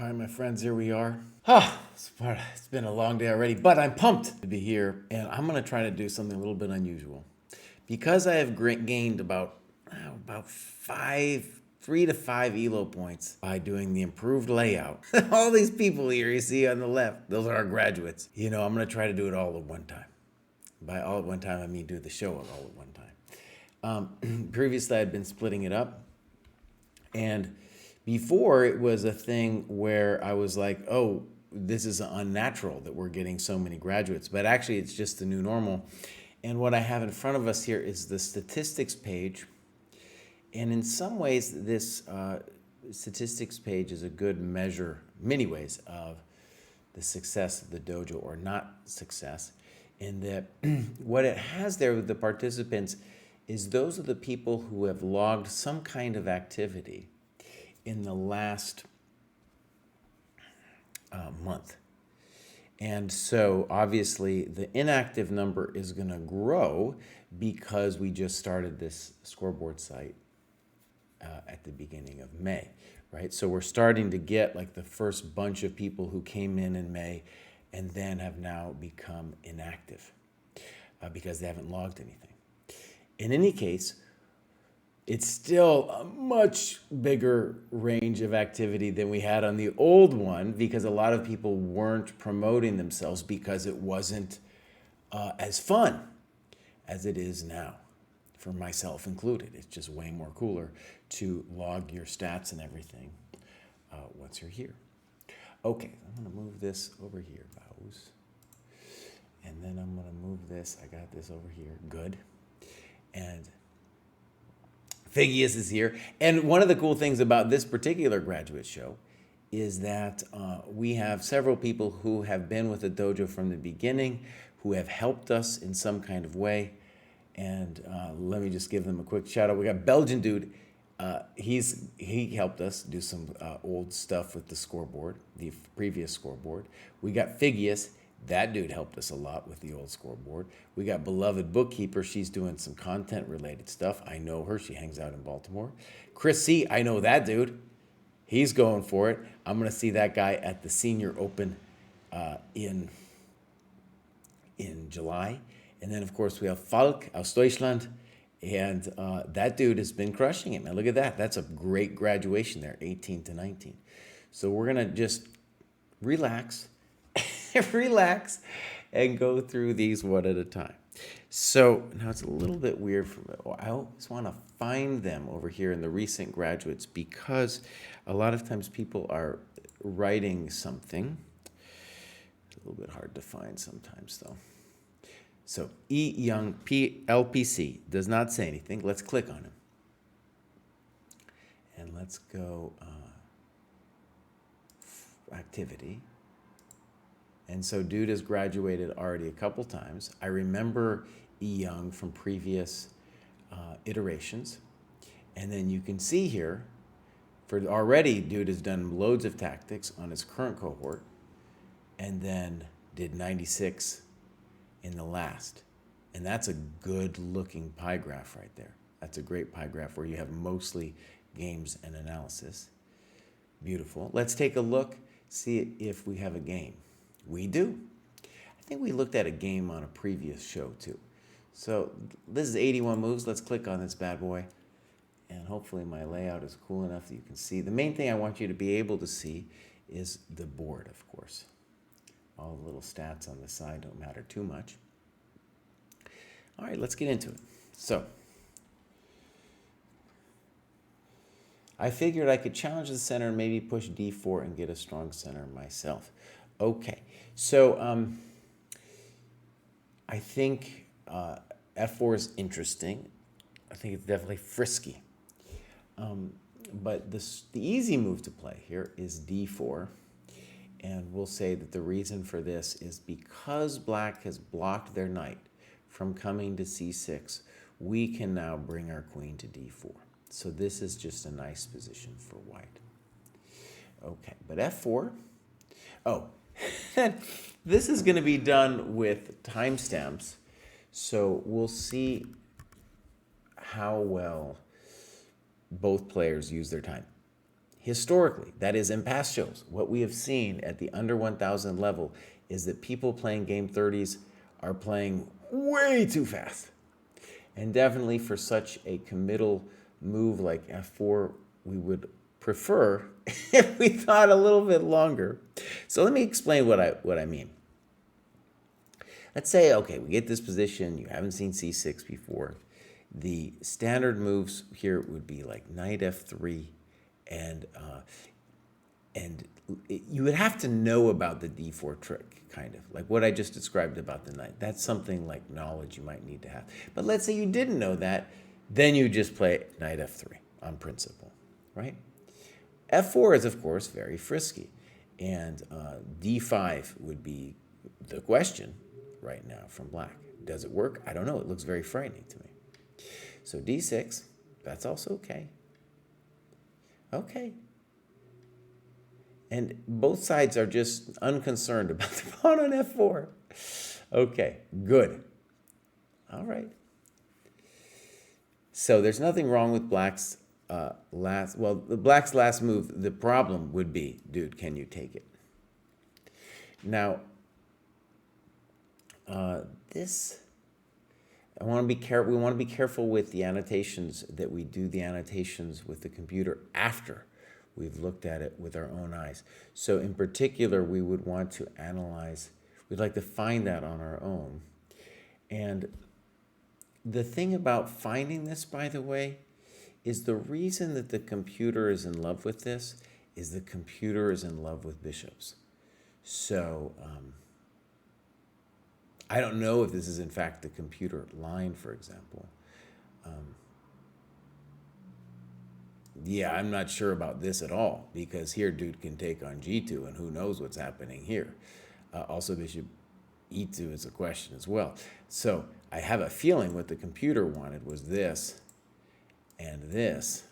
All right, my friends, here we are. It's been a long day already, but I'm pumped to be here, and I'm going to try to do something a little bit unusual. Because I have gained about 3 to 5 elo points by doing the improved layout. All these people here you see on the left, those are our graduates. I'm going to try to do it all at one time. By all at one time, I mean do the show all at one time. Previously, I had been splitting it up, and before it was a thing where I was like, oh, this is unnatural that we're getting so many graduates. But actually, it's just the new normal. And what I have in front of us here is the statistics page. And in some ways, this statistics page is a good measure, many ways, of the success of the dojo or not success. In that what it has there with the participants is those are the people who have logged some kind of activity in the last month. And so obviously the inactive number is going to grow because we just started this scoreboard site at the beginning of May, right? So we're starting to get like the first bunch of people who came in May and then have now become inactive because they haven't logged anything. In any case, it's still a much bigger range of activity than we had on the old one because a lot of people weren't promoting themselves because it wasn't as fun as it is now, for myself included. It's just way more cooler to log your stats and everything once you're here. Okay, I'm going to move this over here, Bows. And then I'm going to move this. I got this over here. Good. And Phigius is here. And one of the cool things about this particular graduate show is that we have several people who have been with the dojo from the beginning, who have helped us in some kind of way. And let me just give them a quick shout out. We got Belgian dude. He helped us do some old stuff with the scoreboard, the previous scoreboard. We got Phigius. That dude helped us a lot with the old scoreboard. We got beloved bookkeeper. She's doing some content related stuff. I know her. She hangs out in Baltimore. Chris C. I know that dude. He's going for it. I'm going to see that guy at the Senior Open in July. And then, of course, we have Falk aus Deutschland. And that dude has been crushing it, man. Look at that. That's a great graduation there, 18 to 19. So we're going to just relax. Relax and go through these one at a time. So now it's a little bit weird for me. I always want to find them over here in the recent graduates because a lot of times people are writing something. It's a little bit hard to find sometimes though. So E Young LPC does not say anything. Let's click on him. And let's go activity. And so dude has graduated already a couple times. I remember E. Young from previous iterations. And then you can see here, for already dude has done loads of tactics on his current cohort and then did 96 in the last. And that's a good looking pie graph right there. That's a great pie graph where you have mostly games and analysis. Beautiful. Let's take a look, see if we have a game. We do. I think we looked at a game on a previous show too. So this is 81 moves. Let's click on this bad boy. And hopefully my layout is cool enough that you can see. The main thing I want you to be able to see is the board, of course. All the little stats on the side don't matter too much. All right, let's get into it. So I figured I could challenge the center and maybe push D4 and get a strong center myself. Okay, so I think F4 is interesting. I think it's definitely frisky. But the easy move to play here is D4. And we'll say that the reason for this is because black has blocked their knight from coming to C6, we can now bring our queen to D4. So this is just a nice position for white. Okay, but F4, oh, this is going to be done with timestamps, so we'll see how well both players use their time. historically, that is in past shows, what we have seen at the under 1,000 level is that people playing game 30s are playing way too fast. And definitely for such a committal move like f4, we would prefer if we thought a little bit longer. So let me explain what I mean. Let's say, okay, we get this position, you haven't seen c6 before. The standard moves here would be like knight f3, and you would have to know about the d4 trick, kind of like what I just described about the knight. That's something like knowledge you might need to have. But let's say you didn't know that, then you just play knight f3 on principle, right? f4 is, of course, very frisky, and d5 would be the question right now from black. Does it work? I don't know. It looks very frightening to me. So d6, that's also okay. Okay. And both sides are just unconcerned about the pawn on f4. Okay, good. All right. So there's nothing wrong with black's black's last move. The problem would be, dude, can you take it? Now, we want to be careful with the annotations, that we do the annotations with the computer after we've looked at it with our own eyes. So in particular, we would want to analyze, we'd like to find that on our own. And the thing about finding this, by the way, is the reason that the computer is in love with this is the computer is in love with bishops. So I don't know if this is in fact the computer line, for example. Yeah, I'm not sure about this at all, because here dude can take on g2, and who knows what's happening here. Also, bishop e2 is a question as well. So I have a feeling what the computer wanted was this and this,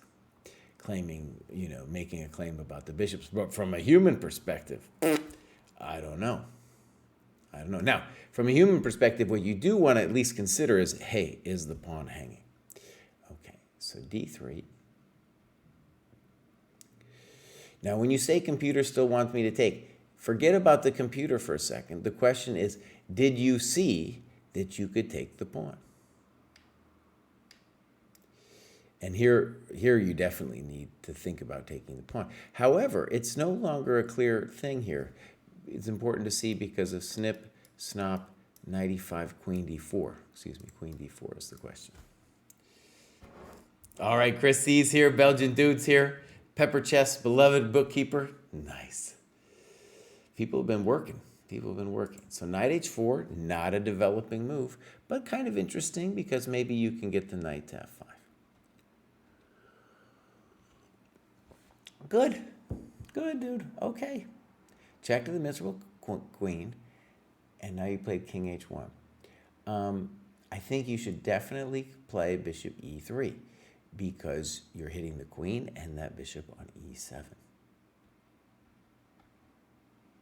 claiming, making a claim about the bishops. But from a human perspective, I don't know. Now, from a human perspective, what you do want to at least consider is, hey, is the pawn hanging? Okay, so d3. Now, when you say computer still wants me to take, forget about the computer for a second. The question is, did you see that you could take the pawn? And here you definitely need to think about taking the pawn. However, it's no longer a clear thing here. It's important to see because of snip, snop, knight e5, queen d4. Excuse me, queen d4 is the question. All right, Chris C's here, Belgian dudes here. Pepper Chess, beloved bookkeeper. Nice. People have been working. So knight h4, not a developing move, but kind of interesting because maybe you can get the knight to f5. Good, dude. Okay. Check to the miserable queen, and now you played king h1. I think you should definitely play bishop e3 because you're hitting the queen and that bishop on e7.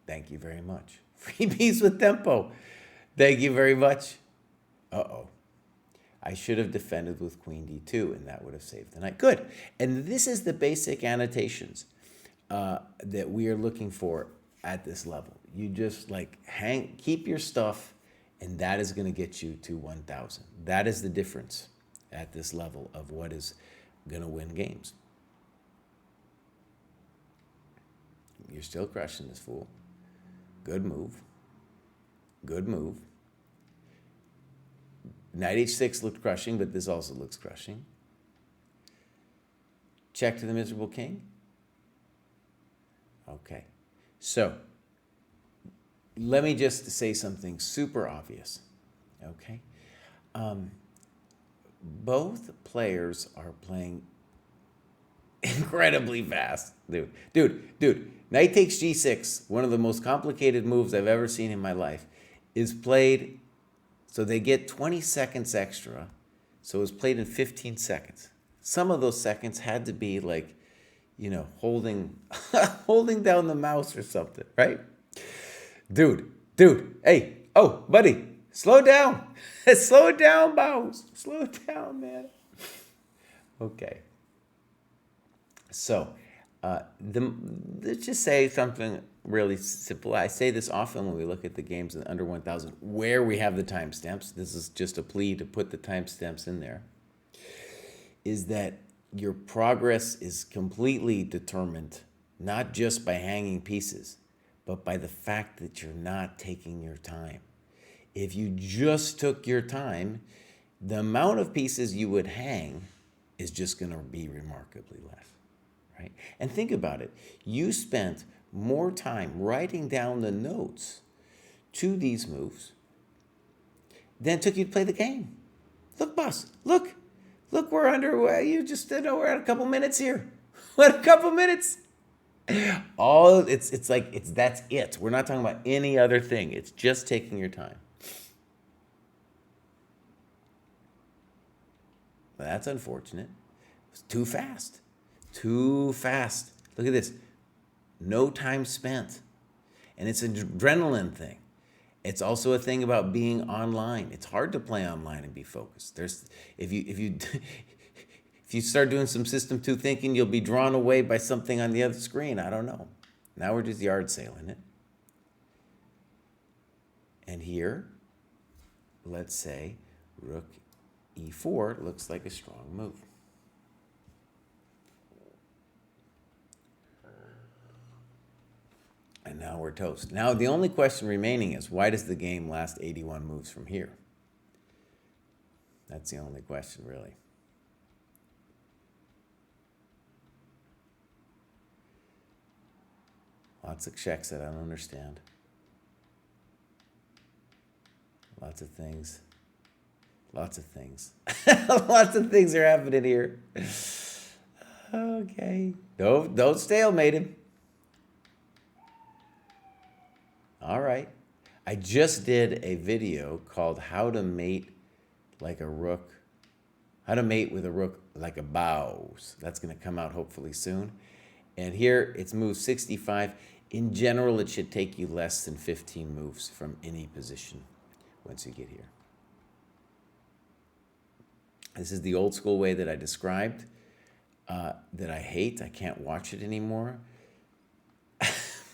Thank you very much. Freebies with tempo. Thank you very much. Uh-oh. I should have defended with queen d2, and that would have saved the knight. Good. And this is the basic annotations that we are looking for at this level. You just keep your stuff, and that is going to get you to 1,000. That is the difference at this level of what is going to win games. You're still crushing this fool. Good move. Good move. Knight h6 looked crushing, but this also looks crushing. Check to the miserable king. Okay. So, let me just say something super obvious. Okay? Both players are playing incredibly fast. Dude. Knight takes g6, one of the most complicated moves I've ever seen in my life, is played, so they get 20 seconds extra, so it was played in 15 seconds. Some of those seconds had to be holding down the mouse or something, right? Dude, hey, oh, buddy, slow down. Slow down, mouse. Slow down, man. Okay. So, Let's just say something really simple. I say this often when we look at the games in under 1,000 where we have the timestamps. This is just a plea to put the timestamps in there. Is that your progress is completely determined not just by hanging pieces, but by the fact that you're not taking your time. If you just took your time, the amount of pieces you would hang is just going to be remarkably less, right? And think about it. You spent more time writing down the notes to these moves than it took you to play the game. Look, boss, look, we're underway. You just know we're at a couple minutes here. What, a couple minutes? That's it. We're not talking about any other thing. It's just taking your time. But that's unfortunate. It's too fast. Too fast. Look at this. No time spent. And it's an adrenaline thing. It's also a thing about being online. It's hard to play online and be focused. If you start doing some system 2 thinking, you'll be drawn away by something on the other screen. I don't know. Now we're just yard sailing it. And here, let's say rook e4 looks like a strong move. And now we're toast. Now the only question remaining is, why does the game last 81 moves from here? That's the only question, really. Lots of checks that I don't understand. Lots of things. Lots of things. Lots of things are happening here. Okay. Don't stalemate him. All right. I just did a video called How to Mate Like a Rook. How to Mate with a Rook Like a Bows. That's going to come out hopefully soon. And here it's move 65. In general, it should take you less than 15 moves from any position once you get here. This is the old school way that I described, that I hate. I can't watch it anymore.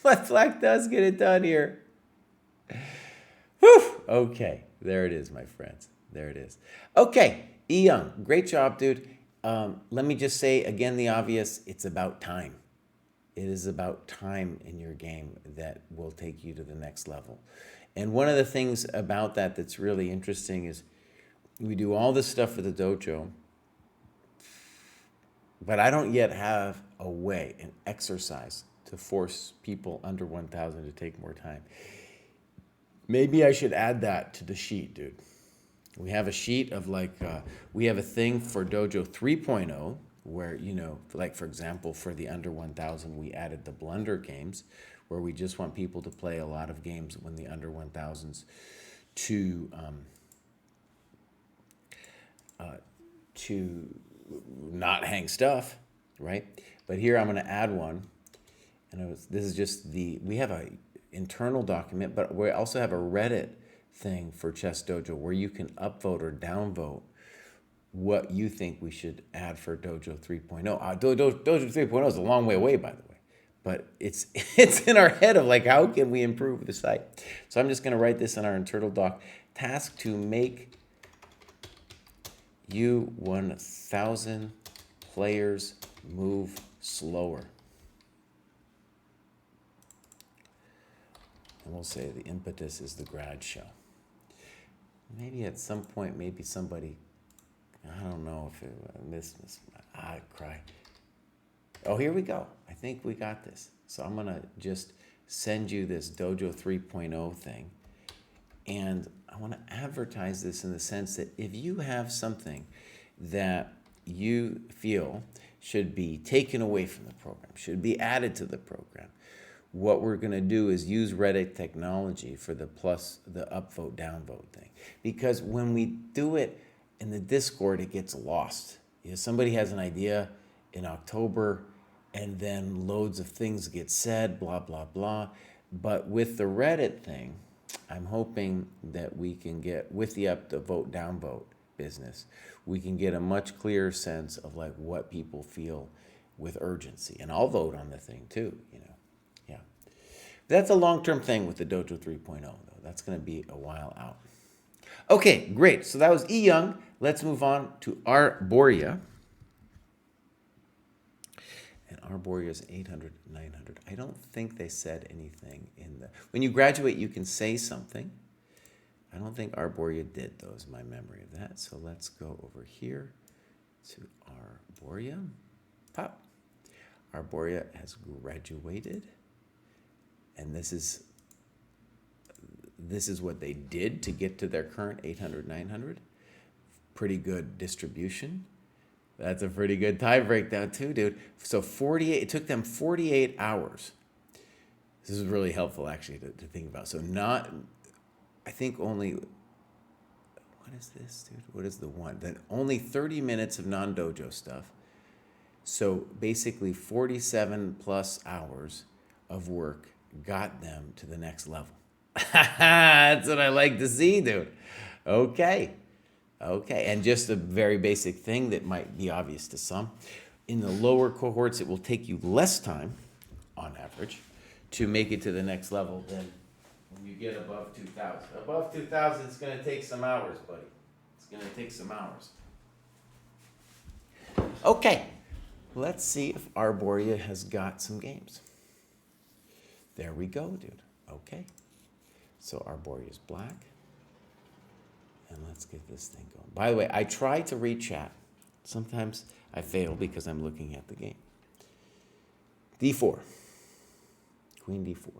But black does get it done here. Whew. Okay, there it is, my friends. There it is. Okay, E. Young, great job, dude. Let me just say again the obvious. It's about time. It is about time in your game that will take you to the next level. And one of the things about that that's really interesting is we do all this stuff for the dojo, but I don't yet have a way, an exercise to force people under 1,000 to take more time. Maybe I should add that to the sheet, dude. We have a sheet of we have a thing for Dojo 3.0 where, for example, for the under 1,000, we added the blunder games where we just want people to play a lot of games when the under 1,000s to not hang stuff, right? But here I'm going to add one. And this is just we have a internal document, but we also have a Reddit thing for Chess Dojo where you can upvote or downvote what you think we should add for Dojo 3.0. Dojo 3.0 is a long way away, by the way, but it's in our head of how can we improve the site? So I'm just going to write this in our internal doc. Task to make you 1,000 players move slower. And we'll say the impetus is the grad show. Maybe at some point, maybe somebody, I don't know if Kraai. Oh, here we go. I think we got this. So I'm going to just send you this Dojo 3.0 thing. And I want to advertise this in the sense that if you have something that you feel should be taken away from the program, should be added to the program, what we're going to do is use Reddit technology for the upvote, downvote thing. Because when we do it in the Discord, it gets lost. Somebody has an idea in October, and then loads of things get said, blah, blah, blah. But with the Reddit thing, I'm hoping that we can get, with the upvote, downvote business, we can get a much clearer sense of what people feel with urgency. And I'll vote on the thing too, you know. Yeah. That's a long-term thing with the Dojo 3.0, though. That's going to be a while out. Okay, great. So that was E Young. Let's move on to Arboria. And Arboria is 800, 900. I don't think they said anything in the... When you graduate, you can say something. I don't think Arboria did, though, is my memory of that. So let's go over here to Arboria. Pop. Arboria has graduated. And this is what they did to get to their current 800, 900. Pretty good distribution. That's a pretty good tie breakdown too, dude. So 48, it took them 48 hours. This is really helpful actually to think about. So I think only, what is this, dude? What is the one? Then only 30 minutes of non-dojo stuff. So basically 47 plus hours of work got them to the next level. That's what I like to see, dude. Okay. And just a very basic thing that might be obvious to some. In the lower cohorts, it will take you less time, on average, to make it to the next level than when you get above 2,000. Above 2,000, it's going to take some hours, buddy. It's going to take some hours. Okay. Let's see if Arboria has got some games. There we go, dude. Okay. So Arboria is black. And let's get this thing going. By the way, I try to read chat. Sometimes I fail because I'm looking at the game. D4. Queen D4.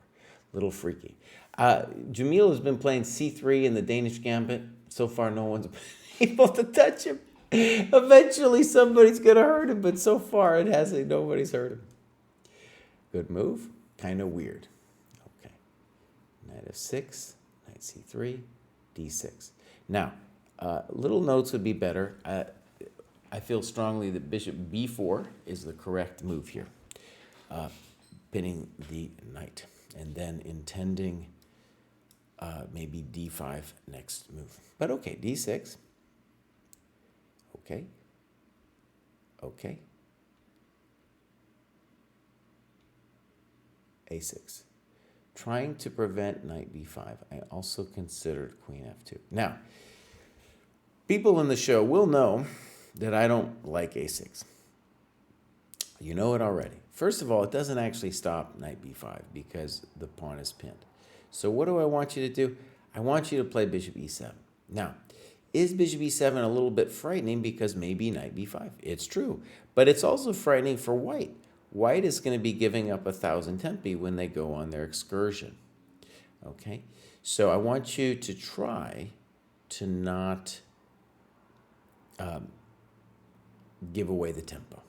Little freaky. Jamil has been playing C3 in the Danish Gambit. So far, no one's been able to touch him. Eventually, somebody's going to hurt him, but so far, it hasn't. Nobody's hurt him. Good move. Kind of weird. Okay. Knight F6, Knight C3, D6. Now, little notes would be better. I feel strongly that Bishop B4 is the correct move here. Pinning the knight. And then intending maybe D5 next move. But okay, D6. Okay. A6. Trying to prevent knight B5. I also considered queen F2. Now, people in the show will know that I don't like A6. You know it already. First of all, it doesn't actually stop knight B5 because the pawn is pinned. So what do I want you to do? I want you to play bishop E7. Now, is bishop E7 a little bit frightening because maybe knight B5? It's true, but it's also frightening for white. White is going to be giving up 1,000 tempi when they go on their excursion. Okay, so I want you to try to not give away the tempo,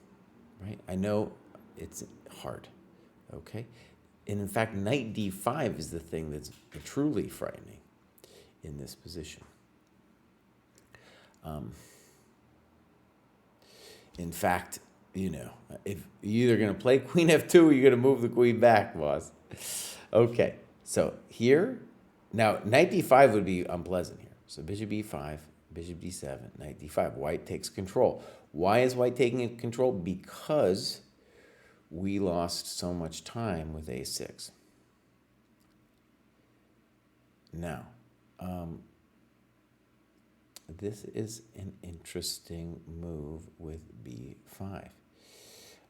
right? I know it's hard, okay? And in fact, knight D5 is the thing that's truly frightening in this position. In fact, you know, if you're either going to play queen F2 or you're going to move the queen back, boss. Okay, so here, now knight D5 would be unpleasant here. So bishop E5, bishop D7, knight D5. White takes control. Why is white taking control? Because we lost so much time with A6. Now, this is an interesting move with B5.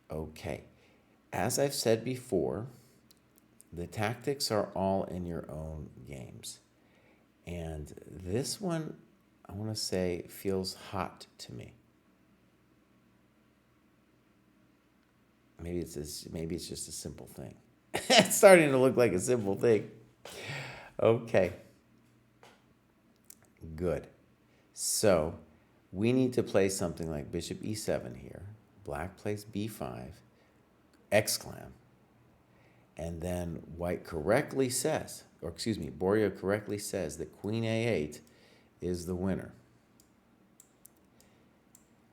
Okay, as I've said before, the tactics are all in your own games. And this one, I want to say, feels hot to me. Maybe it's just a simple thing. It's starting to look like a simple thing. Okay. Good. So we need to play something like bishop E7 here. Black plays B5, exclam. And then white correctly says, or excuse me, Boria correctly says that queen A8 is the winner.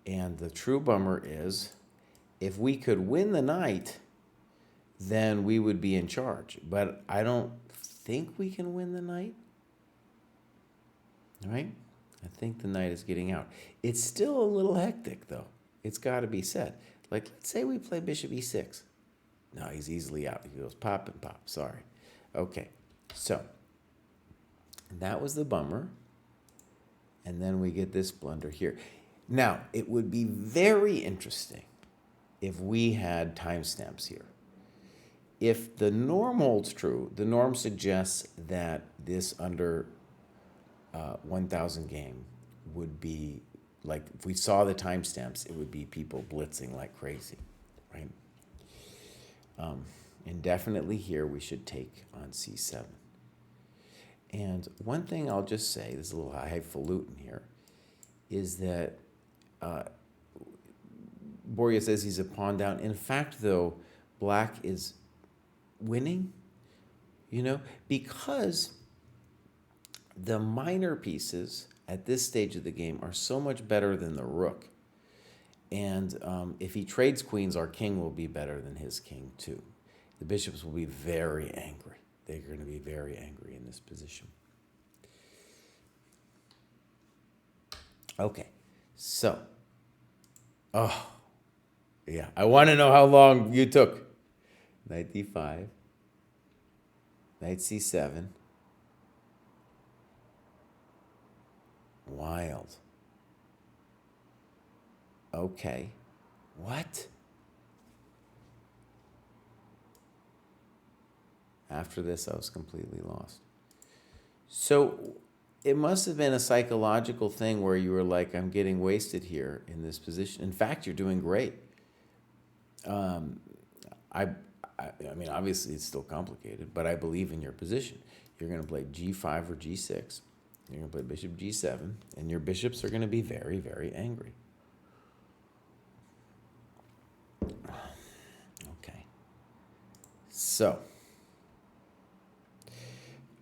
And the true bummer is, if we could win the knight, then we would be in charge. But I don't think we can win the knight. All right? I think the knight is getting out. It's still a little hectic, though. It's got to be said. Like, let's say we play bishop e6. No, he's easily out. He goes pop and pop. Sorry. Okay, so that was the bummer. And then we get this blunder here. Now, it would be very interesting if we had timestamps here. If the norm holds true, the norm suggests that this under 1,000 game would be, like, if we saw the timestamps, it would be people blitzing like crazy, right? And definitely here we should take on c7. And one thing I'll just say, this is a little highfalutin here, is that Borja says he's a pawn down. In fact, though, black is winning, because the minor pieces at this stage of the game are so much better than the rook. And if he trades queens, our king will be better than his king, too. The bishops will be very angry. They're going to be very angry in this position. Okay, so, yeah, I want to know how long you took. Knight d5, knight c7. Wild. Okay, what? After this, I was completely lost. So it must have been a psychological thing where you were like, I'm getting wasted here in this position. In fact, you're doing great. I mean, obviously it's still complicated, but I believe in your position. You're going to play g5 or g6. You're going to play bishop g7, and your bishops are going to be very, very angry. Okay. So,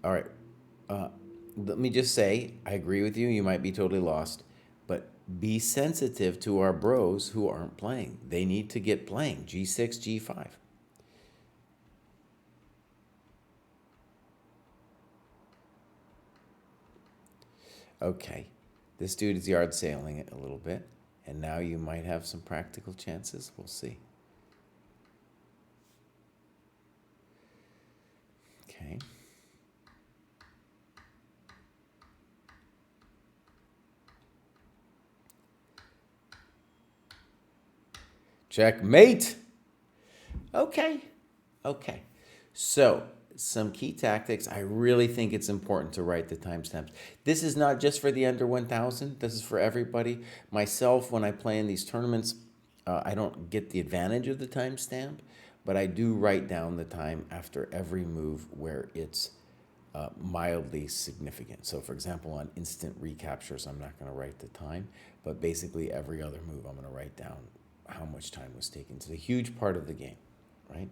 all right. Let me just say, I agree with you. You might be totally lost, but be sensitive to our bros who aren't playing. They need to get playing. G6, G5. Okay, this dude is yard sailing it a little bit, and now you might have some practical chances. We'll see. Okay. Checkmate. Okay. Okay. So, some key tactics. I really think it's important to write the timestamps. This is not just for the under 1,000. This is for everybody. Myself, when I play in these tournaments, I don't get the advantage of the timestamp, but I do write down the time after every move where it's mildly significant. So, for example, on instant recaptures, I'm not going to write the time, but basically every other move, I'm going to write down how much time was taken. It's a huge part of the game, right?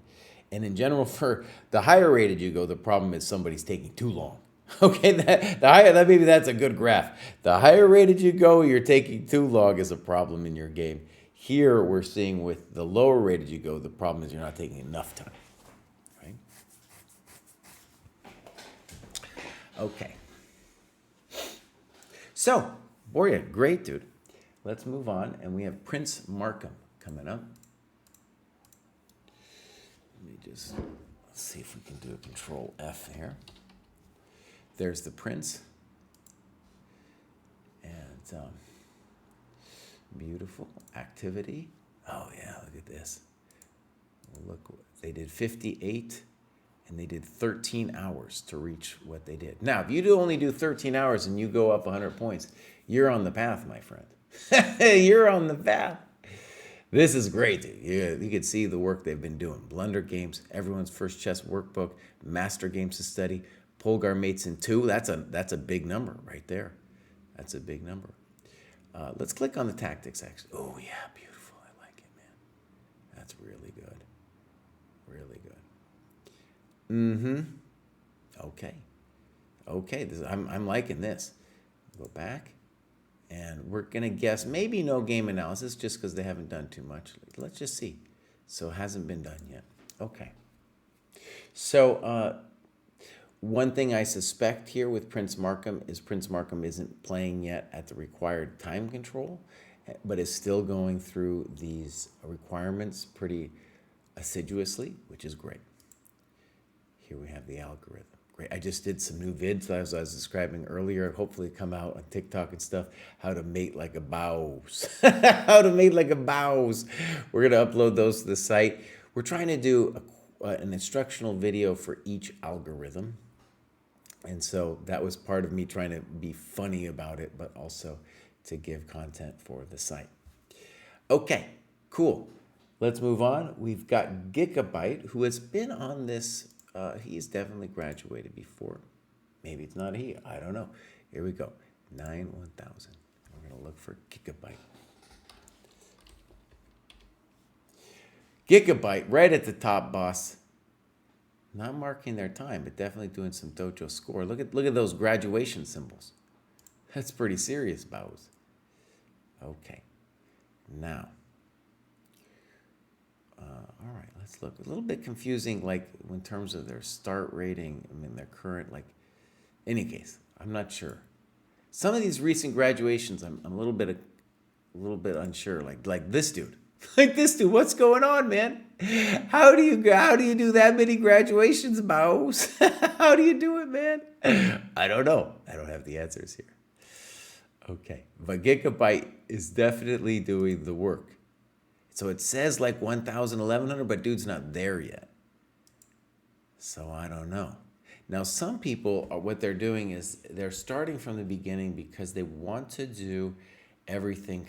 And in general, for the higher rated you go, the problem is somebody's taking too long. Okay, maybe that's a good graph. The higher rated you go, you're taking too long is a problem in your game. Here, we're seeing with the lower rated you go, the problem is you're not taking enough time, right? Okay. So, Borja, great, dude. Let's move on, and we have Prince Markham coming up. Let's see if we can do a Control F here. There's the prince. And beautiful activity. Oh, yeah, look at this. Look, they did 58, and they did 13 hours to reach what they did. Now, if you only do 13 hours and you go up 100 points, you're on the path, my friend. You're on the path. This is great, dude. You can see the work they've been doing. Blunder games, everyone's first chess workbook, master games to study, Polgar mates in 2. That's a big number right there. That's a big number. Let's click on the tactics, actually. Oh, yeah, beautiful. I like it, man. That's really good. Really good. Okay. Okay, I'm liking this. Go back. And we're going to guess, maybe no game analysis, just because they haven't done too much. Let's just see. So it hasn't been done yet. Okay. So one thing I suspect here with Prince Markham is Prince Markham isn't playing yet at the required time control. but is still going through these requirements pretty assiduously, which is great. Here we have the algorithm. Great. I just did some new vids, as I was describing earlier, hopefully come out on TikTok and stuff, how to mate like a mouse. How to mate like a mouse. We're going to upload those to the site. We're trying to do an instructional video for each algorithm. And so that was part of me trying to be funny about it, but also to give content for the site. Okay, cool. Let's move on. We've got Gigabyte, who has been on this. He's definitely graduated before. Maybe it's not he. I don't know. Here we go. 9-1000. We're going to look for Gigabyte. Gigabyte, right at the top, boss. Not marking their time, but definitely doing some dojo score. Look at those graduation symbols. That's pretty serious, bows. Okay. Now. All right, let's look. A little bit confusing, like in terms of their start rating. I mean, their current, like. Any case, I'm not sure. Some of these recent graduations, I'm a little bit unsure. Like this dude. Like this dude, what's going on, man? How do you do that many graduations, Mouse? How do you do it, man? I don't know. I don't have the answers here. Okay, but Gigabyte is definitely doing the work. So it says like 1,000, 1,100, but dude's not there yet. So I don't know. Now, some people, what they're doing is they're starting from the beginning because they want to do everything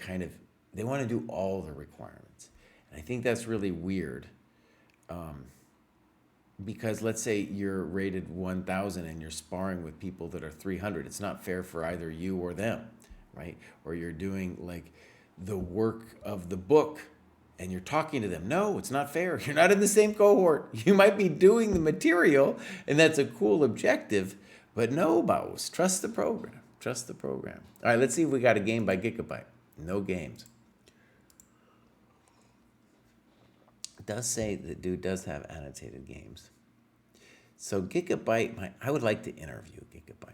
they want to do all the requirements. And I think that's really weird because let's say you're rated 1,000 and you're sparring with people that are 300. It's not fair for either you or them, right? Or you're doing like the work of the book and you're talking to them. No, it's not fair. You're not in the same cohort. You might be doing the material, and that's a cool objective, but no, boss. Trust the program. Trust the program. All right, let's see if we got a game by Gigabyte. No games. It does say the dude does have annotated games. So Gigabyte, I would like to interview Gigabyte.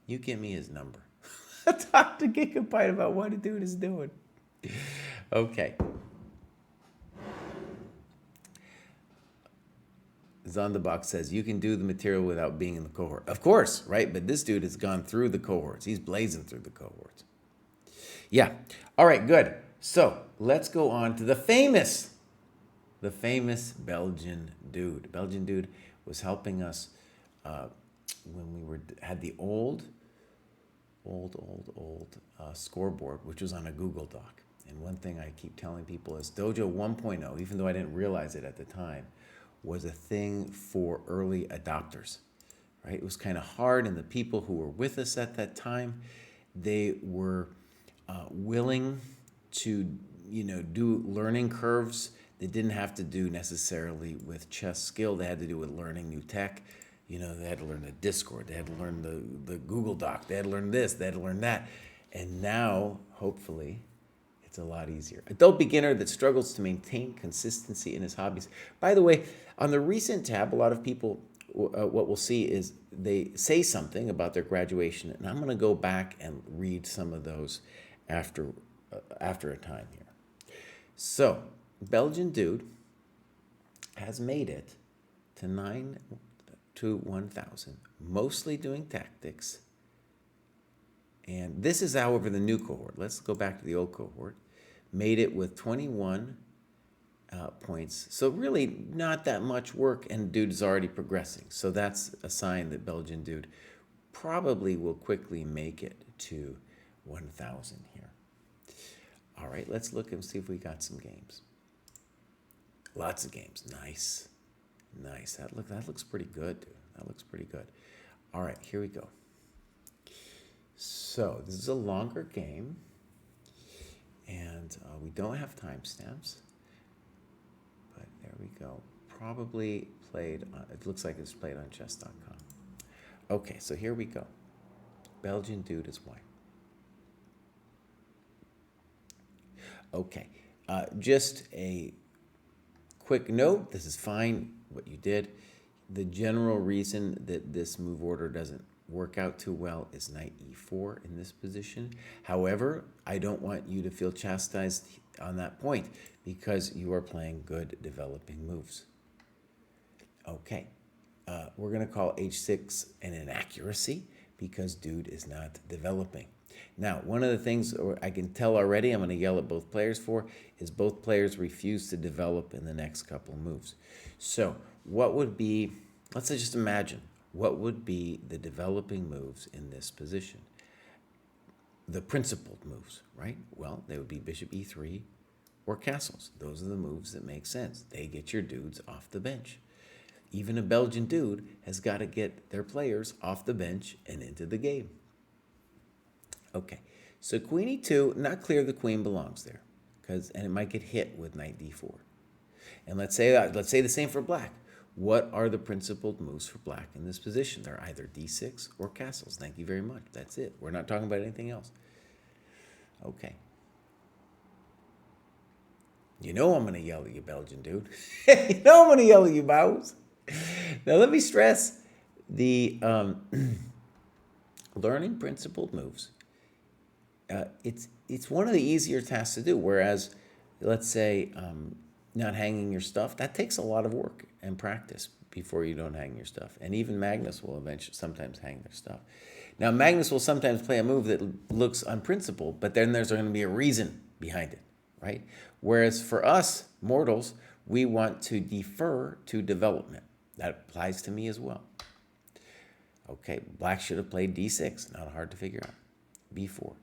You give me his number. Talk to Gigabyte about what the dude is doing. Okay. Zonderbox says, you can do the material without being in the cohort. Of course, right? But this dude has gone through the cohorts. He's blazing through the cohorts. Yeah. All right, good. So let's go on to the famous Belgian dude. Belgian dude was helping us when we had the old scoreboard, which was on a Google Doc. And one thing I keep telling people is Dojo 1.0, even though I didn't realize it at the time, was a thing for early adopters, right? It was kind of hard, and the people who were with us at that time, they were willing to, do learning curves. They didn't have to do necessarily with chess skill. They had to do with learning new tech. They had to learn the Discord. They had to learn the Google Doc. They had to learn this. They had to learn that. And now, hopefully, it's a lot easier. Adult beginner that struggles to maintain consistency in his hobbies. By the way, on the recent tab, a lot of people, what we'll see is they say something about their graduation, and I'm going to go back and read some of those after a time here. So, Belgian dude has made it to 9 to 1,000, mostly doing tactics. And this is, however, the new cohort. Let's go back to the old cohort. Made it with 21 points. So really not that much work, and dude is already progressing. So that's a sign that Belgian dude probably will quickly make it to 1,000 here. All right, let's look and see if we got some games. Lots of games. Nice. Nice. That looks pretty good, dude. That looks pretty good. All right, here we go. So this is a longer game, and we don't have timestamps, but there we go. Probably played on, it looks like it's played on chess.com. Okay, so here we go. Belgian dude is white. Okay, just a quick note, this is fine, what you did. the general reason that this move order doesn't work out too well is knight e4 in this position. However, I don't want you to feel chastised on that point because you are playing good developing moves. Okay, we're going to call h6 an inaccuracy because dude is not developing. Now, one of the things I can tell already, I'm going to yell at both players for, is both players refuse to develop in the next couple moves. So what would be, let's just imagine, what would be the developing moves in this position? The principled moves, right? Well, they would be bishop e3 or castles. Those are the moves that make sense. They get your dudes off the bench. Even a Belgian dude has got to get their players off the bench and into the game. Okay, so queen e2, not clear the queen belongs there, and it might get hit with knight d4. And let's say the same for black. What are the principled moves for black in this position? They're either d6 or castles. Thank you very much. That's it. We're not talking about anything else. Okay. You know I'm going to yell at you, Belgian dude. You know I'm going to yell at you, Bows. Now let me stress the learning principled moves. It's one of the easier tasks to do, whereas, let's say, not hanging your stuff, that takes a lot of work and practice before you don't hang your stuff. And even Magnus will eventually sometimes hang their stuff. Now, Magnus will sometimes play a move that looks unprincipled, but then there's going to be a reason behind it, right? Whereas for us, mortals, we want to defer to development. That applies to me as well. Okay, black should have played d6. Not hard to figure out. b4.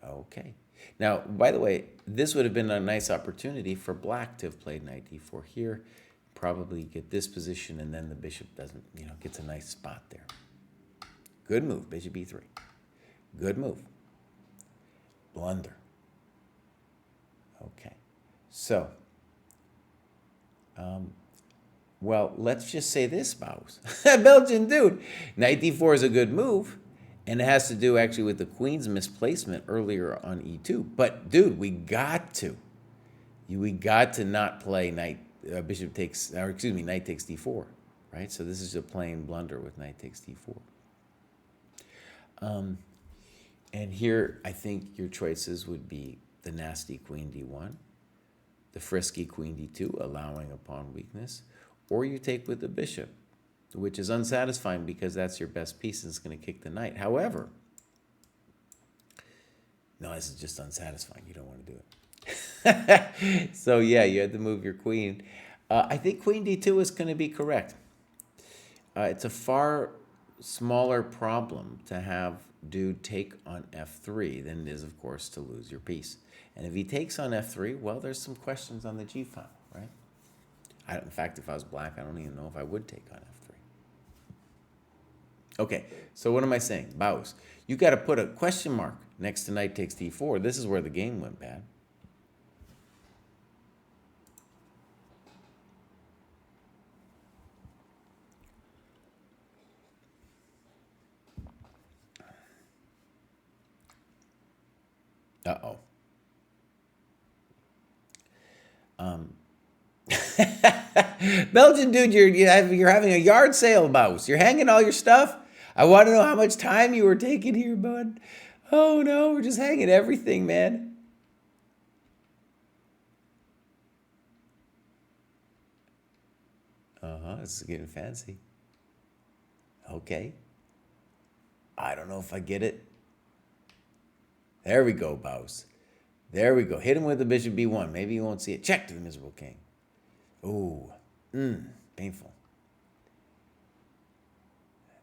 Okay. Now, by the way, this would have been a nice opportunity for black to have played knight d4 here, probably get this position, and then the bishop doesn't, gets a nice spot there. Good move, bishop e3. Good move. Blunder. Okay. So, well, let's just say this, Bows. Belgian dude, knight d4 is a good move. And it has to do actually with the queen's misplacement earlier on e2. But, dude, we got to not play knight takes d4, right? So this is a plain blunder with knight takes d4. And here, I think your choices would be the nasty queen d1, the frisky queen d2, allowing a pawn weakness, or you take with the bishop, which is unsatisfying because that's your best piece and it's going to kick the knight. However, no, this is just unsatisfying. You don't want to do it. So, yeah, you had to move your queen. I think queen d2 is going to be correct. It's a far smaller problem to have dude take on f3 than it is, of course, to lose your piece. And if he takes on f3, well, there's some questions on the g file, right? In fact, if I was black, I don't even know if I would take on f3. Okay, so what am I saying? Bows. You got to put a question mark next to knight takes d4. This is where the game went bad. Uh-oh. Belgian dude, you're having a yard sale, Bows. You're hanging all your stuff. I want to know how much time you were taking here, bud. Oh, no, we're just hanging everything, man. This is getting fancy. Okay. I don't know if I get it. There we go, Bows. There we go. Hit him with the bishop b1. Maybe you won't see it. Check to the miserable king. Ooh. Painful.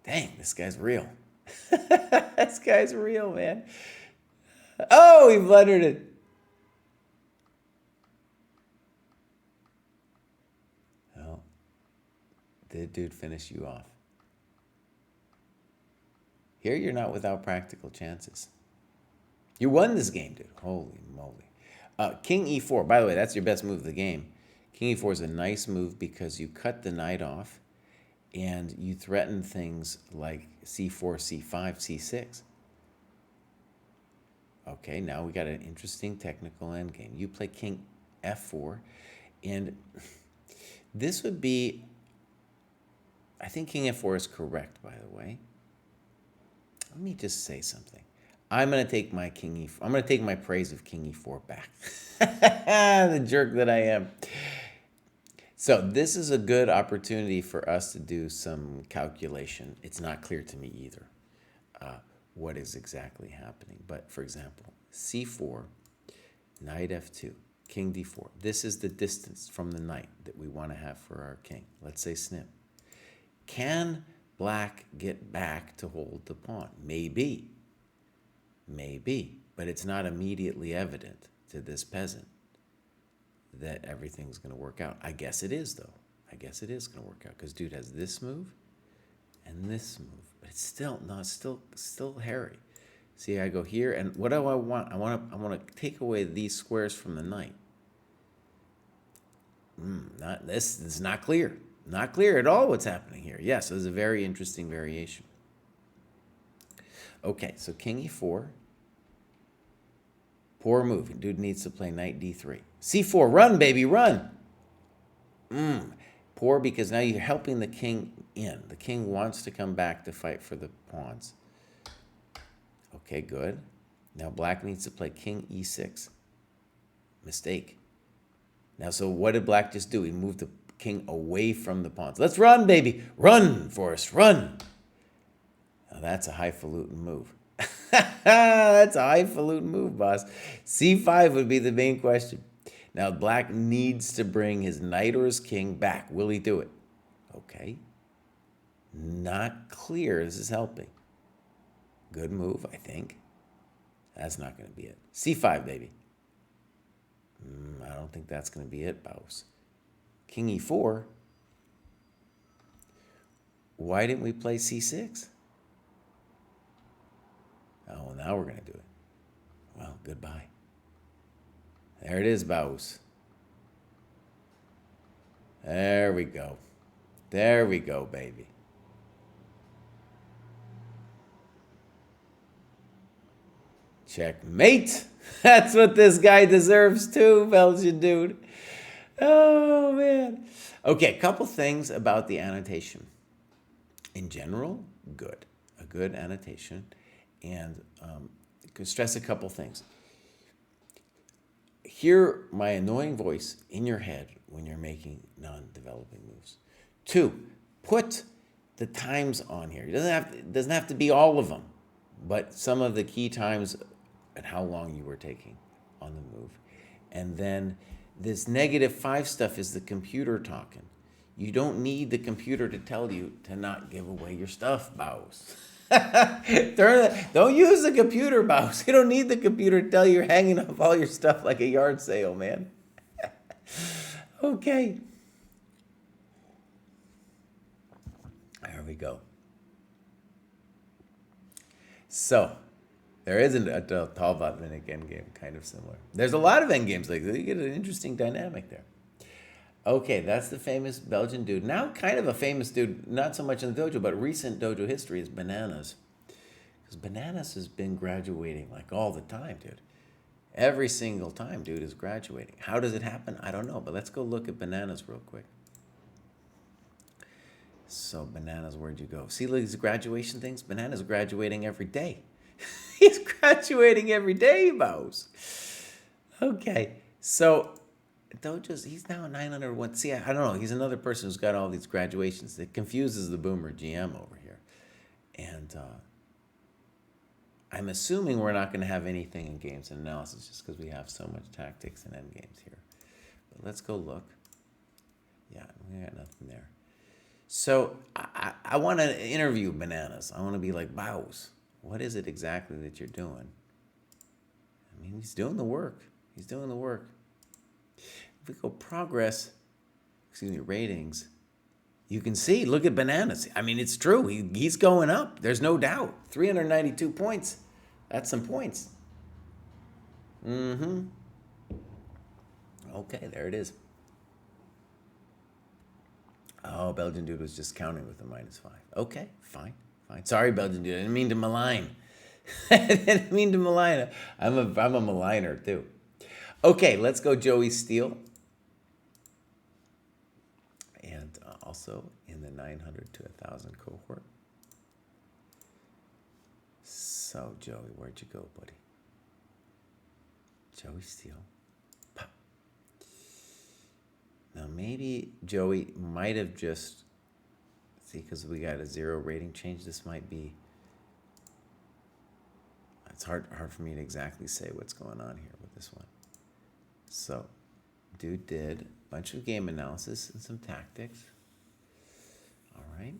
Dang, this guy's real. This guy's real, man. Oh, he blundered it. Oh, did dude finish you off? Here you're not without practical chances. You won this game, dude. Holy moly. King e4. By the way, that's your best move of the game. King e4 is a nice move because you cut the knight off and you threaten things like c4, c5, c6. Okay, now we got an interesting technical endgame. You play king f4, And this would be, I think king f4 is correct, by the way. Let me just say something. I'm going to take my king e4. I'm going to take my praise of king e4 back. The jerk that I am. So this is a good opportunity for us to do some calculation. It's not clear to me either what is exactly happening. But for example, c4, knight f2, king d4. This is the distance from the knight that we want to have for our king. Let's say snip. Can black get back to hold the pawn? Maybe. Maybe. But it's not immediately evident to this peasant that everything's going to work out. I guess it is, though. I guess it is going to work out because dude has this move and this move. But it's still, no, it's still hairy. See, I go here, and what do I want? I want to take away these squares from the knight. This is not clear. Not clear at all what's happening here. Yes, there's a very interesting variation. Okay, so king e4. Poor move. Dude needs to play knight d3. c4, run, baby, run. Poor because now you're helping the king in. The king wants to come back to fight for the pawns. Okay, good. Now black needs to play king e6. Mistake. Now, so what did black just do? He moved the king away from the pawns. Let's run, baby. Run, Forrest, run. Now, that's a highfalutin move. That's a highfalutin move, boss. c5 would be the main question. Now, black needs to bring his knight or his king back. Will he do it? Okay. Not clear. This is helping. Good move, I think. That's not going to be it. c5, baby. I don't think that's going to be it, boss. King e4. Why didn't we play c6? Oh, well, now we're going to do it. Well, goodbye. There it is, boss. There we go. There we go, baby. Checkmate. That's what this guy deserves too, Belgian dude. Oh, man. Okay, a couple things about the annotation. In general, good. A good annotation. And could stress a couple things. Hear my annoying voice in your head when you're making non-developing moves. 2, put the times on here. It doesn't have to be all of them, but some of the key times and how long you were taking on the move. And then this -5 stuff is the computer talking. You don't need the computer to tell you to not give away your stuff, boss. Don't use the computer, boss. You don't need the computer to tell you you're hanging up all your stuff like a yard sale, man. Okay. There we go. So, there isn't a Talbot Minnick endgame, kind of similar. There's a lot of endgames like this. You get an interesting dynamic there. Okay, that's the famous Belgian dude. Now kind of a famous dude, not so much in the dojo, but recent dojo history is Bananas. Because Bananas has been graduating like all the time, dude. Every single time, dude, is graduating. How does it happen? I don't know, but let's go look at Bananas real quick. So Bananas, where'd you go? See these graduation things? Bananas graduating every day. He's graduating every day, boss. Okay, so Dojo's, he's now 901. See, I don't know. He's another person who's got all these graduations. It confuses the boomer GM over here. And I'm assuming we're not going to have anything in games and analysis just because we have so much tactics and endgames here. But let's go look. Yeah, we got nothing there. So I want to interview Bananas. I want to be like, Bows, what is it exactly that you're doing? I mean, he's doing the work. He's doing the work. If we go progress, ratings, you can see, look at Bananas. I mean, it's true. He's going up. There's no doubt. 392 points. That's some points. Okay, there it is. Oh, Belgian dude was just counting with a -5. Okay, fine. Sorry, Belgian dude. I didn't mean to malign. I didn't mean to malign. I'm a maligner, too. Okay, let's go Joey Steele. also in the 900 to 1,000 cohort. So, Joey, where'd you go, buddy? Joey Steele. Pop. Now, maybe Joey might have just, see, because we got a 0 rating change, this might be, it's hard for me to exactly say what's going on here with this one. So, dude did a bunch of game analysis and some tactics. All right.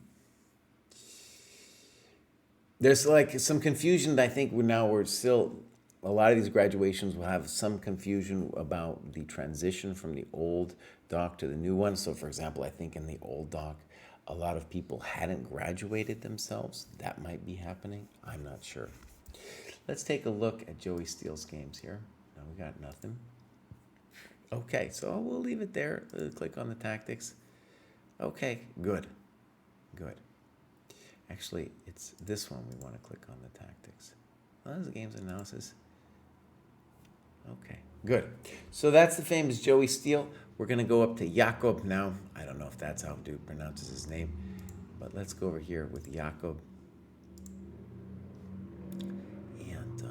There's like some confusion. I think we're still, a lot of these graduations will have some confusion about the transition from the old doc to the new one. So for example, I think in the old doc, a lot of people hadn't graduated themselves. That might be happening. I'm not sure. Let's take a look at Joey Steele's games here. No, we got nothing. Okay, so we'll leave it there. Click on the tactics. Okay, good. Good. Actually, it's this one we want to click on the tactics. Well, that's the games analysis. Okay, good. So that's the famous Joey Steele. We're going to go up to Jakob now. I don't know if that's how dude pronounces his name, but let's go over here with Jakob. And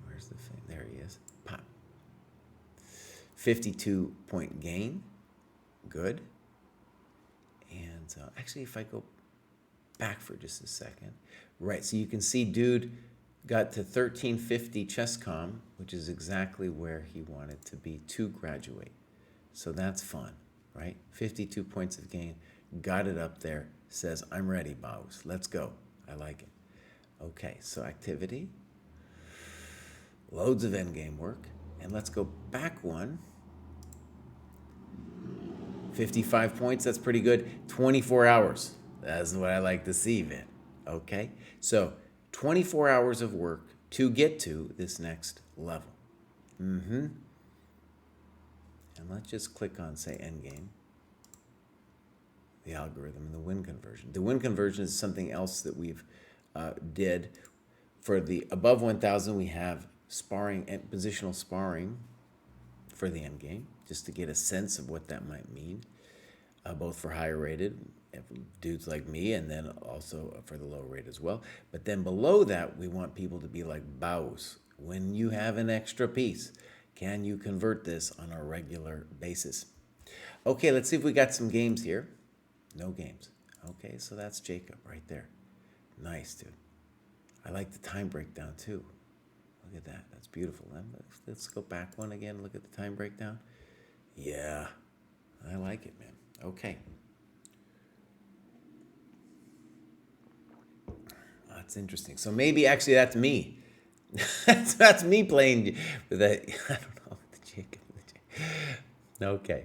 where's the thing? There he is. Pop. 52-point gain. Good. And actually, if I go back for just a second. Right, so you can see dude got to 1350 ChessCom, which is exactly where he wanted to be to graduate. So that's fun, right? 52 points of gain, got it up there, says, I'm ready, Baus. Let's go. I like it. Okay, so activity. Loads of endgame work. And let's go back one. 55 points, that's pretty good. 24 hours. That's what I like to see, Vin. Okay? So, 24 hours of work to get to this next level. And let's just click on, say, endgame. The algorithm and the win conversion. The win conversion is something else that we've did. For the above 1,000, we have sparring and positional sparring for the endgame, just to get a sense of what that might mean, both for higher rated dudes like me, and then also for the low rate as well. But then below that, we want people to be like Baus. When you have an extra piece, can you convert this on a regular basis? Okay, let's see if we got some games here. No games. Okay, so that's Jacob right there. Nice, dude. I like the time breakdown too. Look at that. That's beautiful. Let's go back one again. Look at the time breakdown. Yeah, I like it, man. Okay. That's interesting. So maybe actually that's me. that's me playing with that. I don't know. The Jacob. Okay.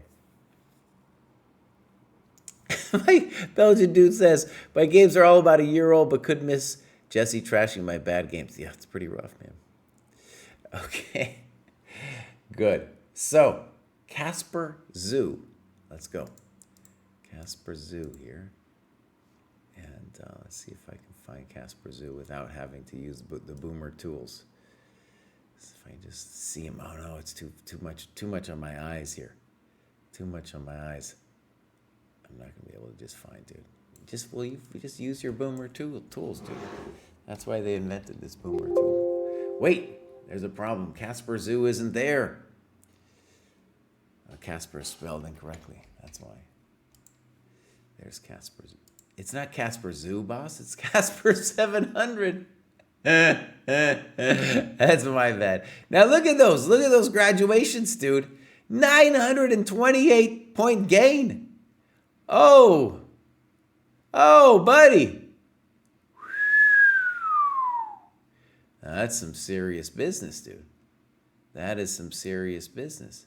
My Belgian dude says, my games are all about a year old, but could miss Jesse trashing my bad games. Yeah, it's pretty rough, man. Okay. Good. So, Casper Zoo. Let's go. Casper Zoo here. And let's see if I can find Casper Zoo without having to use the boomer tools. So if I can just see him. Oh no, it's too much on my eyes here. Too much on my eyes. I'm not gonna be able to just find, dude. You just use your boomer tools, dude. That's why they invented this boomer tool. Wait, there's a problem. Casper Zoo isn't there. Casper is spelled incorrectly. That's why. There's Casper Zoo. It's not Casper Zoo, boss. It's Casper 700. That's my bad. Now look at those. Look at those graduations, dude. 928 point gain. Oh, buddy. Now, that's some serious business, dude. That is some serious business.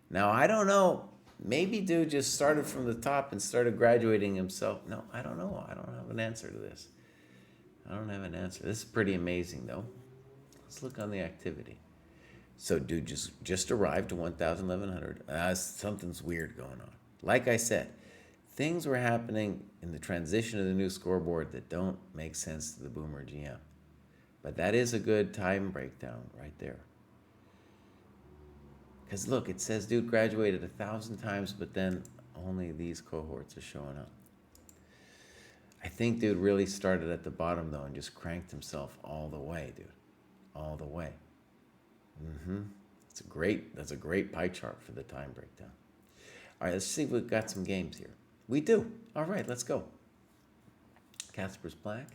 Now, I don't know. Maybe dude just started from the top and started graduating himself. No, I don't know. I don't have an answer to this. I don't have an answer. This is pretty amazing, though. Let's look on the activity. So, dude just arrived to 1,000, 1,100. Something's weird going on. Like I said, things were happening in the transition of the new scoreboard that don't make sense to the boomer GM. But that is a good time breakdown right there. Because look, it says dude graduated 1,000 times, but then only these cohorts are showing up. I think dude really started at the bottom though and just cranked himself all the way, dude. All the way. That's a great pie chart for the time breakdown. All right, let's see if we've got some games here. We do. All right, let's go. Kaspar's black.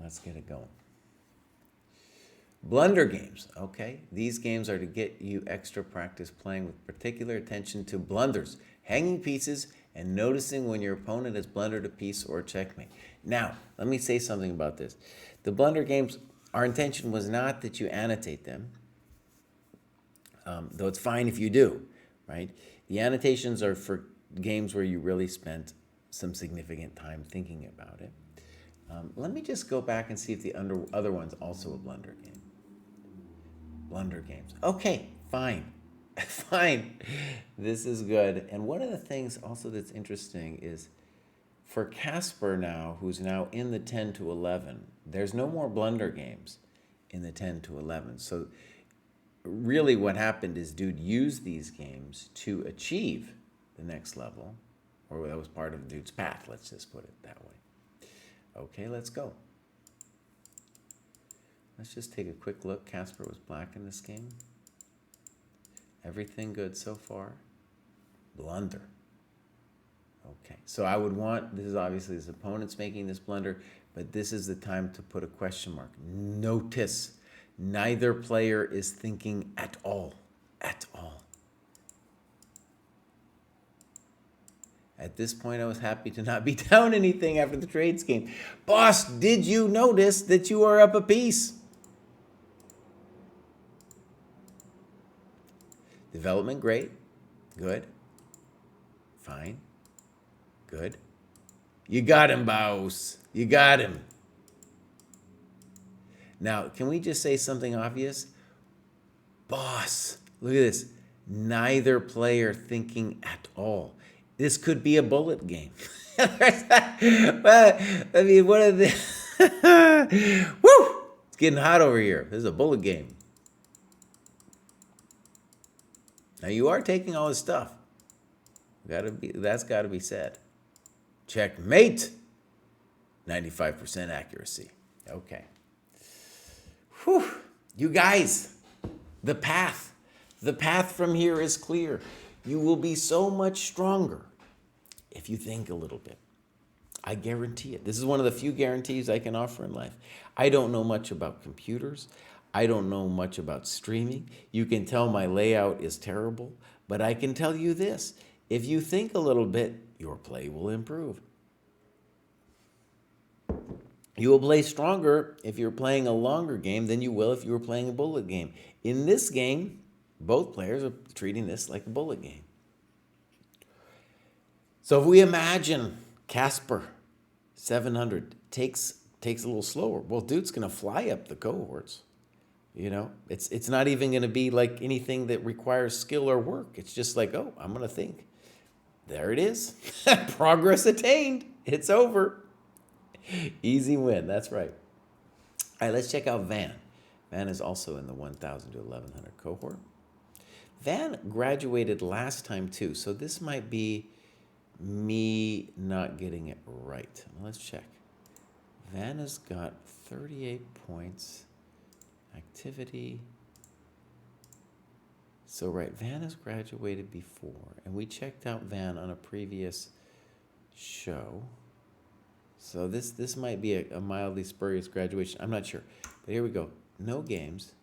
Let's get it going. Blunder games. Okay, these games are to get you extra practice playing with particular attention to blunders, hanging pieces, and noticing when your opponent has blundered a piece or a checkmate. Now, let me say something about this. The blunder games, our intention was not that you annotate them, though it's fine if you do, right? The annotations are for games where you really spent some significant time thinking about it. Let me just go back and see if the other one's also a blunder game. Blunder games. Okay, fine. Fine. This is good. And one of the things also that's interesting is for Kaspar now, who's now in the 10 to 11, there's no more blunder games in the 10 to 11. So really what happened is dude used these games to achieve the next level, or that was part of dude's path, let's just put it that way. Okay, let's go. Let's just take a quick look. Kaspar was black in this game. Everything good so far. Blunder. Okay, so I would want, this is obviously his opponent's making this blunder, but this is the time to put a question mark. Notice, neither player is thinking at all. At all. At this point, I was happy to not be down anything after the trades game. Boss, did you notice that you are up a piece? Development, great. Good. Fine. Good. You got him, boss. You got him. Now, can we just say something obvious? Boss, look at this. Neither player thinking at all. This could be a bullet game. Well, I mean, what are the... Woo! It's getting hot over here. This is a bullet game. Now, you are taking all his stuff. That's got to be said. Checkmate. 95% accuracy. Okay. Whew. You guys, the path from here is clear. You will be so much stronger if you think a little bit. I guarantee it. This is one of the few guarantees I can offer in life. I don't know much about computers. I don't know much about streaming. You can tell my layout is terrible, but I can tell you this. If you think a little bit, your play will improve. You will play stronger if you're playing a longer game than you will if you were playing a bullet game. In this game, both players are treating this like a bullet game. So if we imagine Kaspar, 700, takes a little slower, well, dude's going to fly up the cohorts. You know, it's not even going to be like anything that requires skill or work. It's just like, oh, I'm going to think. There it is. Progress attained. It's over. Easy win. That's right. All right, let's check out Van. Van is also in the 1,000 to 1,100 cohort. Van graduated last time too, so this might be me not getting it right. Let's check. Van has got 38 points. Activity. So right, Van has graduated before, and we checked out Van on a previous show. So this might be a mildly spurious graduation. I'm not sure, but here we go. No games.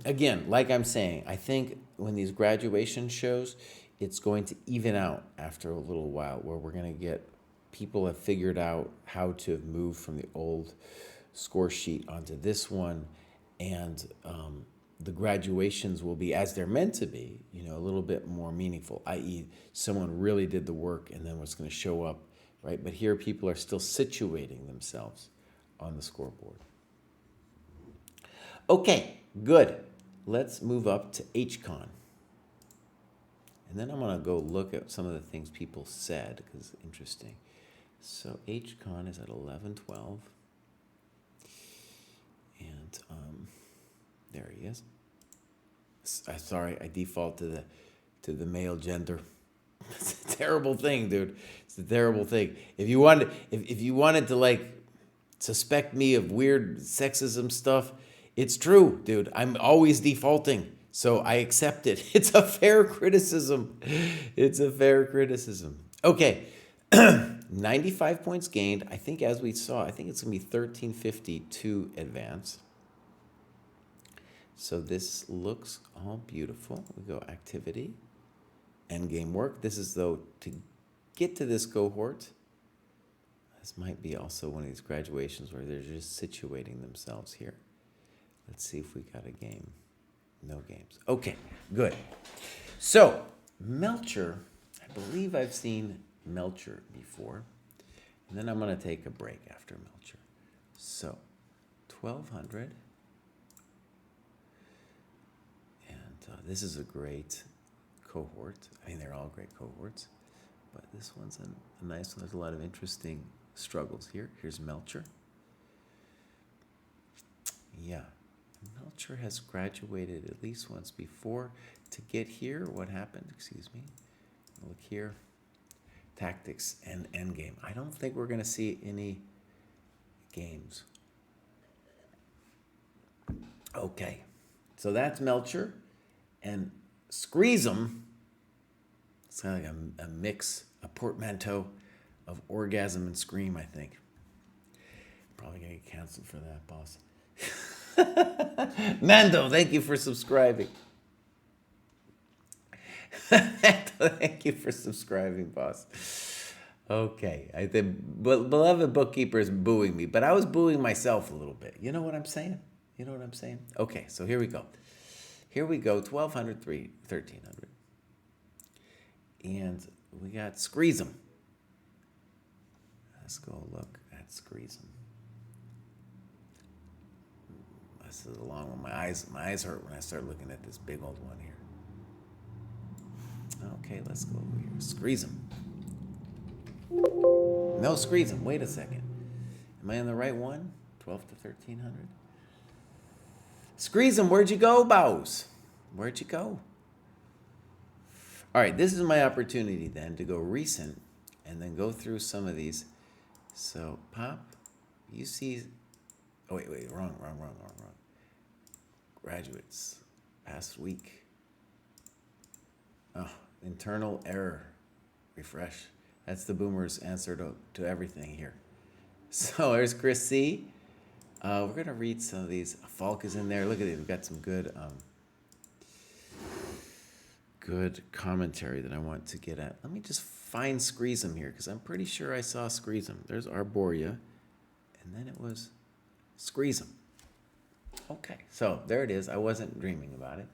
Again, like I'm saying, I think when these graduation shows, it's going to even out after a little while, where we're going to get people have figured out how to move from the old score sheet onto this one, and the graduations will be, as they're meant to be, you know, a little bit more meaningful, i.e. someone really did the work and then what's going to show up, right? But here people are still situating themselves on the scoreboard. Okay, good. Let's move up to HCon. And then I'm going to go look at some of the things people said, because it's interesting. So HCon is at 1112. And there he is. Sorry, I default to the to the male gender. It's a terrible thing, dude. It's a terrible thing. If you wanted to like suspect me of weird sexism stuff, it's true, dude. I'm always defaulting. So I accept it. It's a fair criticism. It's a fair criticism. Okay. 95 points gained. I think as we saw, I think it's going to be 1350 to advance. So this looks all beautiful. We go activity, endgame work. This is though to get to this cohort. This might be also one of these graduations where they're just situating themselves here. Let's see if we got a game. No games. Okay, good. So Melcher, I believe I've seen Melcher before. And then I'm going to take a break after Melcher. So 1200. And this is a great cohort. I mean, they're all great cohorts. But this one's a nice one. There's a lot of interesting struggles here. Here's Melcher. Yeah. Melcher has graduated at least once before. To get here, what happened? Excuse me. Look here. Tactics and endgame. I don't think we're going to see any games. Okay. So that's Melcher. And Screesum, it's kind of like a mix, a portmanteau of orgasm and scream, I think. Probably going to get canceled for that, boss. Mando, thank you for subscribing. Thank you for subscribing, boss. Okay, the beloved bookkeeper is booing me, but I was booing myself a little bit. You know what I'm saying? You know what I'm saying? Okay, so here we go. Here we go, 1200, 1300. And we got Screesum. Let's go look at Screesum. This is a long one. My eyes hurt when I start looking at this big old one here. Okay, let's go over here. Screesum. No, Screesum. Wait a second. Am I in the right one? 12 to 1300. Screesum, where'd you go, Bows? Where'd you go? All right, this is my opportunity then to go recent and then go through some of these. So, Pop, you see... Oh, wait, wrong. Graduates, past week. Oh, internal error. Refresh. That's the boomer's answer to everything here. So there's Chris C. We're going to read some of these. Falk is in there. Look at it. We've got some good commentary that I want to get at. Let me just find Screesum here because I'm pretty sure I saw Screesum. There's Arboria. And then it was Screesum. Okay, so there it is. I wasn't dreaming about it.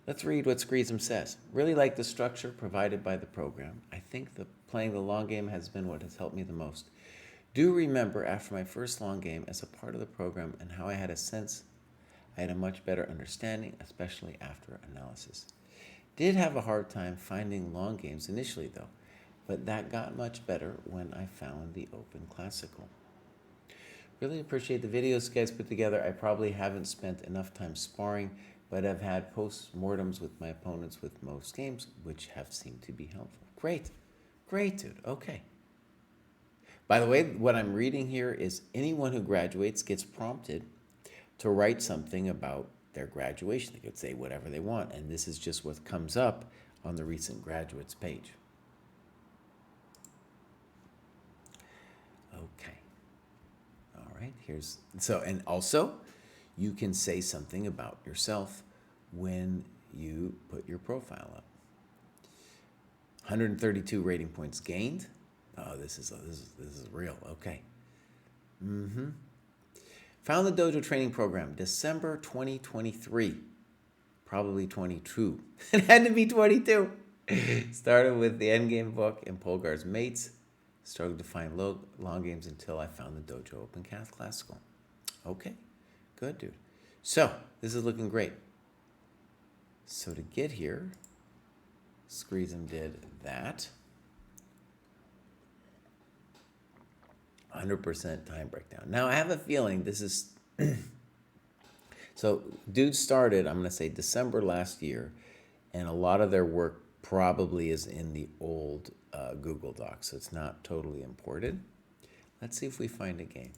Let's read what Screesum says. Really like the structure provided by the program. I think playing the long game has been what has helped me the most. Do remember after my first long game as a part of the program and how I had a much better understanding, especially after analysis. Did have a hard time finding long games initially though, but that got much better when I found the Open Classical. Really appreciate the videos you guys put together. I probably haven't spent enough time sparring, but I've had post-mortems with my opponents with most games, which have seemed to be helpful. Great, dude, okay. By the way, what I'm reading here is anyone who graduates gets prompted to write something about their graduation. They could say whatever they want, and this is just what comes up on the recent graduates page. Okay. All right, and also you can say something about yourself when you put your profile up. 132 rating points gained. Oh, this is real. Okay. Found the Dojo training program December 2023. Probably 22. It had to be 22. Started with the endgame book and Polgar's mates. Struggled to find long games until I found the Dojo Open Classical. Okay, good, dude. So, this is looking great. So to get here, Screesum did that. 100% time breakdown. Now, I have a feeling this is... So, dude started, I'm going to say December last year, And a lot of their work probably is in the old Google Docs, so it's not totally imported. Let's see if we find a game.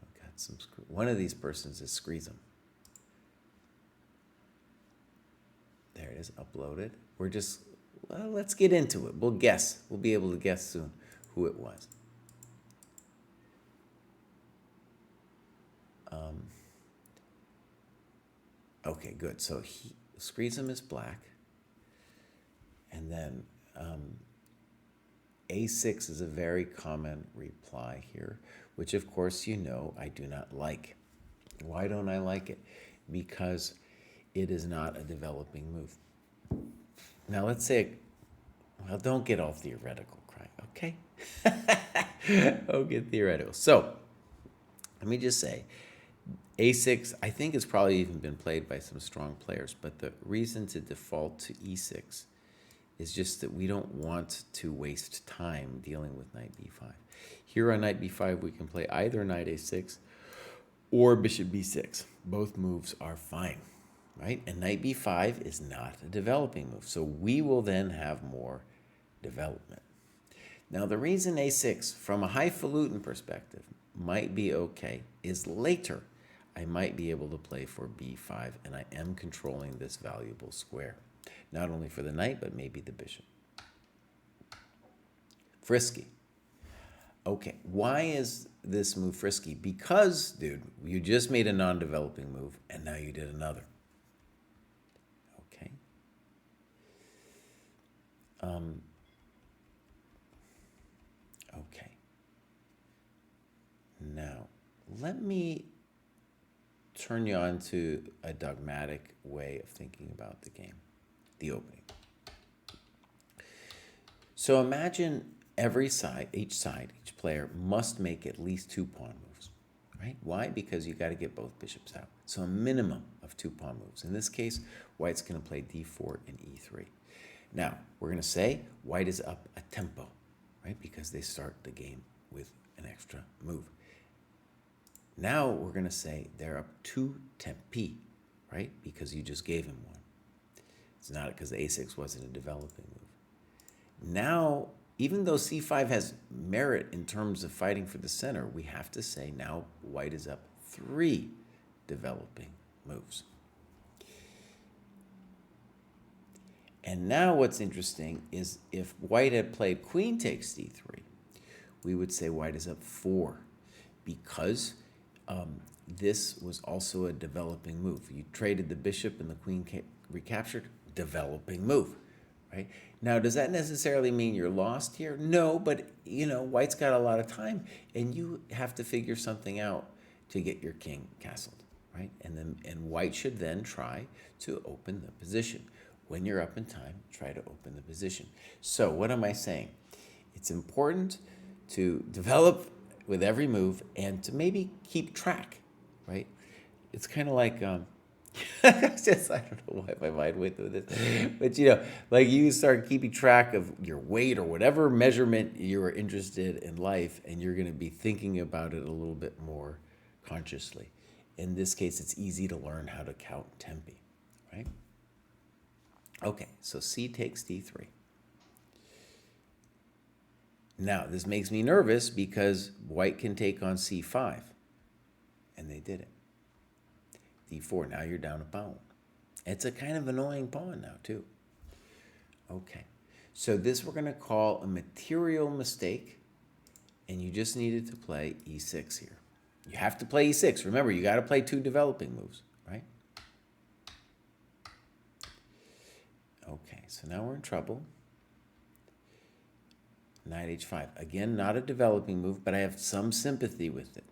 I've got some. One of these persons is Screezem. There it is, uploaded. We're just, well, let's get into it. We'll guess. We'll be able to guess soon who it was. Okay, good. So Screezem is black. And then A6 is a very common reply here, which of course you know I do not like. Why don't I like it? Because it is not a developing move. Now let's say, well, don't get all theoretical, Kraai, okay? Don't get theoretical. So let me just say, A6, I think it's probably even been played by some strong players, but the reason to default to E6 is just that we don't want to waste time dealing with knight B5. Here on knight B5, we can play either knight A6 or bishop B6. Both moves are fine, right? And knight B5 is not a developing move, so we will then have more development. Now, the reason A6, from a highfalutin perspective, might be okay is later I might be able to play for B5, and I am controlling this valuable square. Not only for the knight, but maybe the bishop. Frisky. Okay, why is this move frisky? Because, dude, you just made a non-developing move, and now you did another. Okay. Okay. Now, let me turn you on to a dogmatic way of thinking about the game, the opening. So imagine each player must make at least 2 pawn moves, right? Why? Because you got to get both bishops out. So a minimum of 2 pawn moves. In this case, white's going to play d4 and e3. Now, we're going to say white is up a tempo, right? Because they start the game with an extra move. Now we're going to say they're up 2 tempi, right? Because you just gave him one. It's not because the a6 wasn't a developing move. Now, even though c5 has merit in terms of fighting for the center, we have to say now white is up 3 developing moves. And now what's interesting is if white had played queen takes d3, we would say white is up 4 because this was also a developing move. You traded the bishop and the queen recaptured, developing move, right? Now, does that necessarily mean you're lost here? No, but, you know, white's got a lot of time, and you have to figure something out to get your king castled, right? And white should then try to open the position. When you're up in time, try to open the position. So what am I saying? It's important to develop with every move and to maybe keep track, right? It's kind of like, I don't know why my mind went through this, but you know, like you start keeping track of your weight or whatever measurement you are interested in life, and you're going to be thinking about it a little bit more consciously. In this case, it's easy to learn how to count tempi, right? Okay, so c takes d3. Now, this makes me nervous because white can take on c5, and they did it. d4, now you're down a pawn. It's a kind of annoying pawn now, too. Okay, so this we're going to call a material mistake, and you just needed to play e6 here. You have to play e6. Remember, you got to play 2 developing moves, right? Okay, so now we're in trouble. Knight h5. Again, not a developing move, but I have some sympathy with it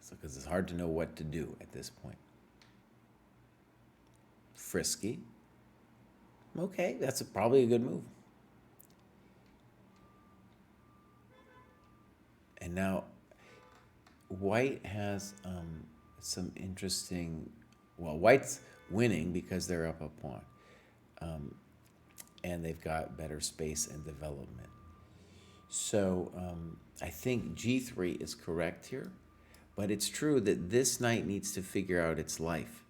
because it's hard to know what to do at this point. Frisky. Okay, that's probably a good move. And now white has some interesting, well, white's winning because they're up a pawn. And they've got better space and development. So I think g3 is correct here, but it's true that this knight needs to figure out its life.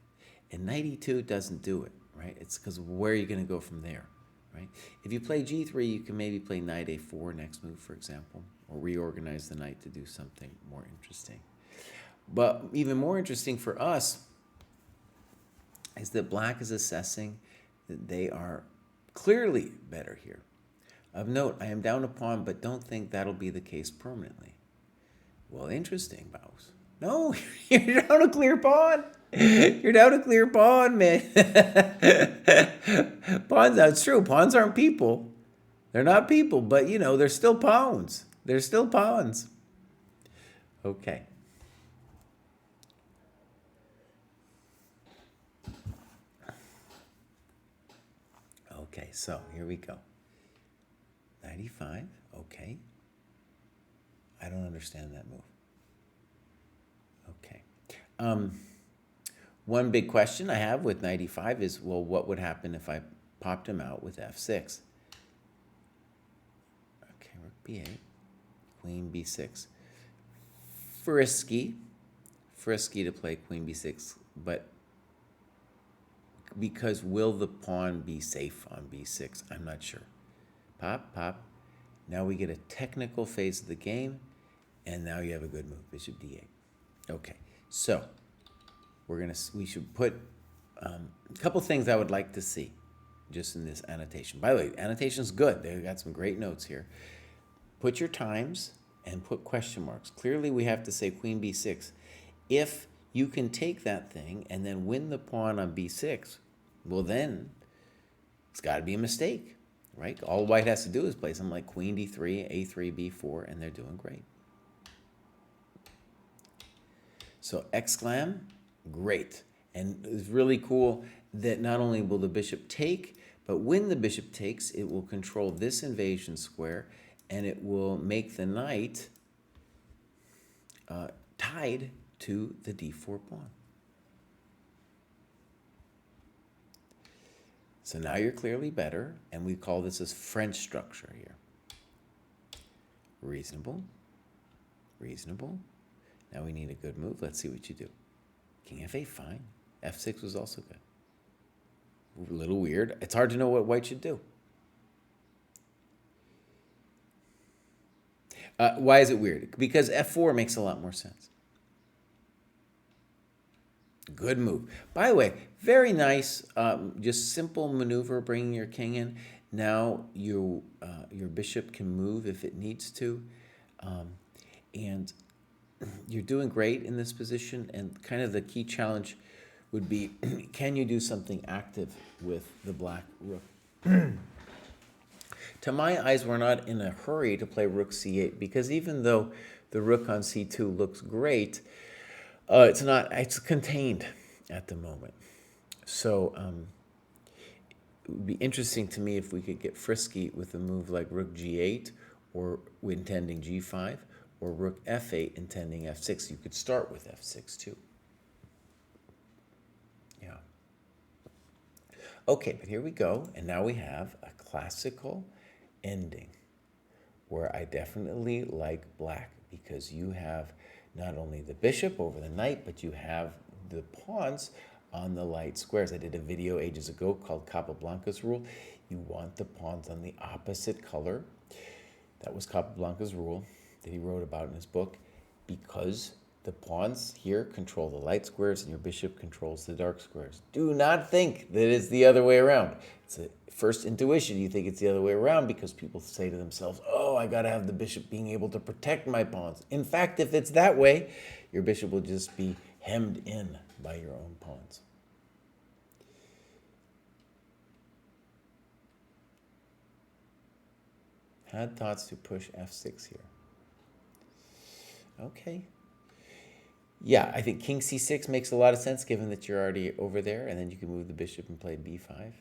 And knight e2 doesn't do it. right? It's because where are you going to go from there, right? If you play g3, you can maybe play knight a4 next move, for example, or reorganize the knight to do something more interesting. But even more interesting for us is that black is assessing that they are clearly better here. Of note, I am down a pawn, but don't think that'll be the case permanently. Well, interesting, Baus. No, you're down a clear pawn. You're down a clear pawn, man. Pawns, that's true. Pawns aren't people. They're not people, but, you know, they're still pawns. They're still pawns. Okay. Okay, so here we go. 95, okay. I don't understand that move. Okay. One big question I have with 95 is, well, what would happen if I popped him out with f6? Okay, rook b8, queen b6. Frisky to play queen b6, but because will the pawn be safe on b6? I'm not sure. Pop, pop. Now we get a technical phase of the game, and now you have a good move, bishop d8. Okay, so we should put a couple things I would like to see just in this annotation. By the way, annotation's good. They've got some great notes here. Put your times and put question marks. Clearly, we have to say queen b6. If you can take that thing and then win the pawn on b6, well then, it's got to be a mistake, right? All white has to do is play something like queen d3, a3, b4, and they're doing great. So exclam, great. And it's really cool that not only will the bishop take, but when the bishop takes, it will control this invasion square, and it will make the knight tied to the d4 pawn. So now you're clearly better, and we call this as French structure here. Reasonable, reasonable. Now we need a good move. Let's see what you do. King f8, fine. f6 was also good. A little weird. It's hard to know what white should do. Why is it weird? Because f4 makes a lot more sense. Good move. By the way, very nice, just simple maneuver, bringing your king in. Now your bishop can move if it needs to. And you're doing great in this position. And kind of the key challenge would be, can you do something active with the black rook? To my eyes, we're not in a hurry to play rook c8, because even though the rook on c2 looks great, it's contained at the moment. So it would be interesting to me if we could get frisky with a move like rook g8, or intending g5, or rook f8 intending f6. You could start with f6 too. Yeah. Okay, but here we go, and now we have a classical ending where I definitely like black, because you have not only the bishop over the knight, but you have the pawns on the light squares. I did a video ages ago called Capablanca's rule. You want the pawns on the opposite color. That was Capablanca's rule that he wrote about in his book, because the pawns here control the light squares and your bishop controls the dark squares. Do not think that it's the other way around. It's a first intuition. You think it's the other way around because people say to themselves, oh, I got to have the bishop being able to protect my pawns. In fact, if it's that way, your bishop will just be hemmed in by your own pawns. Had thoughts to push f6 here. Okay. Yeah, I think king c6 makes a lot of sense given that you're already over there, and then you can move the bishop and play b5.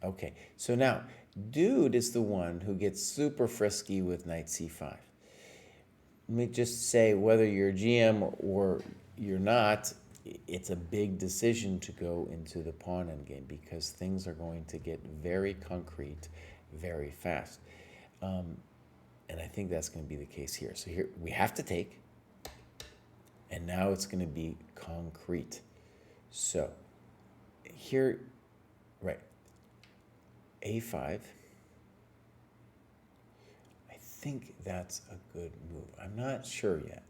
Okay, so now, dude is the one who gets super frisky with knight c5. Let me just say, whether you're GM or you're not, it's a big decision to go into the pawn endgame, because things are going to get very concrete very fast. And I think that's going to be the case here. So here we have to take, and now it's going to be concrete. So here Right. A5. I think that's a good move. I'm not sure yet,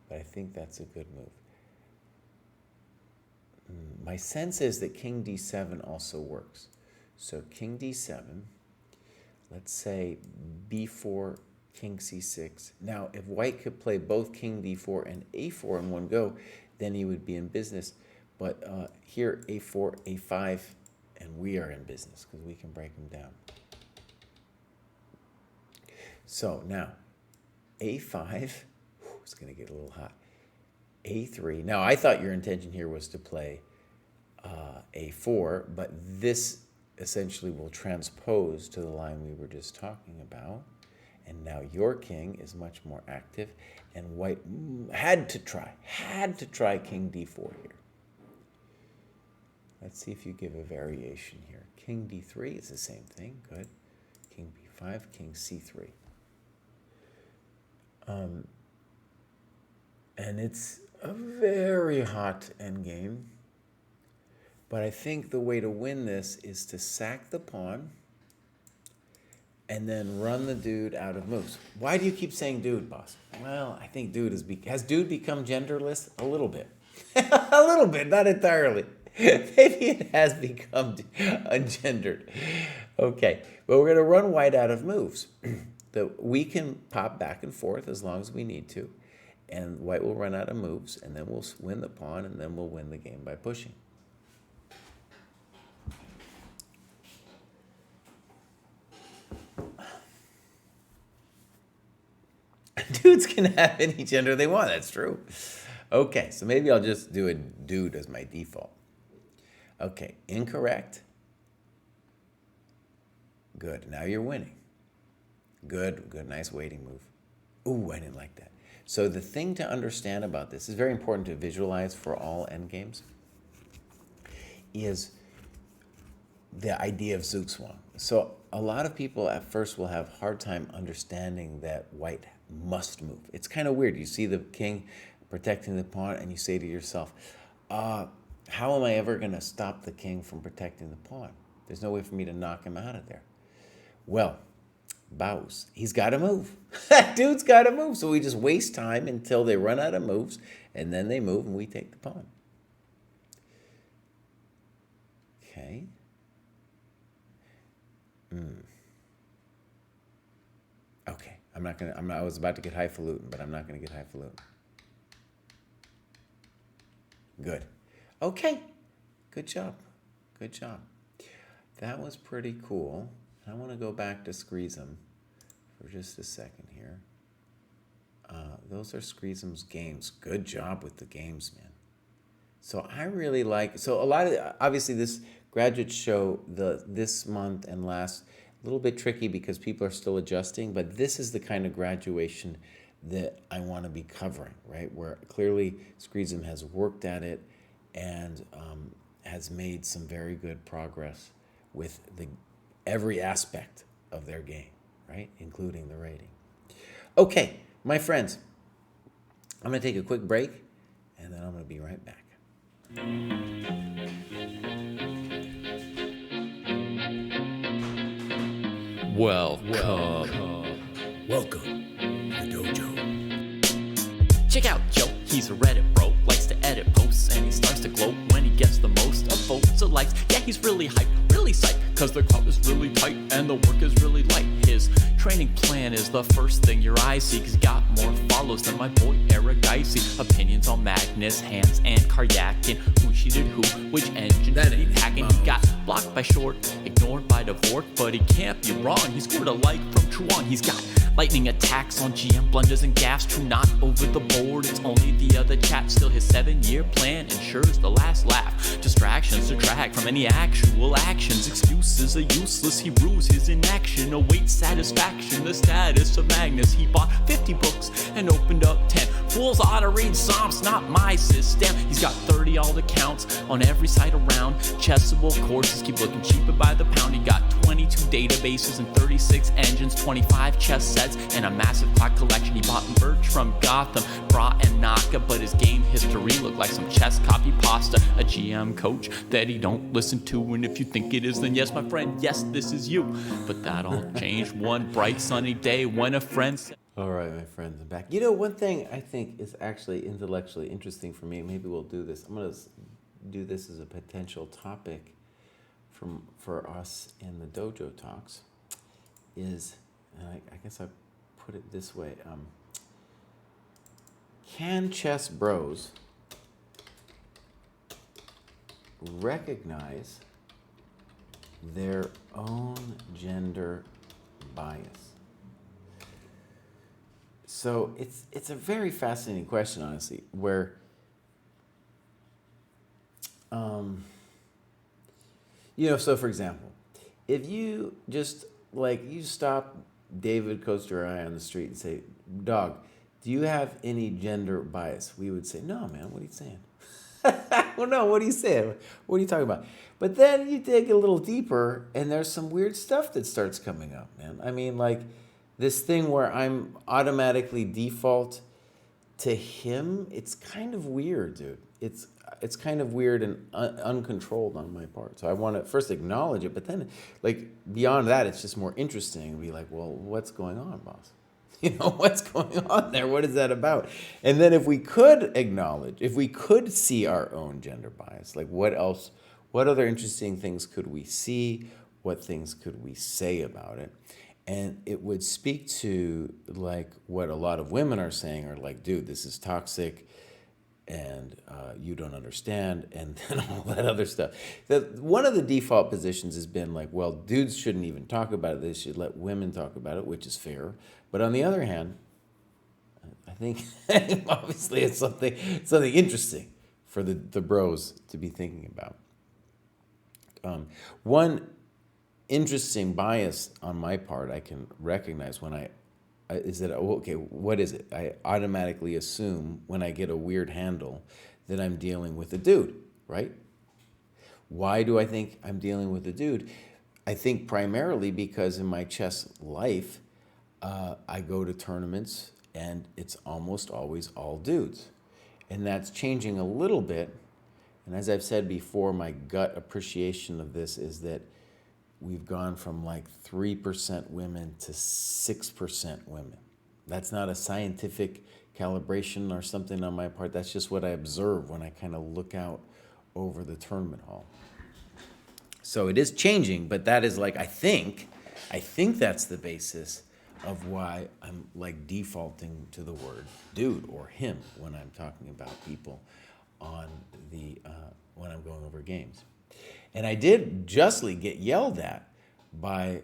but I think that's a good move. My sense is that king d7 also works. So king d7, let's say b4, king c6. Now, if white could play both king d4 and a4 in one go, then he would be in business. But here, a4, a5, and we are in business because we can break him down. So now, a5, it's going to get a little hot. a3. Now, I thought your intention here was to play a4, but this essentially will transpose to the line we were just talking about. And now your king is much more active, and white had to try king d4 here. Let's see if you give a variation here. King d3 is the same thing. Good. King b5, king c3. And it's a very hot endgame. But I think the way to win this is to sack the pawn and then run the dude out of moves. Why do you keep saying dude, boss? Well, I think dude has dude become genderless? A little bit. A little bit, not entirely. Maybe it has become ungendered. Okay, but we're going to run white out of moves. We can pop back and forth as long as we need to, and white will run out of moves, and then we'll win the pawn, and then we'll win the game by pushing. Dudes can have any gender they want, that's true. Okay, so maybe I'll just do a dude as my default. Okay, incorrect. Good, now you're winning. Good, nice waiting move. Ooh, I didn't like that. So the thing to understand about this is very important to visualize for all endgames is the idea of Zugzwang. So a lot of people at first will have a hard time understanding that white must move. It's kind of weird. You see the king protecting the pawn and you say to yourself, how am I ever going to stop the king from protecting the pawn? There's no way for me to knock him out of there. Well, bows. He's got to move. That dude's got to move. So we just waste time until they run out of moves, and then they move and we take the pawn. Okay. Okay. I was about to get highfalutin, but I'm not going to get highfalutin. Good. Okay. Good job. Good job. That was pretty cool. I want to go back to Screezem for just a second here. Those are Screezem's games. Good job with the games, man. So I really like, so a lot of, obviously this graduate show, this month and last, a little bit tricky because people are still adjusting, but this is the kind of graduation that I want to be covering, right? Where clearly Screezem has worked at it and has made some very good progress with every aspect of their game, right? Including the rating. Okay, my friends, I'm going to take a quick break, and then I'm going to be right back. Welcome to the dojo. Check out Joe, he's a Reddit bro, likes to edit posts, and he starts to gloat when he gets the most of votes or likes. Yeah, he's really hyped, really psyched, cause the crowd is really tight and the work is really light. His training plan is the first thing your eyes see, cause he got more follows than my boy Eric Dicey. Opinions on Magnus, Hans, and Karyakin, who cheated who, which engine did he packing. He got blocked by Short, ignored by Dvorak, but he can't be wrong, he scored a like from Truan. He's got lightning attacks on GM blunders and gaffes, true not over the board, it's only the other chap. Still his 7-year plan ensures the last laugh. Distractions detract from any actual actions. Excuses are useless, he rues his inaction. Awaits satisfaction, the status of Magnus. He bought 50 books and opened up 10. Fools ought to read Psalms, not my system. He's got 30 alt accounts on every site around. Chessable courses keep looking cheaper by the pound. He got 20 22 databases and 36 engines, 25 chess sets, and a massive clock collection. He bought merch from Gotham, Bra and Naka, but his game history looked like some chess copy pasta. A GM coach that he don't listen to, and if you think it is, then yes, my friend, yes, this is you. But that all changed one bright sunny day when a friend said, All right, my friends, I'm back. You know, one thing I think is actually intellectually interesting for me, maybe we'll do this. I'm going to do this as a potential topic for us in the dojo talks, is, and I guess I put it this way, can chess bros recognize their own gender bias? So it's a very fascinating question, honestly, where so for example, if you just you stop David Kostya on the street and say, "Dog, do you have any gender bias?" We would say, "No, man, what are you saying?" Well, no, what are you saying? What are you talking about? But then you dig a little deeper and there's some weird stuff that starts coming up, man. I mean, this thing where I'm automatically default to him, it's kind of weird, dude. It's kind of weird and uncontrolled on my part. So I want to first acknowledge it, but then beyond that, it's just more interesting to be like, well, what's going on, boss? What's going on there? What is that about? And then if we could see our own gender bias, what else, what other interesting things could we see? What things could we say about it? And it would speak to what a lot of women are saying are dude, this is toxic and you don't understand, and then all that other stuff. One of the default positions has been well, dudes shouldn't even talk about it. They should let women talk about it, which is fair. But on the other hand, I think obviously it's something interesting for the bros to be thinking about. One interesting bias on my part I can recognize when is that, okay, what is it? I automatically assume when I get a weird handle that I'm dealing with a dude, right? Why do I think I'm dealing with a dude? I think primarily because in my chess life, I go to tournaments and it's almost always all dudes. And that's changing a little bit. And as I've said before, my gut appreciation of this is that we've gone from 3% women to 6% women. That's not a scientific calibration or something on my part. That's just what I observe when I kind of look out over the tournament hall. So it is changing, but that is I think that's the basis of why I'm defaulting to the word dude or him when I'm talking about people on when I'm going over games. And I did justly get yelled at by,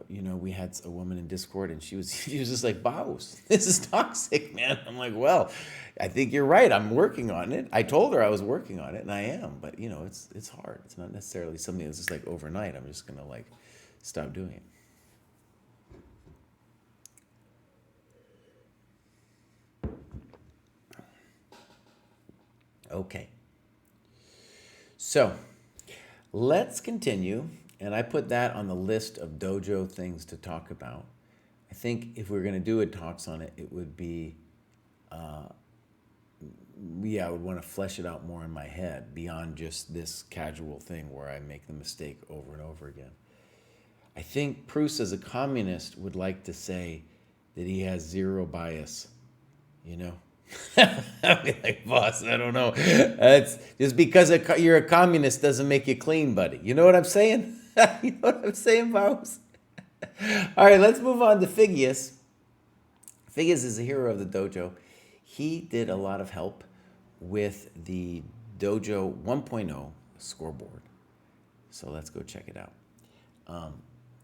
we had a woman in Discord and she was just like, "Baus, this is toxic, man." I'm like, well, I think you're right. I'm working on it. I told her I was working on it, and I am. But, it's hard. It's not necessarily something that's just overnight. I'm just going to stop doing it. Okay. So let's continue. And I put that on the list of dojo things to talk about. I think if we're going to do talks on it, it would be, I would want to flesh it out more in my head beyond just this casual thing where I make the mistake over and over again. I think Pruess, as a communist, would like to say that he has zero bias, I'd be like, "Boss, I don't know. That's just because you're a communist doesn't make you clean, buddy." You know what I'm saying? You know what I'm saying, Boss? All right, let's move on to Phigius. Phigius is a hero of the dojo. He did a lot of help with the Dojo 1.0 scoreboard. So let's go check it out.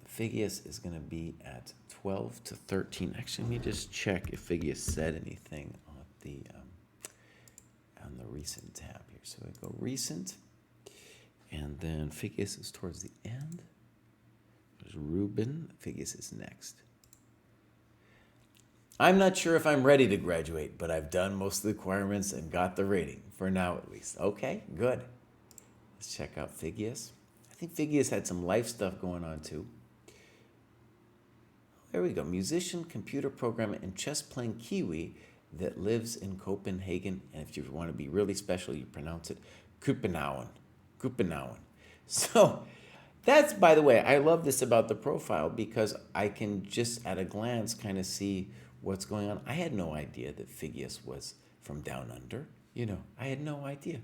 Phigius is going to be at 12 to 13. Actually, let me just check if Phigius said anything on the recent tab here. So we go recent, and then Phigius is towards the end. There's Ruben. Phigius is next. "I'm not sure if I'm ready to graduate, but I've done most of the requirements and got the rating, for now at least." Okay, good. Let's check out Phigius. I think Phigius had some life stuff going on too. there we go. Musician, computer programmer, and chess playing Kiwi that lives in Copenhagen. And if you want to be really special, you pronounce it Copenhagen. Copenhagen. So that's, by the way, I love this about the profile because I can just at a glance kind of see what's going on. I had no idea that Phigias was from down under. I had no idea.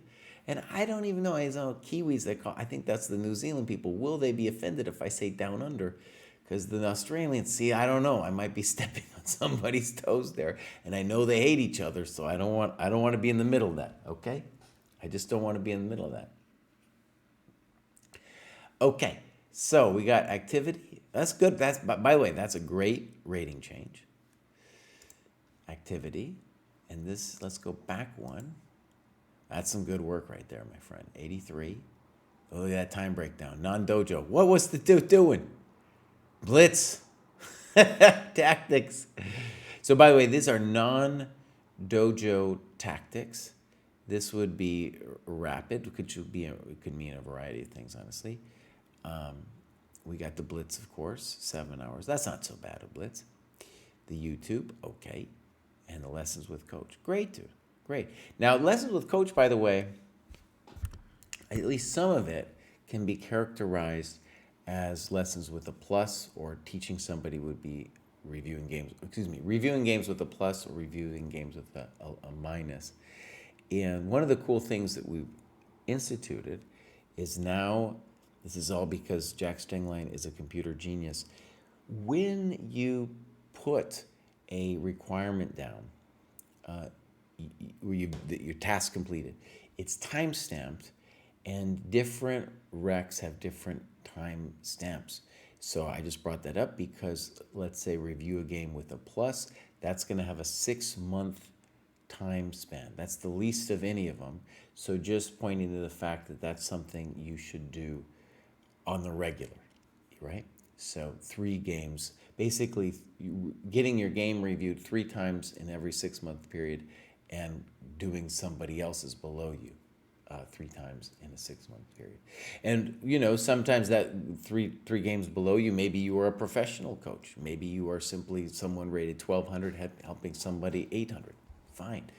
And I don't even know, I know Kiwis I think that's the New Zealand people. Will they be offended if I say down under? Because the Australians, I don't know. I might be stepping on somebody's toes there. And I know they hate each other, so I don't want to be in the middle of that, okay? I just don't want to be in the middle of that. Okay, so we got activity. That's good. By the way, that's a great rating change. Activity. And this, let's go back one. That's some good work right there, my friend. 83. Oh, look at that time breakdown. Non-dojo. What was the dude doing? Blitz. Tactics. So, by the way, these are non-dojo tactics. This would be rapid. It could mean a variety of things, honestly. We got the blitz, of course, 7 hours. That's not so bad, a blitz. The YouTube, okay. And the lessons with coach. Great, dude. Great. Now, lessons with coach, by the way, at least some of it can be characterized as lessons with a plus, or teaching somebody would be reviewing games with a plus, or reviewing games with a minus. And one of the cool things that we instituted is now, this is all because Jack Stenglein is a computer genius. When you put a requirement down, your task completed, it's time stamped, and different recs have different time stamps. So I just brought that up because, let's say, review a game with a plus, that's going to have a 6-month time span. That's the least of any of them. So just pointing to the fact that that's something you should do on the regular, right? So 3 games, basically getting your game reviewed 3 times in every 6-month period, and doing somebody else's below you 3 times in a 6-month period. And, sometimes that three games below you, maybe you are a professional coach. Maybe you are simply someone rated 1,200 helping somebody 800. Fine,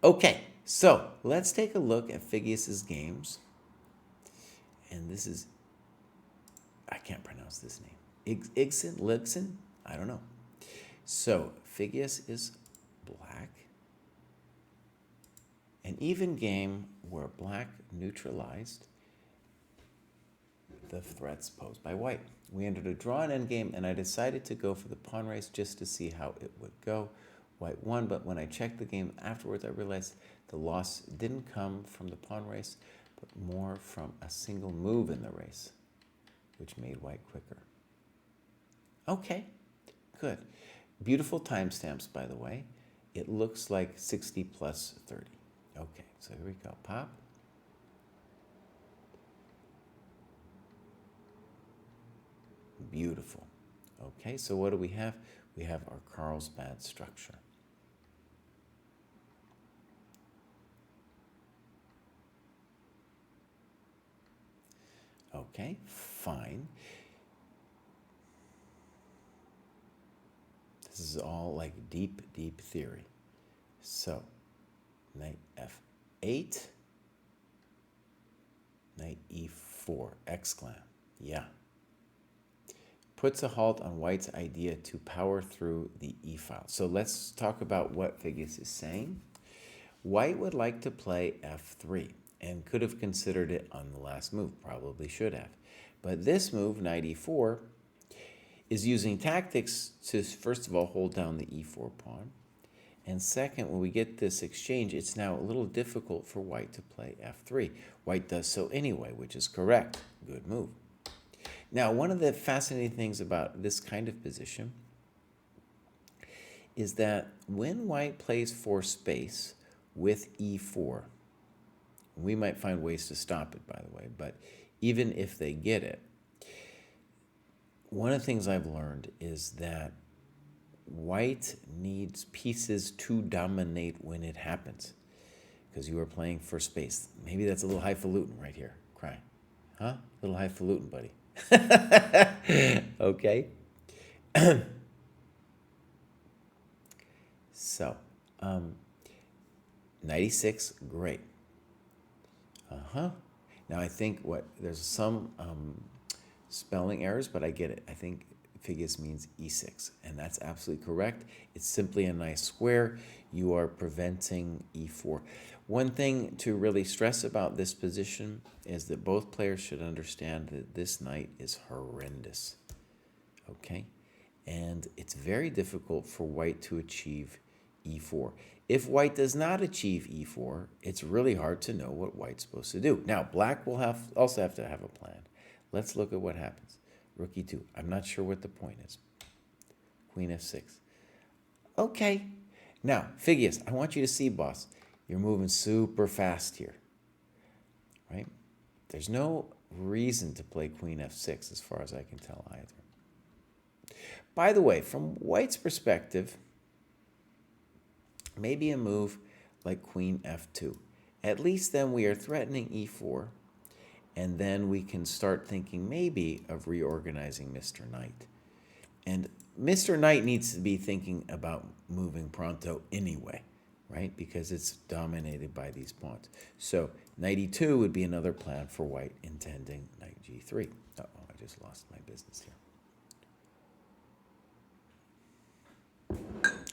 Okay, so let's take a look at Phigias's games. And this is, I can't pronounce this name. Ligson? I don't know. So Phigias is black. An even game where black neutralized the threats posed by white. We entered a draw and endgame, and I decided to go for the pawn race just to see how it would go. White won, but when I checked the game afterwards, I realized the loss didn't come from the pawn race, but more from a single move in the race, which made white quicker. Okay, good. Beautiful timestamps, by the way. It looks like 60 plus 30. Okay, so here we go. Pop. Beautiful. Okay, so what do we have? We have our Carlsbad structure. Okay, fine. This is all like deep, deep theory. So, knight f8, knight e4, exclam. Yeah. Puts a halt on white's idea to power through the e-file. So let's talk about what Phigias is saying. White would like to play f3 and could have considered it on the last move, probably should have. But this move, knight e4, is using tactics to, first of all, hold down the e4 pawn. And second, when we get this exchange, it's now a little difficult for white to play f3. White does so anyway, which is correct. Good move. Now, one of the fascinating things about this kind of position is that when white plays for space with e4, we might find ways to stop it, by the way, but even if they get it, one of the things I've learned is that white needs pieces to dominate when it happens, because you are playing for space. Maybe that's a little highfalutin right here, Kraai. Huh? A little highfalutin, buddy. Okay. So, knight e6, great. Uh-huh. Now I think there's some spelling errors, but I get it. I think Figgis means e6, and that's absolutely correct. It's simply a nice square. You are preventing e4. One thing to really stress about this position is that both players should understand that this knight is horrendous. Okay? And it's very difficult for white to achieve e4. If white does not achieve e4, it's really hard to know what white's supposed to do. Now, black will also have to have a plan. Let's look at what happens. Rook e2. I'm not sure what the point is. Queen f6. Okay. Now, Figgis, I want you to see, boss, you're moving super fast here, right? There's no reason to play queen f6 as far as I can tell either. By the way, from white's perspective, maybe a move like queen f2. At least then we are threatening e4, and then we can start thinking maybe of reorganizing Mr. Knight. And Mr. Knight needs to be thinking about moving pronto anyway, right? Because it's dominated by these pawns. So knight e2 would be another plan for white, intending knight g3. Uh-oh, I just lost my business here.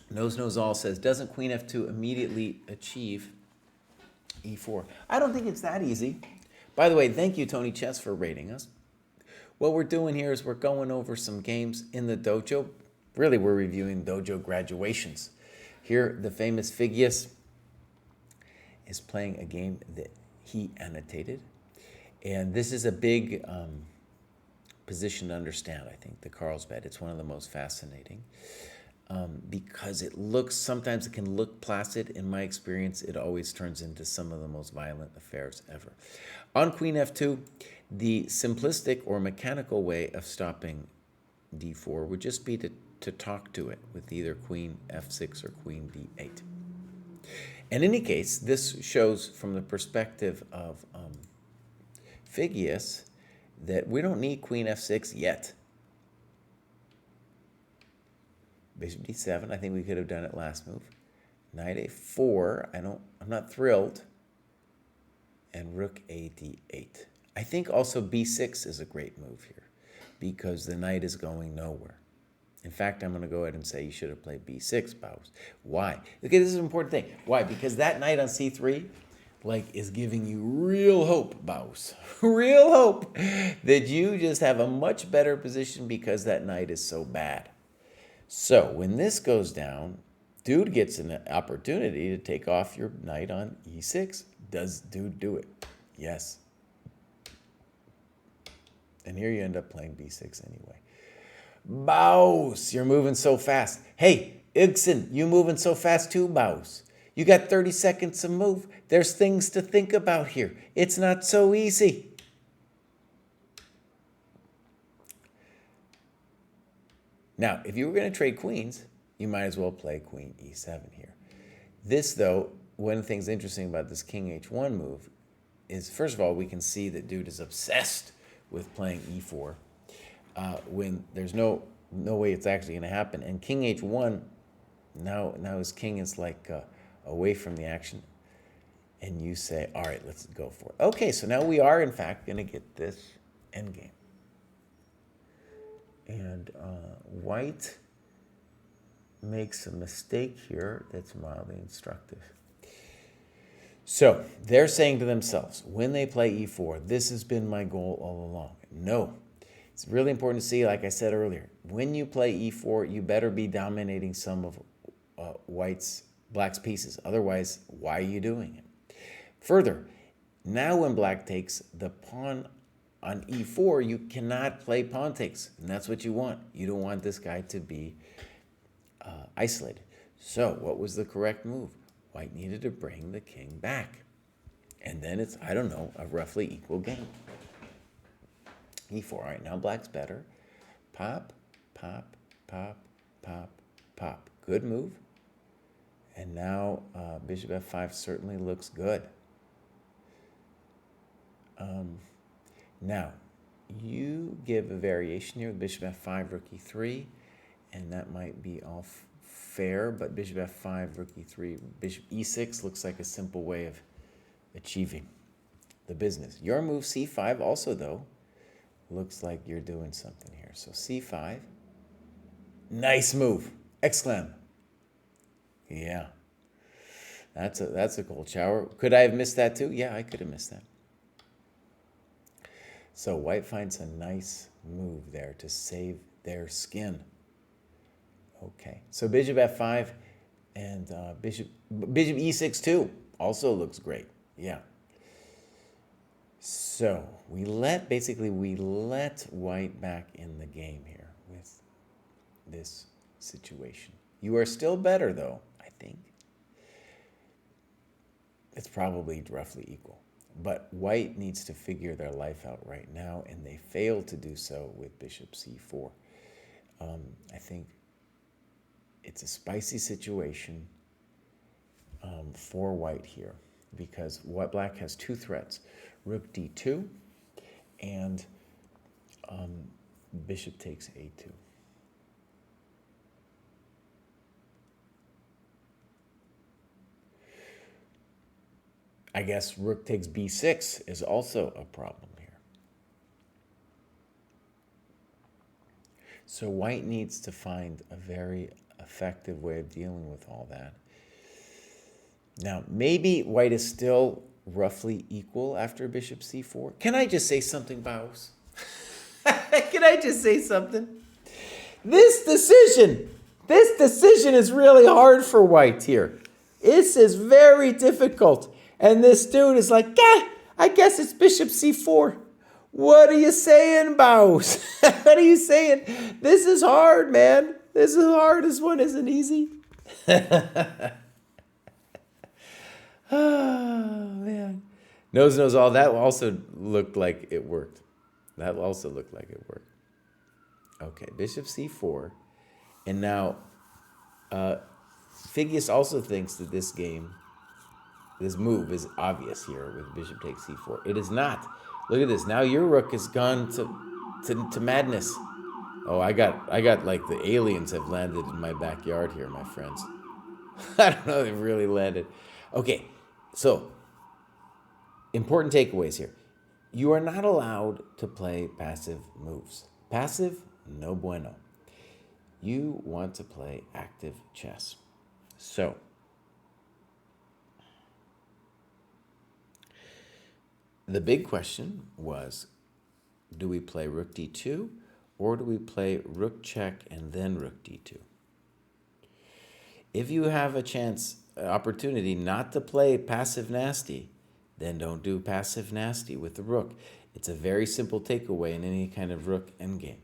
Knows All says, doesn't queen f2 immediately achieve e4? I don't think it's that easy. By the way, thank you, Tony Chess, for rating us. What we're doing here is we're going over some games in the dojo. Really, we're reviewing Dojo Graduations. Here, the famous Figgis is playing a game that he annotated. And this is a big position to understand, I think, the Carlsbad. It's one of the most fascinating. Because sometimes it can look placid. In my experience, it always turns into some of the most violent affairs ever. On queen f2, the simplistic or mechanical way of stopping d4 would just be to talk to it with either queen f6 or queen b8. In any case, this shows from the perspective of Figgis that we don't need queen f6 yet. Bishop d7, I think we could have done it last move. Knight a4, I'm not thrilled. And rook a d8. I think also b6 is a great move here because the knight is going nowhere. In fact, I'm going to go ahead and say you should have played b6, Baus. Why? Okay, this is an important thing. Why? Because that knight on c3 is giving you real hope, Baus. Real hope that you just have a much better position because that knight is so bad. So when this goes down, dude gets an opportunity to take off your knight on e6. Does dude do it? Yes. And here you end up playing b6 anyway. Baus, you're moving so fast. Hey, Igson, you moving so fast too, Baus. You got 30 seconds to move. There's things to think about here. It's not so easy. Now, if you were going to trade queens, you might as well play queen e7 here. This, though, one of the things interesting about this king h1 move is, first of all, we can see that dude is obsessed with playing e4 when there's no way it's actually going to happen. And king h1, now his king is away from the action. And you say, all right, let's go for it. Okay, so now we are, in fact, going to get this endgame. And white makes a mistake here that's mildly instructive. So they're saying to themselves, when they play e4, this has been my goal all along. No, it's really important to see, like I said earlier, when you play e4, you better be dominating some of black's pieces. Otherwise, why are you doing it? Further, now when black takes the pawn on e4, you cannot play pawn takes, and that's what you want. You don't want this guy to be isolated. So what was the correct move? White needed to bring the king back. And then it's, I don't know, a roughly equal game. e4, all right, now black's better. Pop, pop, pop, pop, pop. Good move. And now bishop f5 certainly looks good. Now, you give a variation here with bishop f5, rook e3, and that might be all fair, but bishop f5, rook e3, bishop e6 looks like a simple way of achieving the business. Your move c5 also, though, looks like you're doing something here. So c5, nice move, exclam. Yeah, that's a cold shower. Could I have missed that too? Yeah, I could have missed that. So white finds a nice move there to save their skin. Okay, so bishop f5 and bishop e6 too also looks great. Yeah. So we let white back in the game here with this situation. You are still better though, I think. It's probably roughly equal. But white needs to figure their life out right now, and they failed to do so with bishop c4. I think it's a spicy situation for white here because black has two threats, rook d2 and bishop takes a2. I guess rook takes b6 is also a problem here. So white needs to find a very effective way of dealing with all that. Now, maybe white is still roughly equal after bishop c4. Can I just say something, Baus? Can I just say something? This decision is really hard for white here. This is very difficult. And this dude is like, I guess it's bishop c4. What are you saying, Baus? What are you saying? This is hard, man. This is hard. This one isn't easy. Oh, man. Nose knows all. That also looked like it worked. That also looked like it worked. Okay, bishop c4. And now, Phigius also thinks that this move is obvious here with bishop takes c4. It is not. Look at this. Now your rook has gone to madness. Oh, I got like the aliens have landed in my backyard here, my friends. I don't know, they've really landed. Okay, so important takeaways here. You are not allowed to play passive moves. Passive, no bueno. You want to play active chess. So, the big question was, do we play rook d2 or do we play rook check and then rook d2? If you have a opportunity not to play passive nasty, then don't do passive nasty with the rook. It's a very simple takeaway in any kind of rook endgame.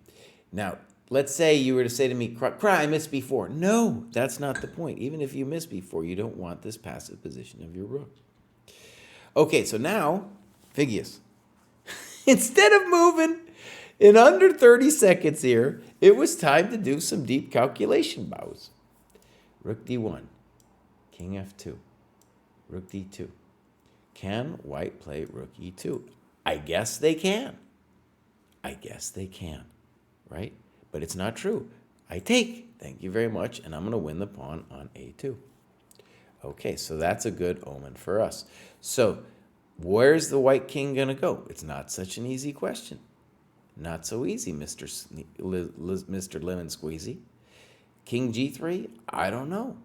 Now, let's say you were to say to me, Kraai, I missed b4. No, that's not the point. Even if you miss b4, you don't want this passive position of your rook. Okay, so now, Phigius, instead of moving in under 30 seconds here, it was time to do some deep calculation, Baus. Rook d1, king f2, rook d2. Can white play rook e2? I guess they can. I guess they can, right? But it's not true. I take, thank you very much, and I'm going to win the pawn on a2. Okay, so that's a good omen for us. So where's the white king going to go? It's not such an easy question. Not so easy, Mr. Lemon Squeezy. King g3? I don't know.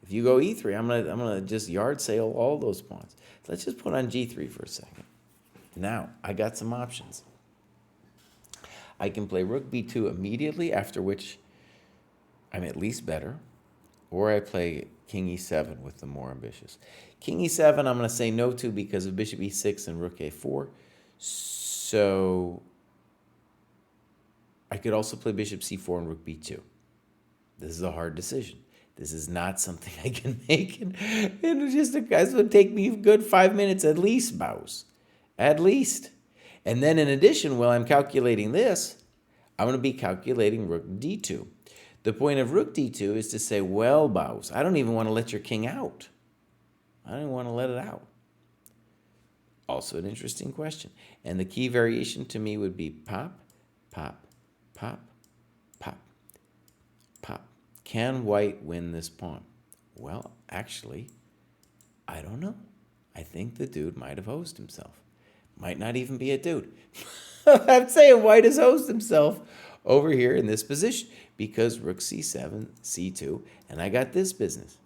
If you go e3, I'm gonna just yard sale all those pawns. So let's just put on g3 for a second. Now, I got some options. I can play rook b2 immediately, after which I'm at least better. Or I play king e7 with the more ambitious. King e7 I'm going to say no to because of bishop e6 and rook a4. So I could also play bishop c4 and rook b2. This is a hard decision. This is not something I can make. And it would take me a good 5 minutes at least, Baus. At least. And then in addition, while I'm calculating this, I'm going to be calculating rook d2. The point of rook d2 is to say, well, Baus, I don't even want to let your king out. I don't want to let it out. Also an interesting question. And the key variation to me would be pop, pop, pop, pop, pop. Can white win this pawn? Well, actually, I don't know. I think the dude might have hosed himself. Might not even be a dude. I'm saying white has hosed himself over here in this position because rook c7, c2, and I got this business.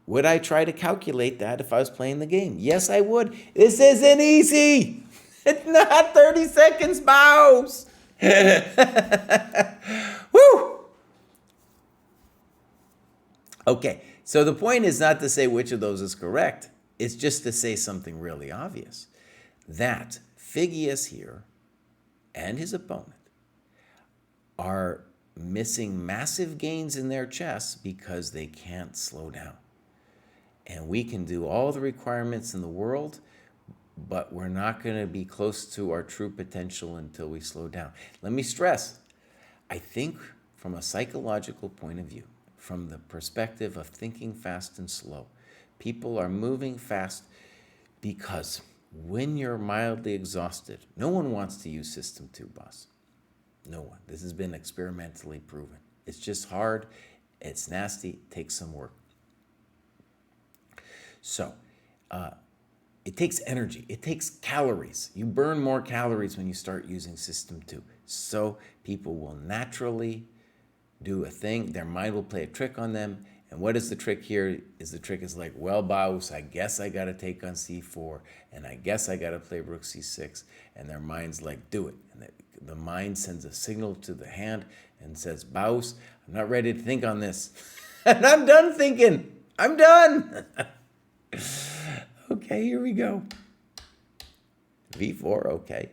Would I try to calculate that if I was playing the game? Yes, I would. This isn't easy. It's not 30 seconds, mouse. Woo! Okay, so the point is not to say which of those is correct. It's just to say something really obvious. That Phigias here and his opponent are missing massive gains in their chess because they can't slow down. And we can do all the requirements in the world, but we're not going to be close to our true potential until we slow down. Let me stress, I think from a psychological point of view, from the perspective of thinking fast and slow, people are moving fast because when you're mildly exhausted, no one wants to use System 2, boss. No one. This has been experimentally proven. It's just hard, it's nasty, it takes some work. So, it takes energy, it takes calories. You burn more calories when you start using System 2. So people will naturally do a thing, their mind will play a trick on them. And what is the trick here? The trick is like, well, Baus, I guess I got to take on c4, and I guess I got to play rook c6. And their mind's like, do it. And the mind sends a signal to the hand and says, Baus, I'm not ready to think on this. And I'm done thinking. I'm done. Okay, here we go. v4, okay.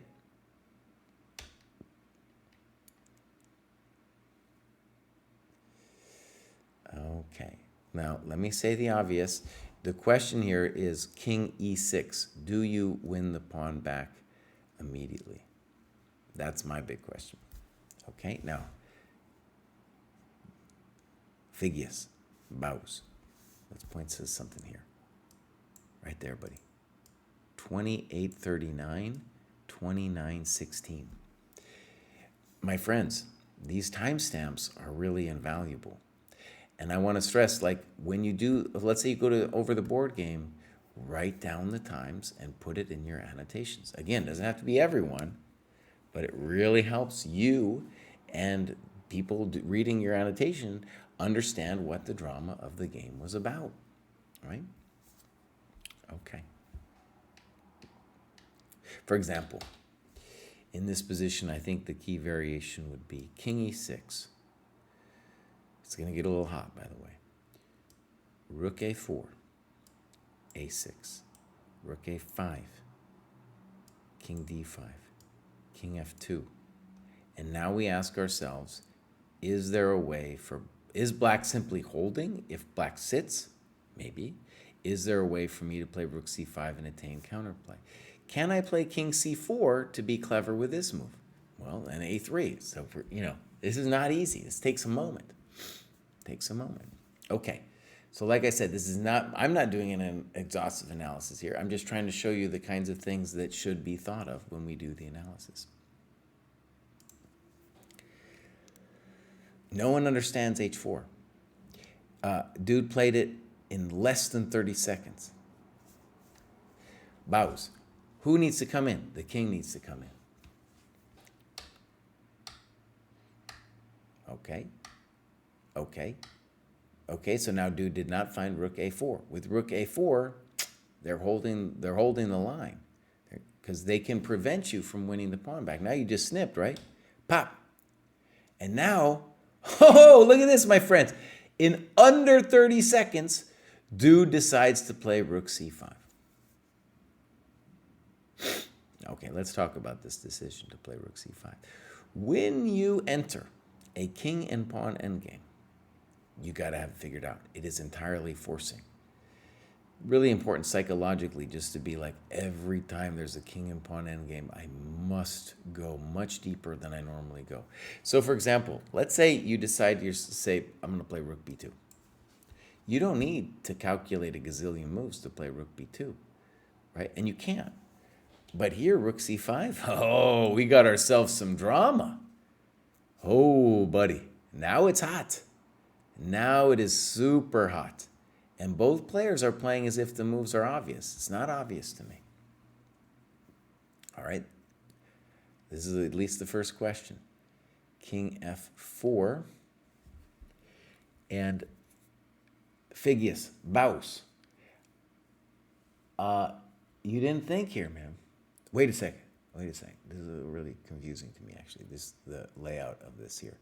Okay, now let me say the obvious. The question here is king e6. Do you win the pawn back immediately? That's my big question. Okay, now, Phigias, Baus. Let's point to something here. Right there, buddy. 28:39, 29:16. My friends, these timestamps are really invaluable. And I want to stress, like, when you do, let's say you go to over the board game, write down the times and put it in your annotations. Again, it doesn't have to be everyone, but it really helps you and people reading your annotation understand what the drama of the game was about, right? Okay. For example, in this position, I think the key variation would be king e6. It's going to get a little hot, by the way. Rook a4, a6, rook a5, king d5, king f2. And now we ask ourselves, is there a way for, is black simply holding if black sits? Maybe. Is there a way for me to play rook c5 and attain counterplay? Can I play king c4 to be clever with this move? Well, and a3. So, this is not easy. This takes a moment. Takes a moment. Okay. So like I said, this is not, I'm not doing an exhaustive analysis here. I'm just trying to show you the kinds of things that should be thought of when we do the analysis. No one understands h4. Dude played it in less than 30 seconds. Baus. Who needs to come in? The king needs to come in. Okay. Okay. Okay, so now dude did not find rook a4. With rook a4, they're holding the line because they can prevent you from winning the pawn back. Now you just snipped, right? Pop. And now, oh, look at this, my friends. In under 30 seconds, dude decides to play rook c5. Okay, let's talk about this decision to play rook c5. When you enter a king and pawn endgame, you got to have it figured out. It is entirely forcing. Really important psychologically just to be like, every time there's a king and pawn endgame, I must go much deeper than I normally go. So for example, let's say you decide to say, I'm going to play rook b2. You don't need to calculate a gazillion moves to play rook b2, right? And you can't. But here, rook c5. Oh, we got ourselves some drama. Oh, buddy. Now it's hot. Now it is super hot. And both players are playing as if the moves are obvious. It's not obvious to me. All right. This is at least the first question. King f4. And Figius, Baus. You didn't think here, man. Wait a second. This is really confusing to me, actually, the layout of this here.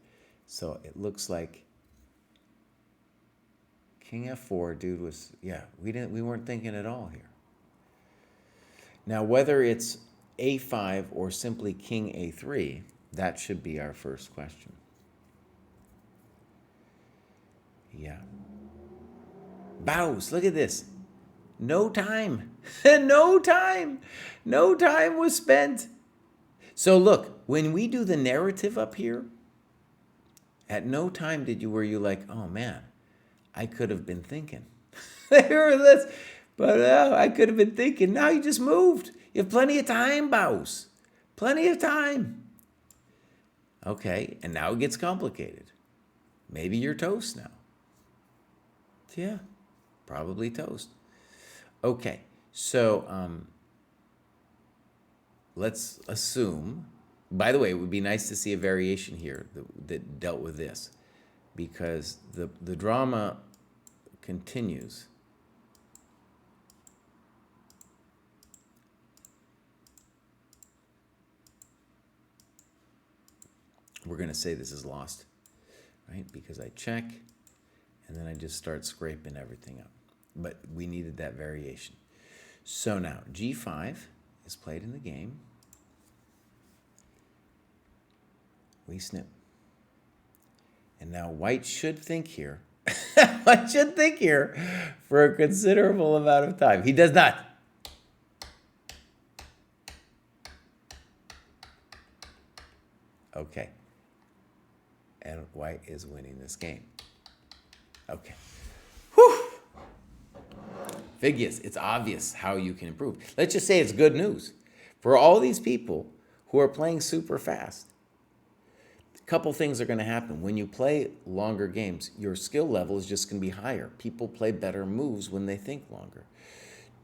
So it looks like King f4, dude, was, yeah, we weren't thinking at all here. Now, whether it's a5 or simply King a3, that should be our first question. Yeah. Baus, look at this. No time. No time. No time was spent. So look, when we do the narrative up here, at no time were you like, oh man, I could have been thinking. But I could have been thinking. Now you just moved. You have plenty of time, Baus. Plenty of time. Okay, and now it gets complicated. Maybe you're toast now. Yeah, probably toast. Okay, so let's assume, by the way, it would be nice to see a variation here that dealt with this, because the drama continues. We're going to say this is lost, right? Because I check, and then I just start scraping everything up. But we needed that variation. So now, g5 is played in the game. We snip. And now white should think here. White should think here for a considerable amount of time. He does not. Okay. And white is winning this game. Okay. Whew. Figius, it's obvious how you can improve. Let's just say it's good news. For all these people who are playing super fast, a couple things are going to happen. When you play longer games, your skill level is just going to be higher. People play better moves when they think longer.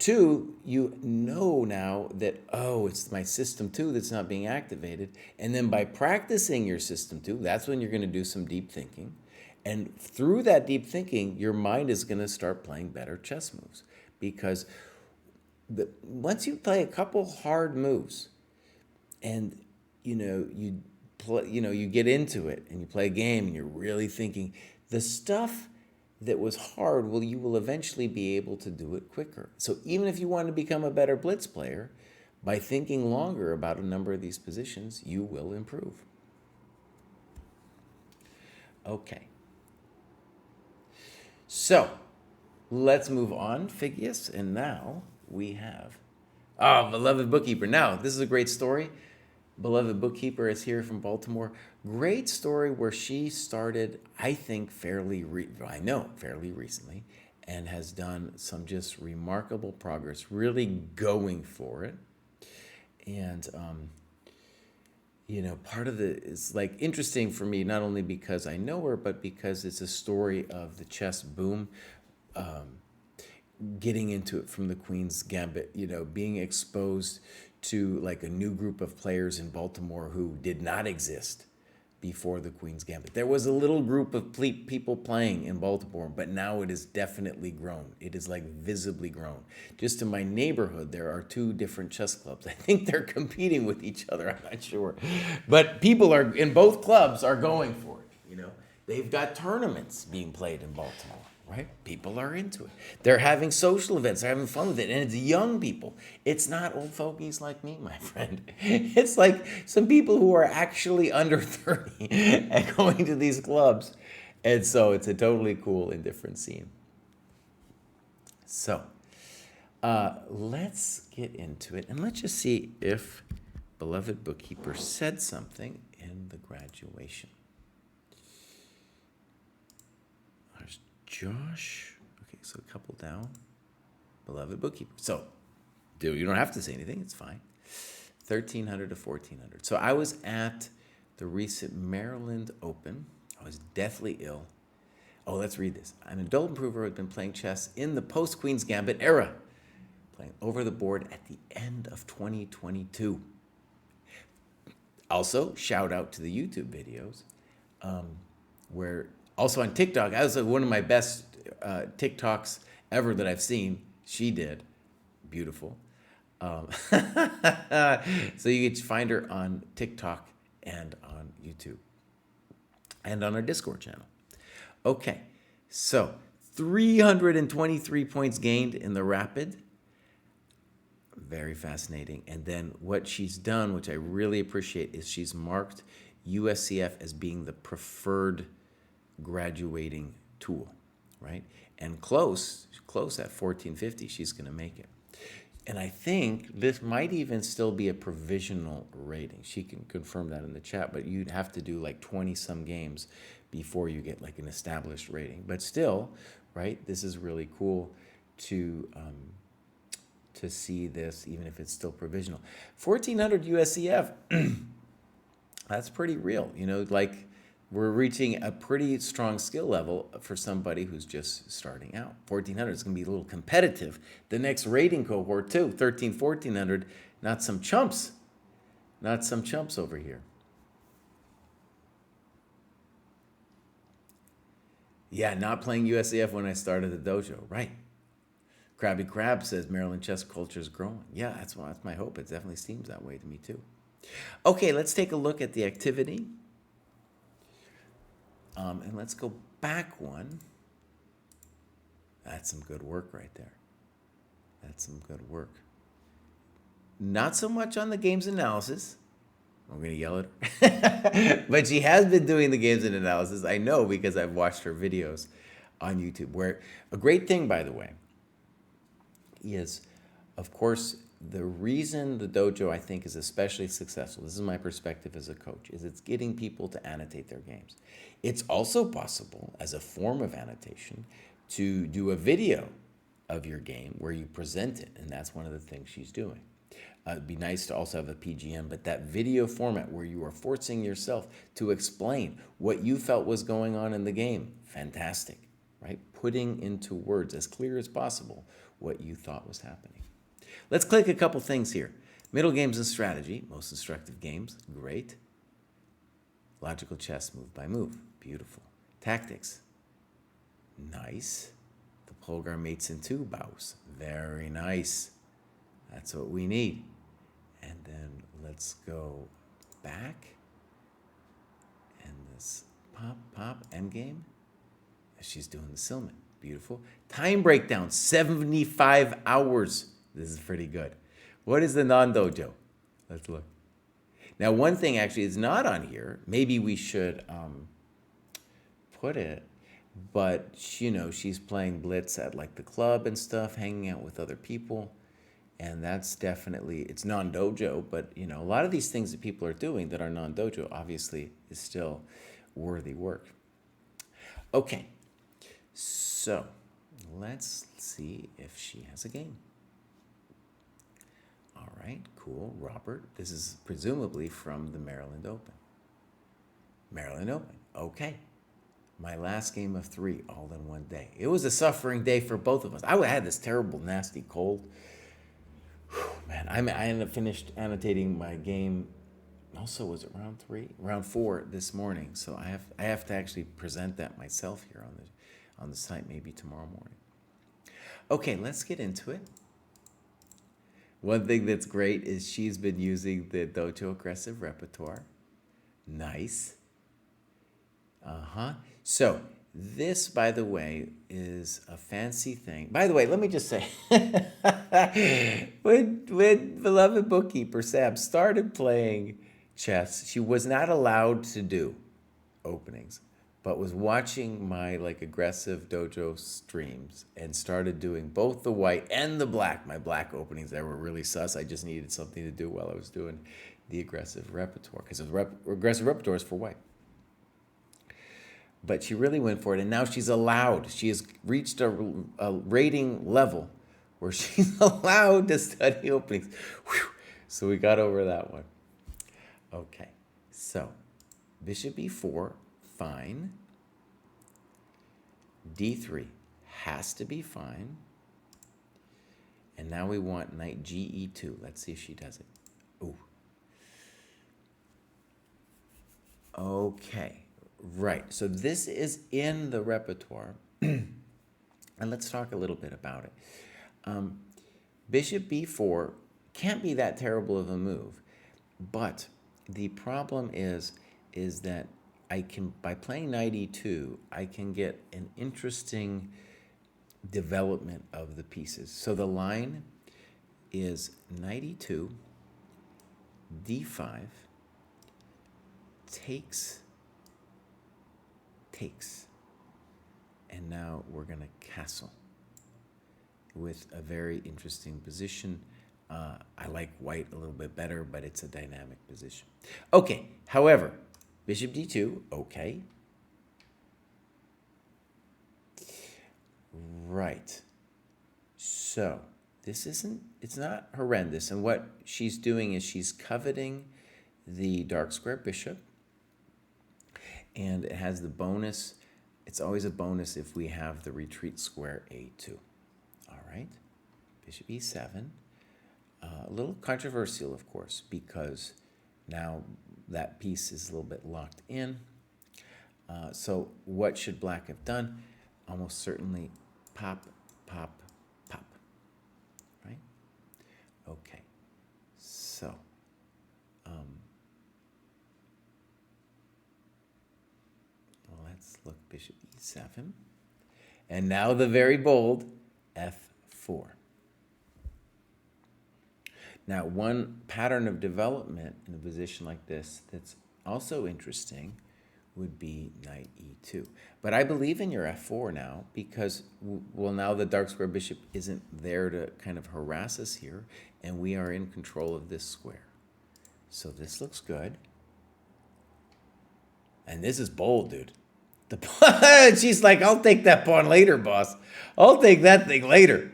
Two, you know now that, oh, it's my system 2 that's not being activated. And then by practicing your system 2, that's when you're going to do some deep thinking. And through that deep thinking, your mind is going to start playing better chess moves. Because once you play a couple hard moves and, you get into it and you play a game and you're really thinking, the stuff that was hard, you will eventually be able to do it quicker. So even if you want to become a better blitz player, by thinking longer about a number of these positions, you will improve. Okay. So let's move on, Figius, and now we have Beloved Bookkeeper. Now, this is a great story. Beloved Bookkeeper is here from Baltimore. Great story where she started, I think, fairly recently, and has done some just remarkable progress, really going for it. And, part of it is like interesting for me, not only because I know her, but because it's a story of the chess boom, getting into it from the Queen's Gambit, being exposed to like a new group of players in Baltimore who did not exist before the Queen's Gambit. There was a little group of people playing in Baltimore, but now it is definitely grown. It is like visibly grown. Just in my neighborhood, there are 2 different chess clubs. I think they're competing with each other. I'm not sure. But people are in both clubs are going for it. They've got tournaments being played in Baltimore. Right? People are into it. They're having social events. They're having fun with it. And it's young people. It's not old fogies like me, my friend. It's like some people who are actually under 30 and going to these clubs. And so it's a totally cool and different scene. So let's get into it. And let's just see if Beloved Bookkeeper said something in the graduation. Josh. Okay, so a couple down. Beloved Bookkeeper. So, dude, you don't have to say anything. It's fine. 1,300 to 1,400. So I was at the recent Maryland Open. I was deathly ill. Oh, let's read this. I'm an adult improver who had been playing chess in the post-Queen's Gambit era, playing over the board at the end of 2022. Also, shout out to the YouTube videos, where also on TikTok, I was one of my best TikToks ever that I've seen. She did. Beautiful. So you can find her on TikTok and on YouTube and on our Discord channel. Okay, so 323 points gained in the rapid. Very fascinating. And then what she's done, which I really appreciate, is she's marked USCF as being the preferred graduating tool, right? And close at 1450, she's going to make it. And I think this might even still be a provisional rating. She can confirm that in the chat, but you'd have to do like 20-some games before you get like an established rating. But still, right, this is really cool to see this, even if it's still provisional. 1,400 USCF, that's pretty real. You know, like we're reaching a pretty strong skill level for somebody who's just starting out. 1,400 is going to be a little competitive. The next rating cohort too, 1,300, 1,400, not some chumps. Not some chumps over here. Yeah, not playing USCF when I started the dojo, right. Krabby Crab says Maryland chess culture is growing. Yeah, that's my hope. It definitely seems that way to me too. Okay, let's take a look at the activity. And let's go back one. That's some good work right there. That's some good work. Not so much on the games analysis. I'm going to yell at her. But she has been doing the games and analysis. I know because I've watched her videos on YouTube. Where a great thing, by the way, is, of course, the reason the dojo, I think, is especially successful, this is my perspective as a coach, is it's getting people to annotate their games. It's also possible, as a form of annotation, to do a video of your game where you present it, and that's one of the things she's doing. It'd be nice to also have a PGM, but that video format where you are forcing yourself to explain what you felt was going on in the game, fantastic, right? Putting into words as clear as possible what you thought was happening. Let's click a couple things here. Middle games and strategy, most instructive games, great. Logical chess, move by move, beautiful. Tactics, nice. The Polgar mates in two bows, very nice. That's what we need. And then let's go back. And this pop, endgame. She's doing the Silman. Beautiful. Time breakdown, 75 hours. This is pretty good. What is the non-dojo? Let's look. Now, one thing actually is not on here. Maybe we should put it. But, you know, she's playing Blitz at like the club and stuff, hanging out with other people. And that's definitely, it's non-dojo, but, you know, a lot of these things that people are doing that are non-dojo obviously is still worthy work. Okay, so let's see if she has a game. All right, cool. Robert, this is presumably from the Maryland Open. Maryland Open, okay. My last game of 3 all in one day. It was a suffering day for both of us. I had this terrible, nasty cold. Man, I ended up finished annotating my game. Also, was it round 4 this morning? So I have to actually present that myself here on the site maybe tomorrow morning. Okay, let's get into it. One thing that's great is she's been using the Dojo aggressive repertoire. Nice. So this, by the way, is a fancy thing. By the way, let me just say, when beloved bookkeeper Sam started playing chess, she was not allowed to do openings, but was watching my like aggressive dojo streams and started doing both the white and the black. My black openings that were really sus. I just needed something to do while I was doing the aggressive repertoire because aggressive repertoire is for white. But she really went for it, and now she's allowed. She has reached a rating level where she's allowed to study openings. Whew. So we got over that one. Okay, so bishop e4, fine. d3 has to be fine. And now we want knight ge2. Let's see if she does it. Ooh. Okay, right. So this is in the repertoire. And let's talk a little bit about it. Bishop b4 can't be that terrible of a move, but the problem is that I can, by playing knight e2, I can get an interesting development of the pieces. So the line is knight e2, d5, takes, and now we're going to castle with a very interesting position. I like white a little bit better, but it's a dynamic position. Okay, however, bishop d2, okay. Right. So this isn't, it's not horrendous. And what she's doing is she's coveting the dark square bishop. And it has the bonus. It's always a bonus if we have the retreat square a2. All right. Bishop e7. A little controversial, of course, because now that piece is a little bit locked in. So what should black have done? Almost certainly pop, pop, pop, right? Okay, so let's look bishop e7. And now the very bold f4. Now, one pattern of development in a position like this that's also interesting would be knight e2. But I believe in your f4 now because, well, now the dark square bishop isn't there to kind of harass us here, and we are in control of this square. So this looks good. And this is bold, dude. She's like, I'll take that pawn later, boss. I'll take that thing later.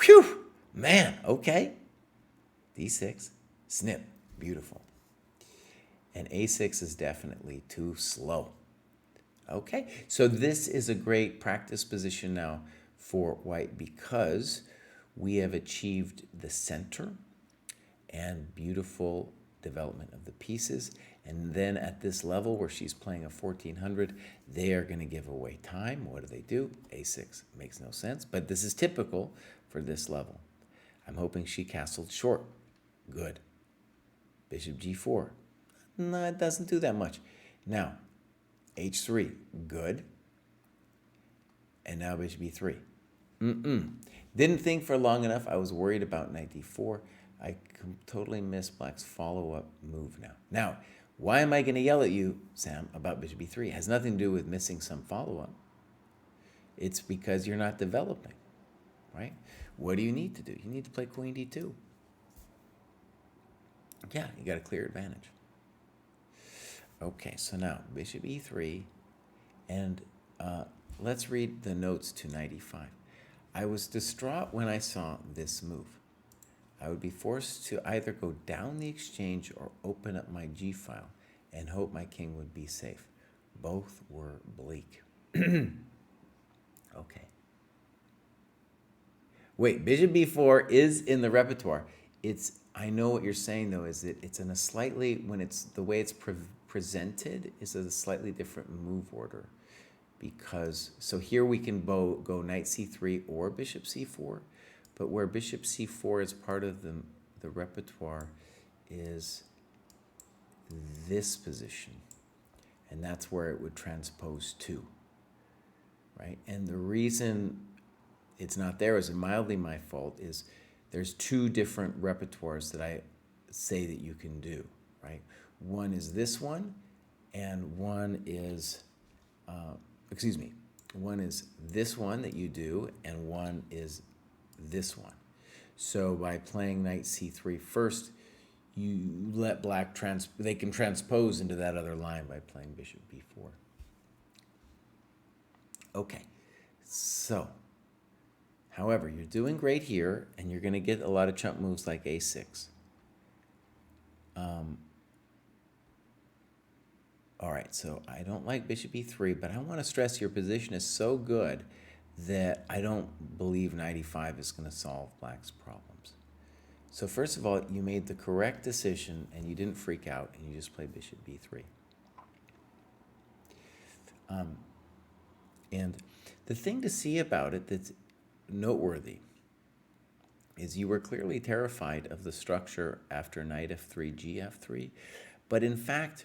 Whew, man, okay. d6, snip, beautiful. And a6 is definitely too slow. Okay, so this is a great practice position now for white because we have achieved the center and beautiful development of the pieces. And then at this level where she's playing a 1400, they are going to give away time. What do? a6 makes no sense, but this is typical for this level. I'm hoping she castled short. Good. Bishop g4. No, it doesn't do that much. Now, h3. Good. And now bishop e3. Didn't think for long enough. I was worried about knight d4. I totally missed black's follow-up move now. Now, why am I going to yell at you, Sam, about bishop e3? It has nothing to do with missing some follow-up. It's because you're not developing, right? What do you need to do? You need to play queen d2. Yeah, you got a clear advantage. Okay, so now bishop e3, and let's read the notes to knight e5. I was distraught when I saw this move. I would be forced to either go down the exchange or open up my g file and hope my king would be safe. Both were bleak. Okay. Wait, bishop b4 is in the repertoire. I know what you're saying though, is that it's in a slightly, when it's the way it's presented is a slightly different move order. Because, so here we can go knight c3 or bishop c4, but where bishop c4 is part of the repertoire is this position. And that's where it would transpose to, right? And the reason it's not there is mildly my fault, is there's two different repertoires that I say that you can do, right? One is this one, and one is, one is this one that you do, and one is this one. So by playing knight c3 first, you let black they can transpose into that other line by playing bishop b4. Okay, so, however, you're doing great here, and you're going to get a lot of chump moves like a6. All right, so I don't like bishop e3, but I want to stress your position is so good that I don't believe knight e5 is going to solve black's problems. So first of all, you made the correct decision and you didn't freak out and you just played bishop b3. And the thing to see about it that's noteworthy is you were clearly terrified of the structure after knight f3, gf3, but in fact,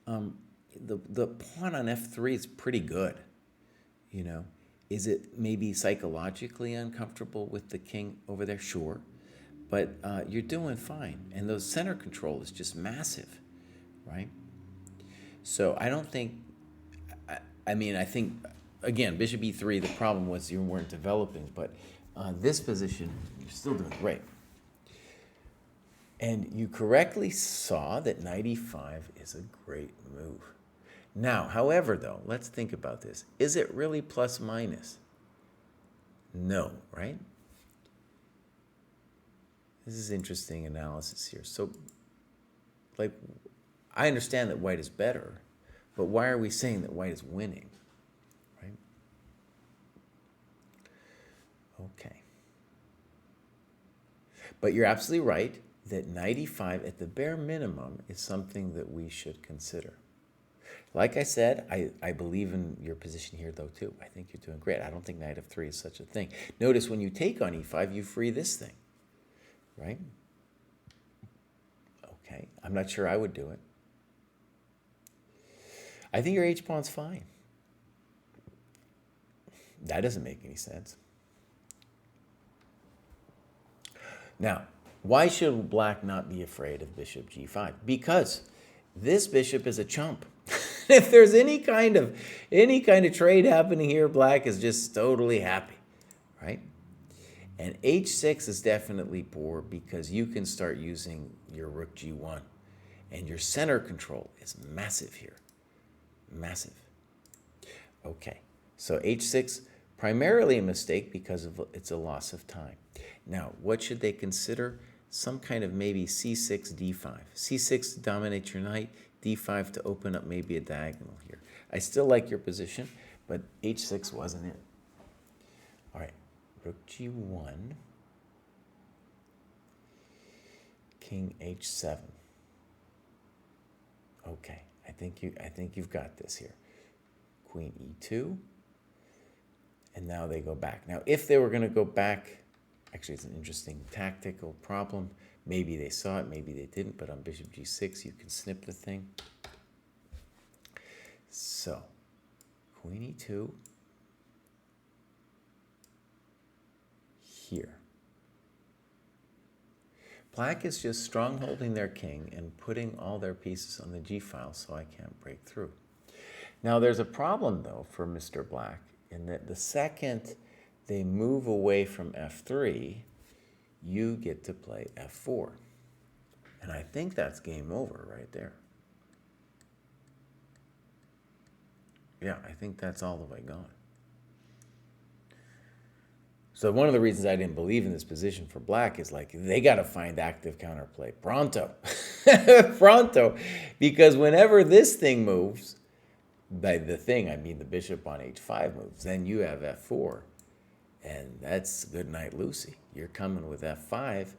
the pawn on f3 is pretty good, you know. Is it maybe psychologically uncomfortable with the king over there? Sure, but you're doing fine, and the center control is just massive, right? So I don't think, I mean, I think, again, bishop e3, the problem was you weren't developing, but this position, you're still doing great. And you correctly saw that knight e5 is a great move. Now, however, though, let's think about this. Is it really plus minus? No, right? This is interesting analysis here. So, like, I understand that white is better, but why are we saying that white is winning, right? Okay. But you're absolutely right that knight e5 at the bare minimum is something that we should consider. Like I said, I believe in your position here though too. I think you're doing great. I don't think knight f3 is such a thing. Notice when you take on e5, you free this thing, right? Okay, I'm not sure I would do it. I think your h-pawn's fine. That doesn't make any sense. Now, why should black not be afraid of bishop g5? Because this bishop is a chump. If there's any kind of trade happening here, black is just totally happy, right? And h6 is definitely poor because you can start using your rook g1, and your center control is massive here, massive. Okay, so h6 primarily a mistake because of it's a loss of time. Now, what should they consider? Some kind of maybe c6, d5. c6 to dominate your knight, d5 to open up maybe a diagonal here. I still like your position, but h6 wasn't it. All right, rook g1, king h7. Okay, I think you've got this here. Queen e2, and now they go back. Now, if they were going to go back, actually, it's an interesting tactical problem. Maybe they saw it, maybe they didn't, but on bishop g6, you can snip the thing. So, queen e2, here. Black is just strong-holding their king and putting all their pieces on the g-file so I can't break through. Now, there's a problem, though, for Mr. Black, in that the second they move away from f3, you get to play f4. And I think that's game over right there. Yeah, I think that's all the way gone. So one of the reasons I didn't believe in this position for black is like, they got to find active counterplay. Pronto. Pronto. Because whenever this thing moves, by the thing, I mean the bishop on h5 moves, then you have f4. And that's good night, Lucy. You're coming with f5,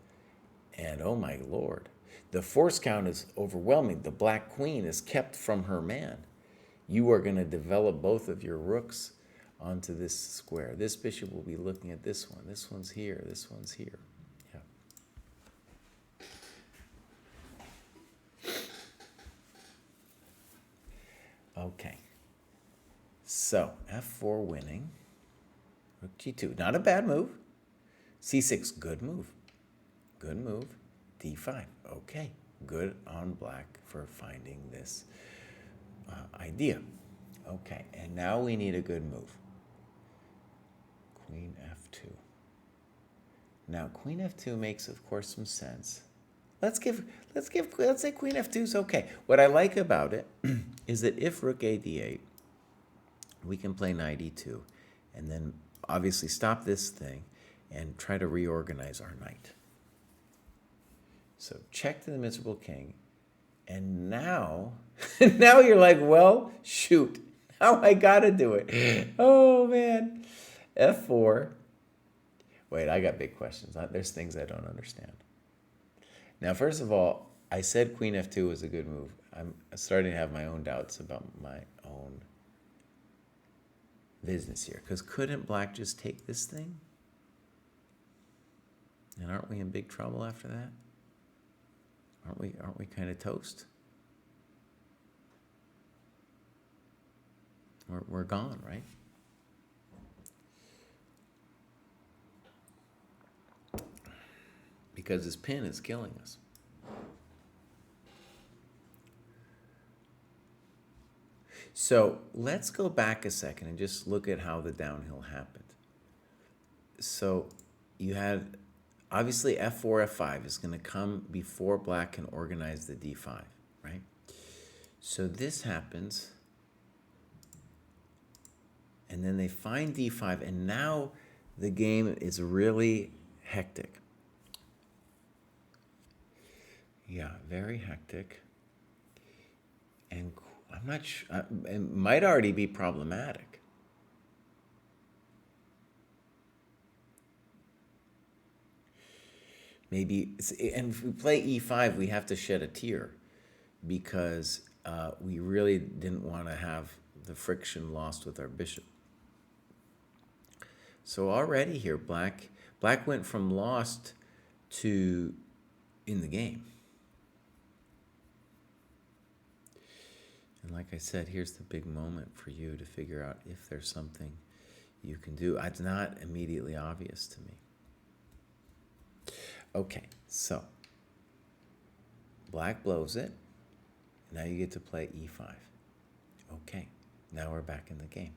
and oh my lord. The force count is overwhelming. The black queen is kept from her man. You are going to develop both of your rooks onto this square. This bishop will be looking at this one. This one's here. This one's here. Yeah. Okay. So, f4 winning. Rook g2. Not a bad move. c6, good move. Good move. d5. Okay. Good on black for finding this idea. Okay. And now we need a good move. Queen f2. Now, queen f2 makes, of course, some sense. Let's say queen f2 is okay. What I like about it is that if rook a d8, we can play knight e2, and then obviously stop this thing and try to reorganize our knight. So check to the miserable king, And now, now you're like, well, shoot. Now I gotta do it. Oh, man. F4. Wait, I got big questions. There's things I don't understand. Now, first of all, I said queen F2 was a good move. I'm starting to have my own doubts about my own business here. Because couldn't black just take this thing? And aren't we in big trouble after that? Aren't we kind of toast? We're gone, right? Because his pin is killing us. So let's go back a second and just look at how the downhill happened. So you had, obviously F4, F5 is going to come before black can organize the D5, right? So this happens, and then they find D5, and now the game is really hectic. Yeah, very hectic. And I'm not sure, it might already be problematic. Maybe, and if we play E5, we have to shed a tear because we really didn't want to have the friction lost with our bishop. So already here, black went from lost to in the game. And like I said, here's the big moment for you to figure out if there's something you can do. It's not immediately obvious to me. Okay, so black blows it. Now you get to play E5. Okay, now we're back in the game.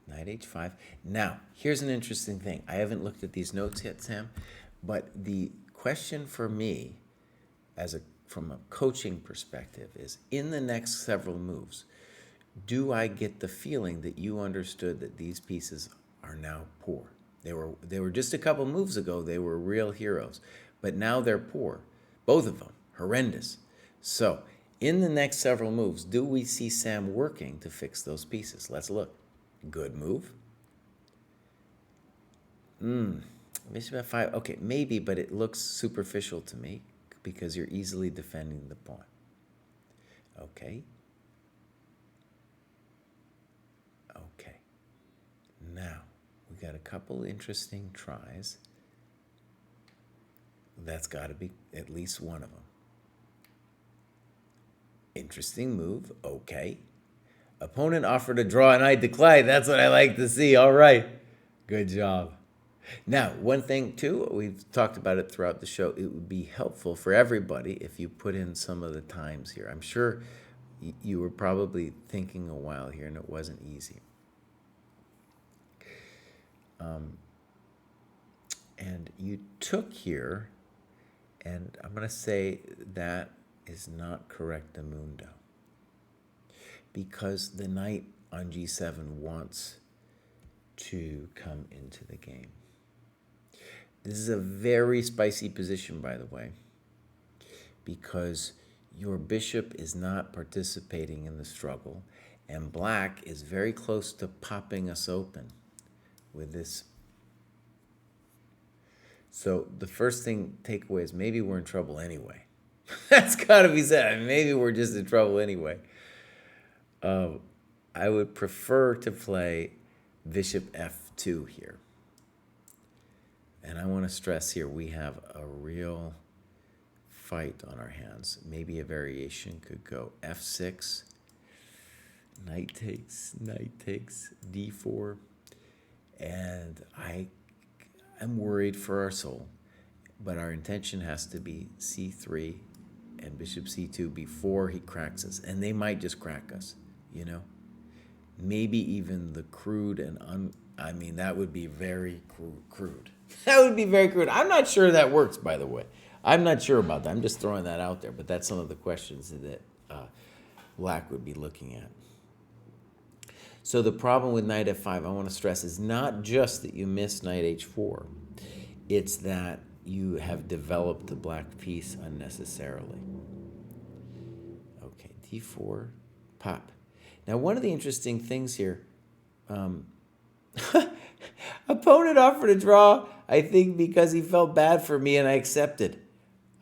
Knight H5. Now, here's an interesting thing. I haven't looked at these notes yet, Sam, but the question for me from a coaching perspective is, in the next several moves, do I get the feeling that you understood that these pieces are now poor? They were just a couple moves ago, they were real heroes, but now they're poor. Both of them, horrendous. So, in the next several moves, do we see Sam working to fix those pieces? Let's look. Good move. Bishop F5, okay, maybe, but it looks superficial to me because you're easily defending the pawn. Okay. Okay. Now, we got a couple interesting tries. That's got to be at least one of them. Interesting move. Okay. Opponent offered a draw and I declined. That's what I like to see. All right. Good job. Now, one thing too, we've talked about it throughout the show. It would be helpful for everybody if you put in some of the times here. I'm sure you were probably thinking a while here and it wasn't easy. And you took here, and I'm going to say that is not correct, Mundo, because the knight on G7 wants to come into the game. This is a very spicy position, by the way, because your bishop is not participating in the struggle, and black is very close to popping us open with this. So the first thing, takeaway is maybe we're in trouble anyway. That's got to be said. Maybe we're just in trouble anyway. I would prefer to play bishop F2 here. And I want to stress here, we have a real fight on our hands. Maybe a variation could go F6, knight takes, D4. And I'm worried for our soul, but our intention has to be C3 and bishop C2 before he cracks us. And they might just crack us, you know? Maybe even the crude and that would be very crude. That would be very crude. I'm not sure that works, by the way. I'm not sure about that. I'm just throwing that out there, but that's some of the questions that black would be looking at. So the problem with knight F5, I want to stress, is not just that you miss knight H4. It's that you have developed the black piece unnecessarily. d4, pop. Now, one of the interesting things here, opponent offered a draw, I think because he felt bad for me and I accepted.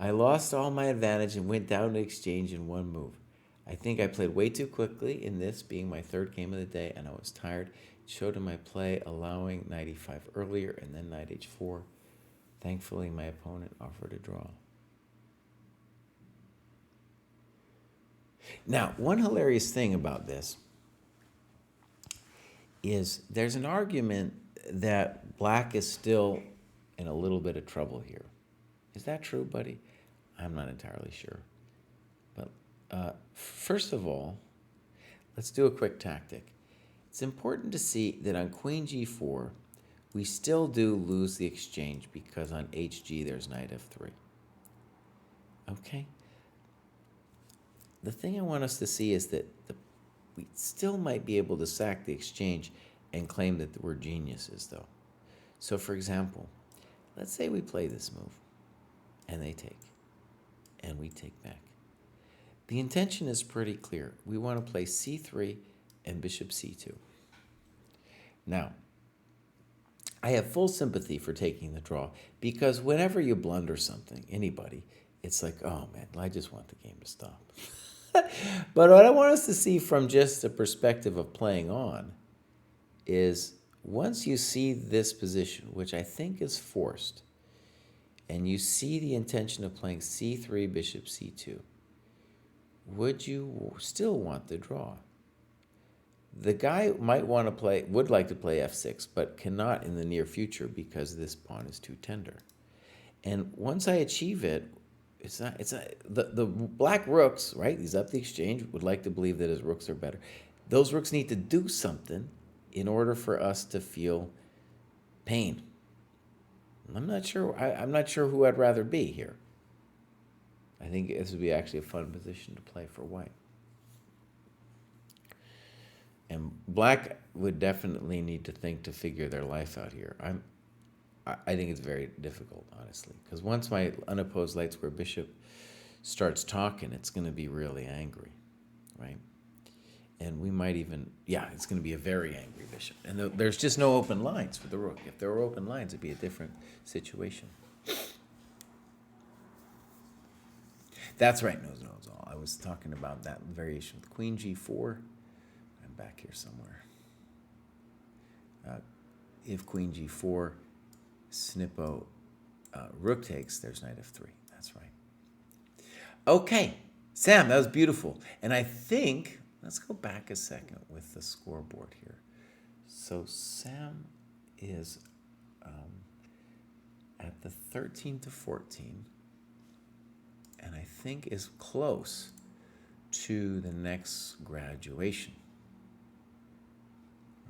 I lost all my advantage and went down to exchange in one move. I think I played way too quickly in this being my third game of the day and I was tired. It showed in my play allowing knight e5 earlier and then knight h4. Thankfully, my opponent offered a draw. Now, one hilarious thing about this is there's an argument that black is still in a little bit of trouble here. Is that true, buddy? I'm not entirely sure. But first of all, let's do a quick tactic. It's important to see that on queen g4, we still do lose the exchange because on hg there's knight f3. Okay? The thing I want us to see is that we still might be able to sack the exchange and claim that we're geniuses, though. So, for example, let's say we play this move, and they take, and we take back. The intention is pretty clear. We want to play c3 and bishop c2. Now, I have full sympathy for taking the draw, because whenever you blunder something, anybody, it's like, oh man, I just want the game to stop. But what I want us to see from just the perspective of playing on is once you see this position, which I think is forced, and you see the intention of playing c3, bishop c2, would you still want the draw? The guy might want to would like to play f6, but cannot in the near future because this pawn is too tender. And once I achieve it, the black rooks, right? He's up the exchange, would like to believe that his rooks are better. Those rooks need to do something in order for us to feel pain. I'm not sure. I'm not sure who I'd rather be here. I think this would be actually a fun position to play for white. And black would definitely need to think to figure their life out here. I think it's very difficult, honestly, because once my unopposed light square bishop starts talking, it's going to be really angry, right? And we might even, it's going to be a very angry bishop. And there's just no open lines for the rook. If there were open lines, it'd be a different situation. That's right, nose all. I was talking about that variation with queen g4. I'm back here somewhere. If queen g4, snippo, rook takes, there's knight f3. That's right. Okay, Sam, that was beautiful. And I think, let's go back a second with the scoreboard here. So Sam is at the 13 to 14, and I think is close to the next graduation,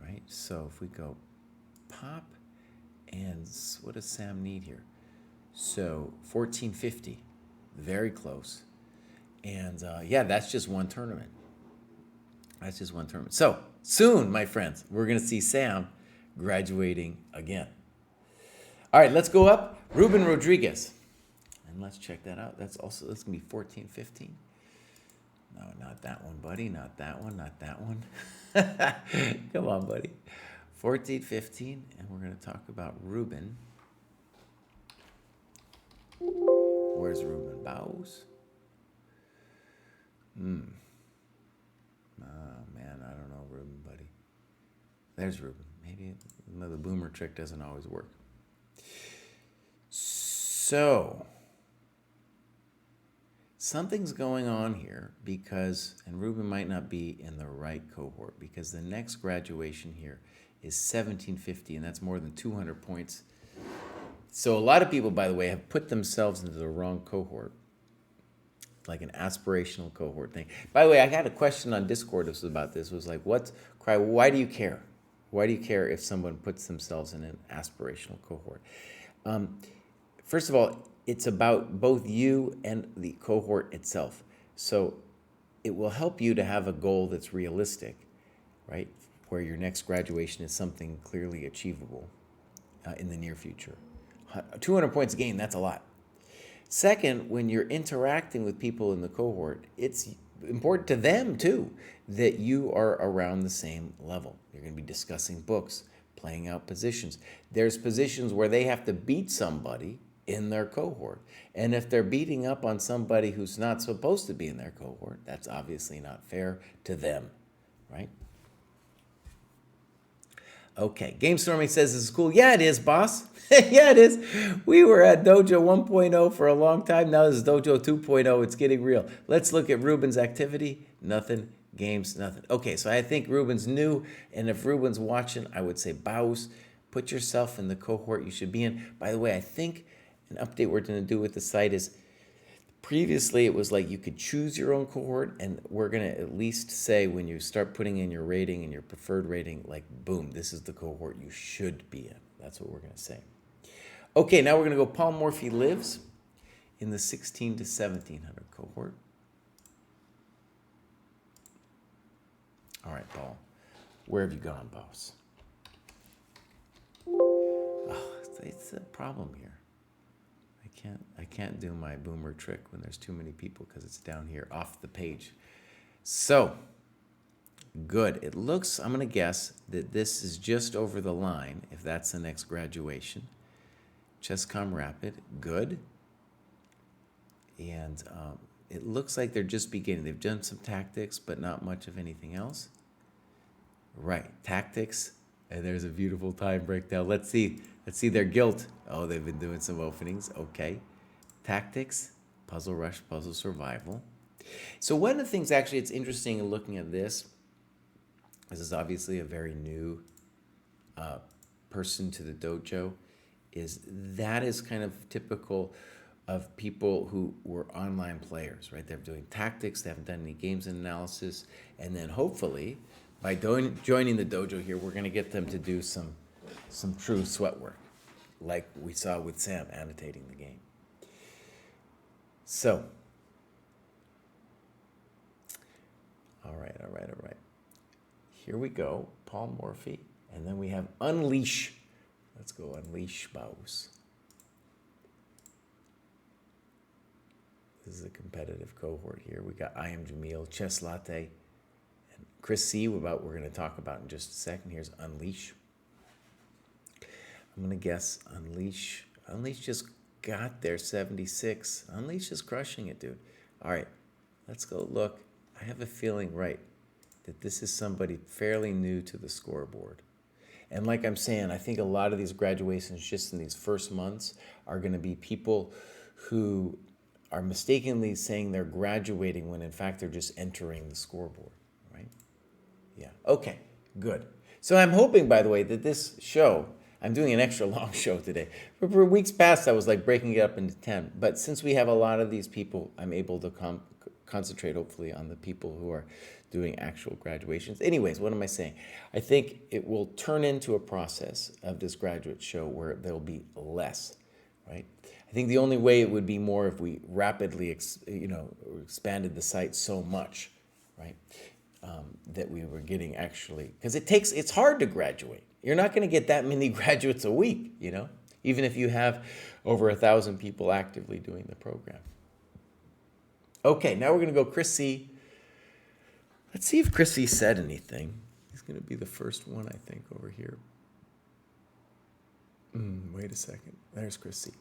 right? So if we go pop, and what does Sam need here? So 1450, very close. And that's just one tournament. That's just one tournament. So soon, my friends, we're going to see Sam graduating again. All right, let's go up. Ruben Rodriguez. And let's check that out. That's going to be 1415. No, not that one, buddy. Not that one. Not that one. Come on, buddy. 1415, and we're going to talk about Ruben. Where's Ruben? Bows? Oh, man, I don't know Ruben, buddy. There's Ruben. Maybe the boomer trick doesn't always work. So, something's going on here because, and Ruben might not be in the right cohort because the next graduation here is 1750, and that's more than 200 points. So a lot of people, by the way, have put themselves into the wrong cohort, like an aspirational cohort thing. By the way, I had a question on Discord about this. It was like, Kraai, why do you care? Why do you care if someone puts themselves in an aspirational cohort? First of all, it's about both you and the cohort itself. So it will help you to have a goal that's realistic, right? Where your next graduation is something clearly achievable in the near future. 200 points gained, that's a lot. Second, when you're interacting with people in the cohort, it's important to them too, that you are around the same level. You're going to be discussing books, playing out positions. There's positions where they have to beat somebody in their cohort. And if they're beating up on somebody who's not supposed to be in their cohort, that's obviously not fair to them, right? Okay, Game Storming says this is cool. Yeah, it is, boss. Yeah, it is. We were at Dojo 1.0 for a long time. Now this is Dojo 2.0. It's getting real. Let's look at Ruben's activity. Nothing. Games, nothing. Okay, so I think Ruben's new, and if Ruben's watching, I would say bows. Put yourself in the cohort you should be in. By the way, I think an update we're going to do with the site is previously it was like you could choose your own cohort, and we're going to at least say when you start putting in your rating and your preferred rating, like, boom, this is the cohort you should be in. That's what we're going to say. Okay, now we're going to go Paul Morphy lives in the 16 to 1700 cohort. All right, Paul, where have you gone, boss? Oh, it's a problem here. I can't do my boomer trick when there's too many people because it's down here off the page. So, good. It looks, I'm going to guess, that this is just over the line, if that's the next graduation. ChessCom Rapid, good. And it looks like they're just beginning. They've done some tactics, but not much of anything else. Right, tactics. And there's a beautiful time breakdown. Let's see their guilt. Oh, they've been doing some openings. Okay. Tactics, Puzzle Rush, Puzzle Survival. So one of the things, actually, it's interesting in looking at this is obviously a very new person to the dojo, is kind of typical of people who were online players, right? They're doing tactics, they haven't done any games and analysis, and then hopefully by joining the dojo here, we're going to get them to do some true sweat work, like we saw with Sam annotating the game. So, all right. Here we go, Paul Morphy, and then we have Unleash. Let's go Unleash Baus. This is a competitive cohort here. We got I Am Jamil, Chess Latte, and Chris C. We're going to talk about in just a second. Here's Unleash. I'm going to guess Unleash. Unleash just got there, 76. Unleash is crushing it, dude. All right, let's go look. I have a feeling, right, that this is somebody fairly new to the scoreboard. And like I'm saying, I think a lot of these graduations just in these first months are going to be people who are mistakenly saying they're graduating when in fact they're just entering the scoreboard, right? Yeah, okay, good. So I'm hoping, by the way, that this show, I'm doing an extra long show today. For weeks past, I was like breaking it up into 10. But since we have a lot of these people, I'm able to concentrate, hopefully, on the people who are doing actual graduations. Anyways, what am I saying? I think it will turn into a process of this graduate show where there'll be less, right? I think the only way it would be more if we rapidly, expanded the site so much, right? That we were getting actually, because it's hard to graduate. You're not going to get that many graduates a week, even if you have over 1,000 people actively doing the program. Okay, now we're going to go Chris C. Let's see if Chris C said anything. He's going to be the first one, I think, over here. Wait a second. There's Chris C.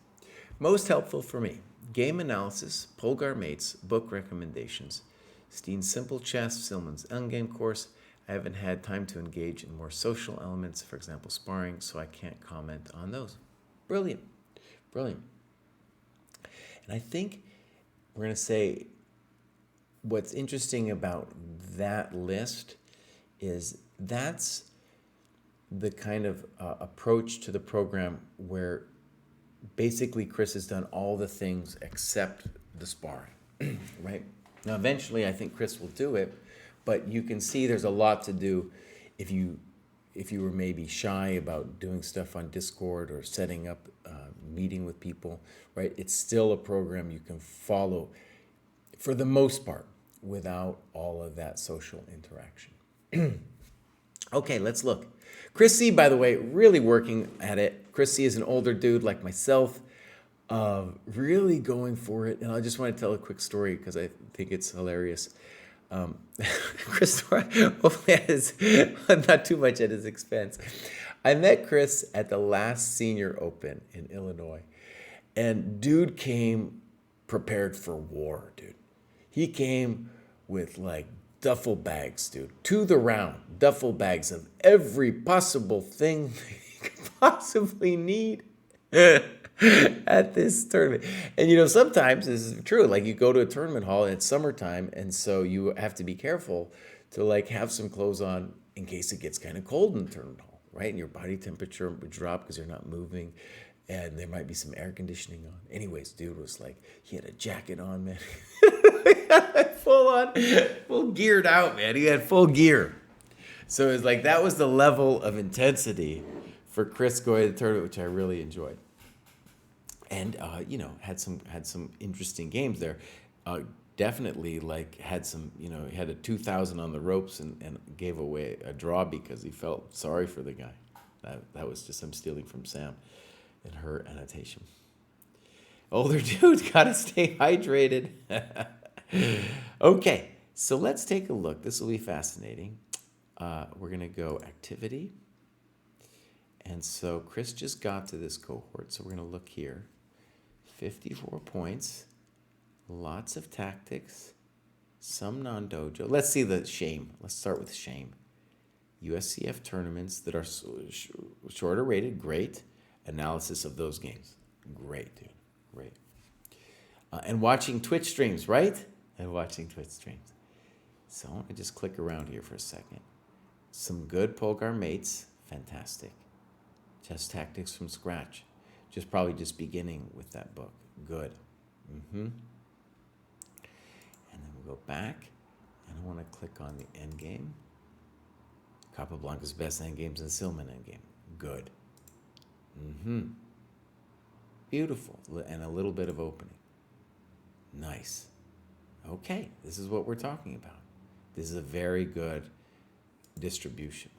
Most helpful for me. Game analysis, Polgar mates, book recommendations. Steen's Simple Chess, Silman's Endgame course. I haven't had time to engage in more social elements, for example, sparring, so I can't comment on those. Brilliant. And I think we're going to say what's interesting about that list is that's the kind of approach to the program where basically Chris has done all the things except the sparring, right? Now, eventually, I think Chris will do it, but you can see there's a lot to do if you were maybe shy about doing stuff on Discord or setting up meeting with people, right? It's still a program you can follow for the most part without all of that social interaction. Okay, let's look. Chris C, by the way, really working at it. Chris C is an older dude like myself, really going for it. And I just want to tell a quick story because I think it's hilarious. Chris, hopefully not too much at his expense. I met Chris at the last Senior Open in Illinois, and dude came prepared for war, dude. He came with like duffel bags, dude, to the round, duffel bags of every possible thing you could possibly need at this tournament. And sometimes this is true. Like you go to a tournament hall and it's summertime, and so you have to be careful to like have some clothes on in case it gets kind of cold in the tournament hall, right? And your body temperature would drop because you're not moving, and there might be some air conditioning on. Anyways, dude was like, he had a jacket on, man. Full geared out, man. He had full gear. So it's like that was the level of intensity for Chris going to the tournament, which I really enjoyed. And had some interesting games there. Definitely like had some, he had a 2,000 on the ropes and gave away a draw because he felt sorry for the guy. That was just I'm stealing from Sam in her annotation. Older dude, gotta stay hydrated. Okay, so let's take a look. This will be fascinating. We're gonna go activity. And so Chris just got to this cohort, so we're gonna look here. 54 points, lots of tactics, some non-dojo. Let's see the shame. Let's start with shame. USCF tournaments that are shorter rated, great. Analysis of those games, great, dude, great. And watching Twitch streams, right? And watching Twitch streams. So I'm gonna just click around here for a second. Some good Polgar mates, fantastic. Chess tactics from scratch. Probably just beginning with that book. Good. And then we'll go back, and I want to click on the end game. Capablanca's best end games and Silman end game. Good. Beautiful. And a little bit of opening. Nice. Okay, this is what we're talking about. This is a very good distribution.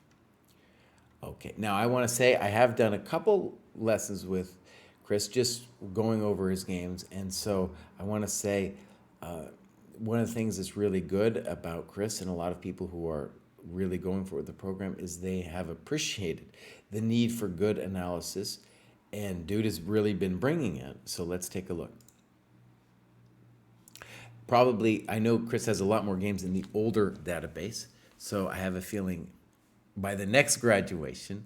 Okay, now I want to say I have done a couple lessons with Chris, just going over his games, and so I want to say one of the things that's really good about Chris and a lot of people who are really going for the program is they have appreciated the need for good analysis, and dude has really been bringing it. So let's take a look. Probably, I know Chris has a lot more games in the older database, so I have a feeling by the next graduation,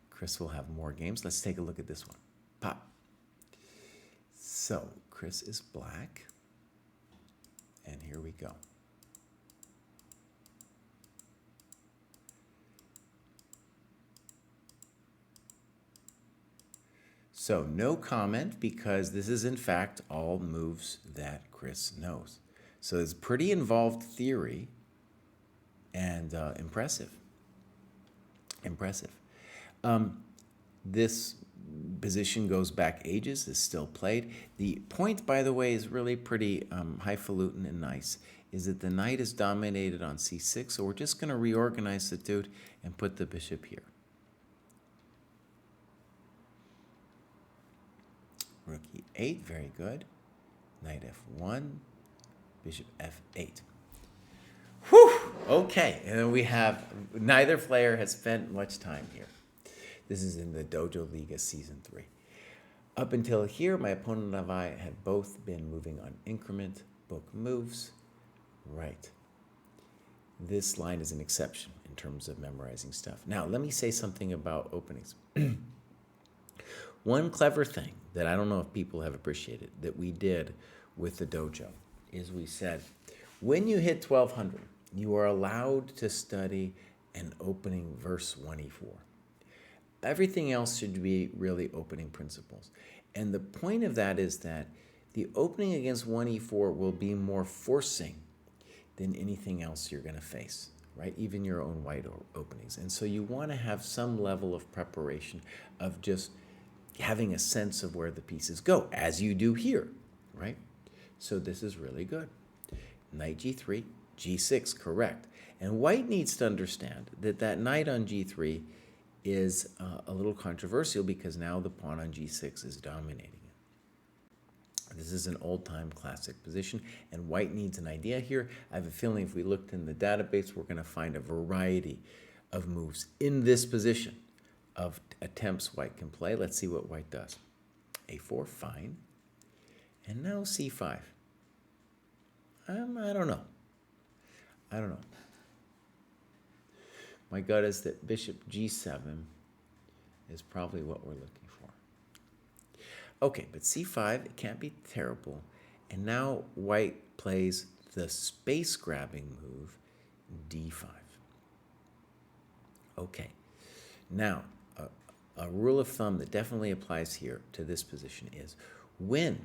Chris will have more games. Let's take a look at this one. Pop. So Chris is black, and here we go. So no comment because this is in fact all moves that Chris knows. So it's pretty involved theory and impressive. This position goes back ages, is still played. The point, by the way, is really pretty highfalutin and nice, is that the knight is dominated on c6, so we're just going to reorganize the dude and put the bishop here. Rook e8, very good. Knight f1, bishop f8. Whew! Okay, and then we have, neither player has spent much time here. This is in the Dojo Liga Season 3. Up until here, my opponent and I had both been moving on increment, book moves. Right. This line is an exception in terms of memorizing stuff. Now, let me say something about openings. One clever thing that I don't know if people have appreciated that we did with the dojo is we said, when you hit 1200, you are allowed to study an opening verse 1e4. Everything else should be really opening principles. And the point of that is that the opening against 1e4 will be more forcing than anything else you're going to face, right? Even your own white openings. And so you want to have some level of preparation of just having a sense of where the pieces go, as you do here, right? So this is really good. Knight g3, g6, correct. And white needs to understand that that knight on g3 is a little controversial because now the pawn on g6 is dominating it. This is an old-time classic position, and white needs an idea here. I have a feeling if we looked in the database, we're going to find a variety of moves in this position of attempts white can play. Let's see what white does. A4, fine. And now C5. I don't know. I don't know. My gut is that bishop G7 is probably what we're looking for. Okay, but C5, it can't be terrible. And now white plays the space-grabbing move, D5. Okay, now a rule of thumb that definitely applies here to this position is when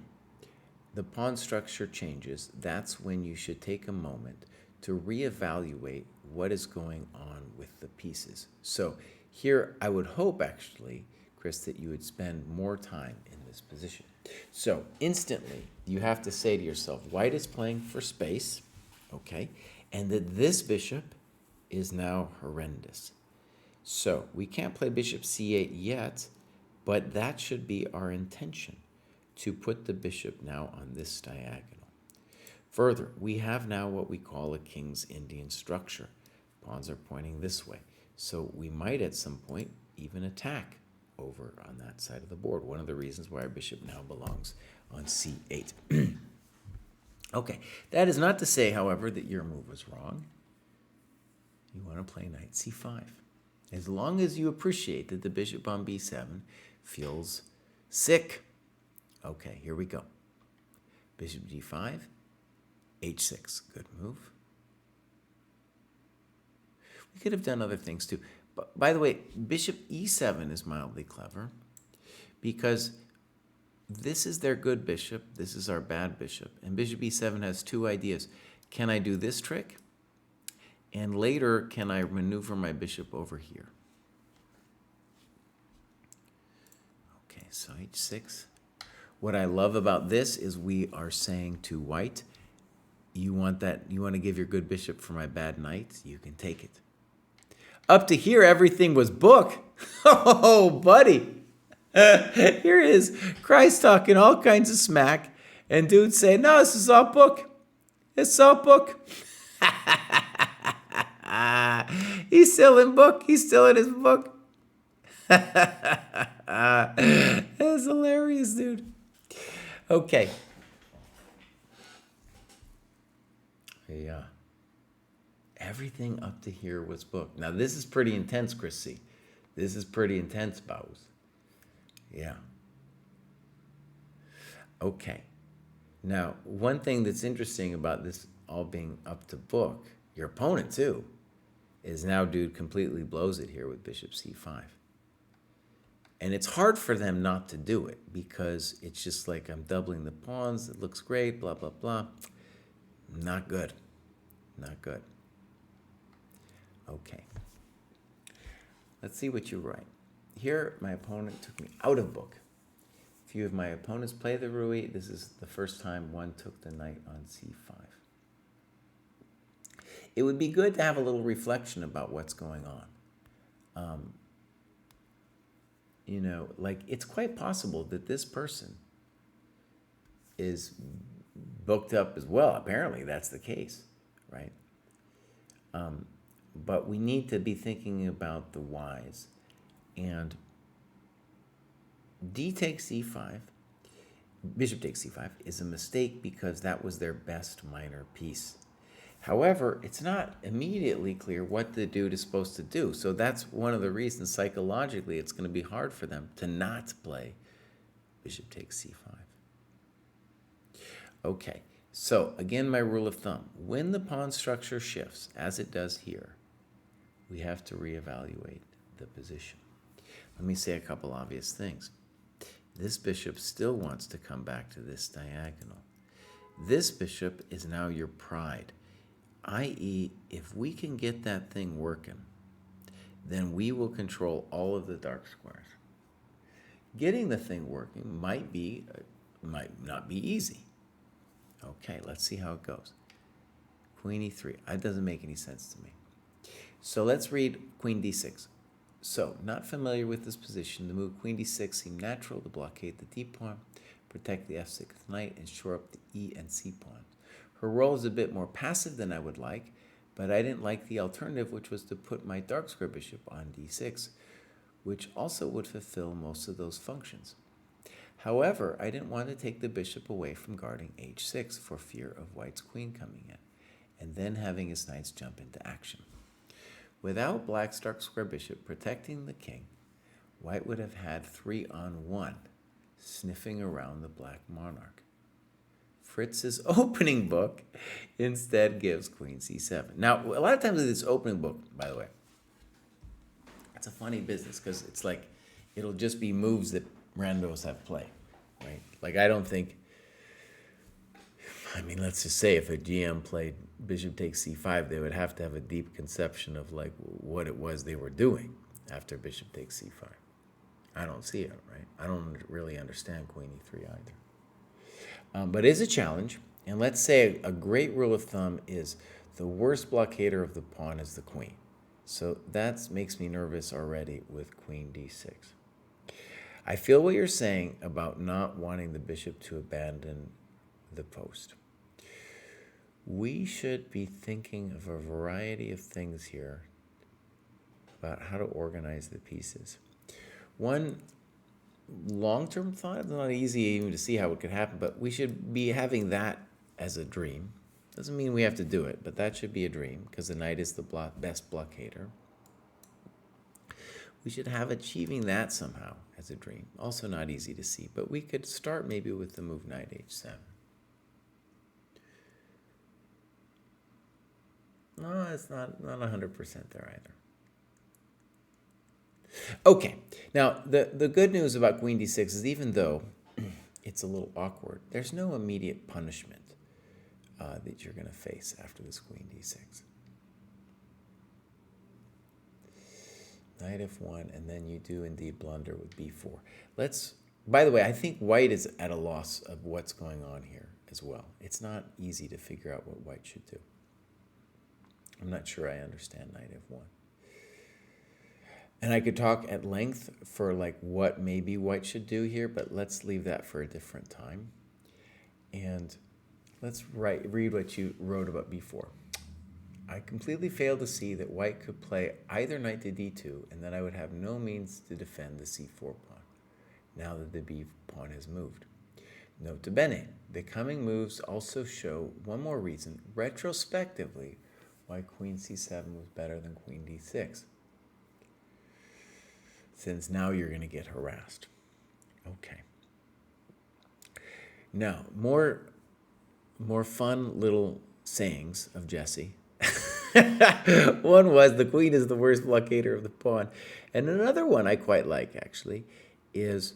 the pawn structure changes, that's when you should take a moment to reevaluate what is going on with the pieces. So here I would hope actually, Chris, that you would spend more time in this position. So instantly you have to say to yourself, white is playing for space, okay, and that this bishop is now horrendous. So we can't play bishop c8 yet, but that should be our intention, to put the bishop now on this diagonal. Further, we have now what we call a king's Indian structure. Pawns are pointing this way. So we might at some point even attack over on that side of the board. One of the reasons why our bishop now belongs on c8. Okay, that is not to say, however, that your move was wrong. You want to play knight c5. As long as you appreciate that the bishop on b7 feels sick. Okay, here we go. Bishop g5, h6, good move. We could have done other things too. But by the way, bishop e7 is mildly clever because this is their good bishop, this is our bad bishop, and bishop e7 has two ideas. Can I do this trick? And later, can I maneuver my bishop over here? Okay, so h6. What I love about this is we are saying to white, you want to give your good bishop for my bad knight? You can take it. Up to here, everything was book. Oh, buddy. Here is Christ talking all kinds of smack, and dudes say, no, this is all book. It's all book. He's still in book. He's still in his book. That's hilarious, dude. Okay. Yeah. Everything up to here was booked. Now, this is pretty intense, Chrissy. This is pretty intense, Bows. Yeah. Okay. Now, one thing that's interesting about this all being up to book, your opponent too, is now dude completely blows it here with bishop c5. And it's hard for them not to do it because it's just like I'm doubling the pawns. It looks great, blah, blah, blah. Not good. Not good. Okay. Let's see what you write. Here, my opponent took me out of book. A few of my opponents play the Rui. This is the first time one took the knight on c5. It would be good to have a little reflection about what's going on. You know, like it's quite possible that this person is booked up as well. Apparently that's the case, right? But we need to be thinking about the whys. And d takes c5, bishop takes c5 is a mistake because that was their best minor piece. However, it's not immediately clear what the dude is supposed to do. So that's one of the reasons psychologically it's going to be hard for them to not play bishop takes c5. Okay, so again, my rule of thumb. When the pawn structure shifts, as it does here, we have to reevaluate the position. Let me say a couple obvious things. This bishop still wants to come back to this diagonal. This bishop is now your pride. I.e., if we can get that thing working, then we will control all of the dark squares. Getting the thing working might not be easy. Okay, let's see how it goes. Queen e3. That doesn't make any sense to me. So let's read queen d6. So, not familiar with this position. The move queen d6 seemed natural to blockade the d pawn. protect the f6 knight, and shore up the e and c pawn. Her role is a bit more passive than I would like, but I didn't like the alternative, which was to put my dark square bishop on d6, which also would fulfill most of those functions. However, I didn't want to take the bishop away from guarding h6 for fear of white's queen coming in, and then having his knights jump into action. Without black's dark square bishop protecting the king, white would have had 3-on-1, sniffing around the black monarch. Fritz's opening book instead gives queen c7. Now, a lot of times in this opening book, by the way, it's a funny business because it's like it'll just be moves that randos have play, right? Like I don't think, I mean, let's just say if a GM played bishop takes c5, they would have to have a deep conception of like what it was they were doing after bishop takes c5. I don't see it, right? I don't really understand queen e3 either. But it is a challenge, and let's say a great rule of thumb is the worst blockader of the pawn is the queen. So that makes me nervous already with queen d6. I feel what you're saying about not wanting the bishop to abandon the post. We should be thinking of a variety of things here about how to organize the pieces. One long-term thought, it's not easy even to see how it could happen, but we should be having that as a dream. Doesn't mean we have to do it, but that should be a dream because the knight is the best blockader. We should have achieving that somehow as a dream. Also not easy to see, but we could start maybe with the move knight h7. No, it's not 100% there either. Okay, now the good news about queen d6 is even though it's a little awkward, there's no immediate punishment that you're going to face after this queen d6. Knight f1, and then you do indeed blunder with b4. By the way, I think white is at a loss of what's going on here as well. It's not easy to figure out what white should do. I'm not sure I understand knight f1. And I could talk at length for like what maybe white should do here, but let's leave that for a different time. And let's read what you wrote about b4. I completely failed to see that white could play either knight to d2, and that I would have no means to defend the c4 pawn, now that the b pawn has moved. Nota bene, the coming moves also show one more reason, retrospectively, why queen c7 was better than queen d6. Since now you're going to get harassed. Okay. Now, more fun little sayings of Jesse. One was the queen is the worst blockader of the pawn. And another one I quite like, actually, is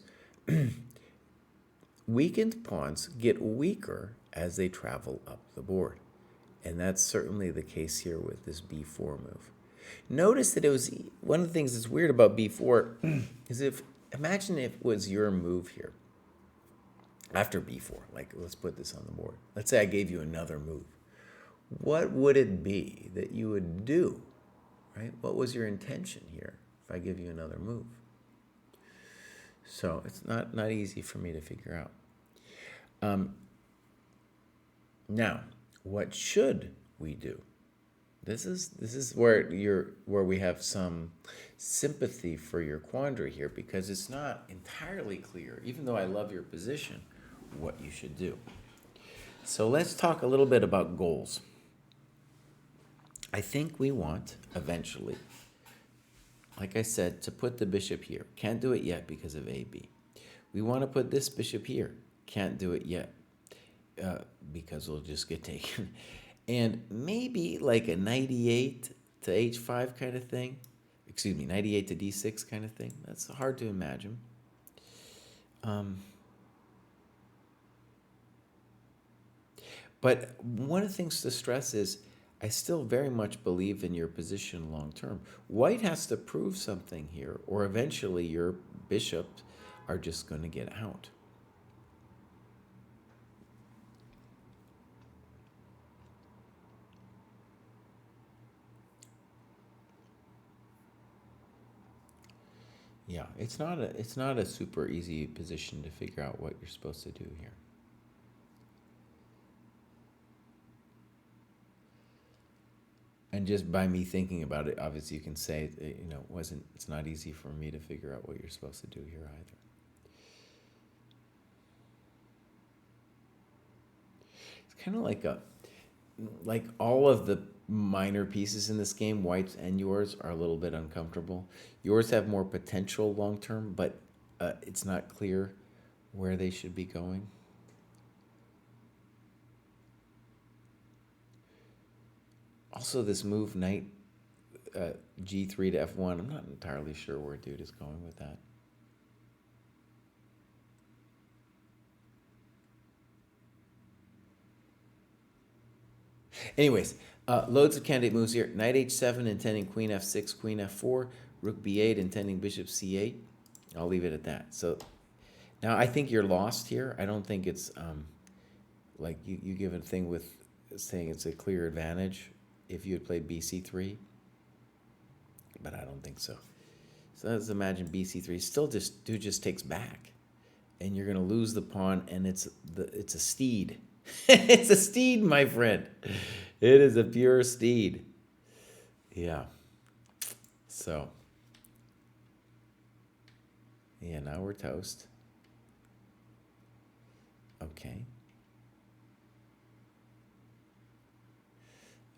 weakened pawns get weaker as they travel up the board. And that's certainly the case here with this b4 move. Notice that it was one of the things that's weird about b4 is imagine if it was your move here after b4. Like, let's put this on the board. Let's say I gave you another move. What would it be that you would do, right? What was your intention here if I give you another move? So it's not easy for me to figure out. Now, what should we do? This is where we have some sympathy for your quandary here, because it's not entirely clear, even though I love your position, what you should do. So let's talk a little bit about goals. I think we want, eventually, like I said, to put the bishop here. Can't do it yet because of AB. We want to put this bishop here. Can't do it yet because it'll just get taken. And maybe like a knight e8 to h5 kind of thing. Excuse me, knight e8 to d6 kind of thing. That's hard to imagine. But one of the things to stress is I still very much believe in your position long term. White has to prove something here, or eventually your bishops are just going to get out. Yeah, it's not a super easy position to figure out what you're supposed to do here. And just by me thinking about it, obviously you can say, it's not easy for me to figure out what you're supposed to do here either. It's kind of like all of the minor pieces in this game, white's and yours, are a little bit uncomfortable. Yours have more potential long term, but it's not clear where they should be going. Also, this move knight g3 to f1, I'm not entirely sure where dude is going with that. Anyways, loads of candidate moves here. Knight h7 intending queen f6, queen f4, rook b8 intending bishop c8. I'll leave it at that. So now I think you're lost here. I don't think it's like you give a thing with saying it's a clear advantage if you had played bc3, but I don't think so. So let's imagine bc3. Still, dude just takes back, and you're gonna lose the pawn, and it's a steed. It's a steed, my friend. It is a pure steed. Yeah. So, yeah, now we're toast. Okay.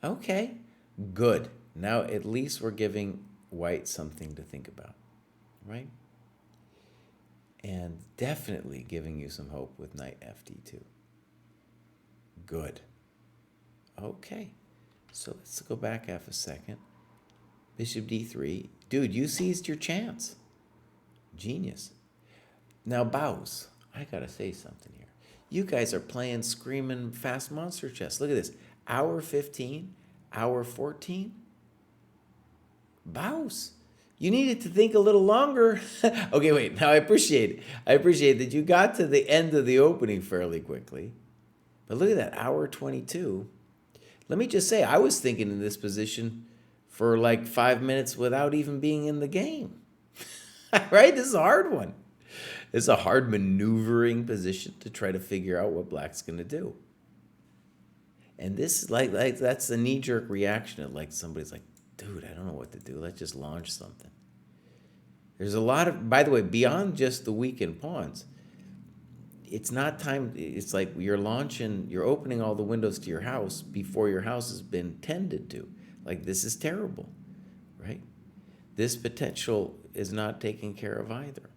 Okay. Good. Now at least we're giving white something to think about, right? And definitely giving you some hope with knight fd2. Good. Okay. So let's go back half a second. Bishop d3. Dude, you seized your chance. Genius. Now, bows. I gotta say something here. You guys are playing screaming fast monster chess. Look at this. Hour 15, hour 14. Bows. You needed to think a little longer. Okay, wait. Now I appreciate that you got to the end of the opening fairly quickly. But look at that, hour 22. Let me just say, I was thinking in this position for like 5 minutes without even being in the game. Right? This is a hard one. It's a hard maneuvering position to try to figure out what black's going to do. And this is like that's a knee-jerk reaction of like somebody's like, dude, I don't know what to do. Let's just launch something. There's a lot of, by the way, beyond just the weakened pawns, it's not time. It's like you're opening all the windows to your house before your house has been tended to. Like, this is terrible, right? This potential is not taken care of either.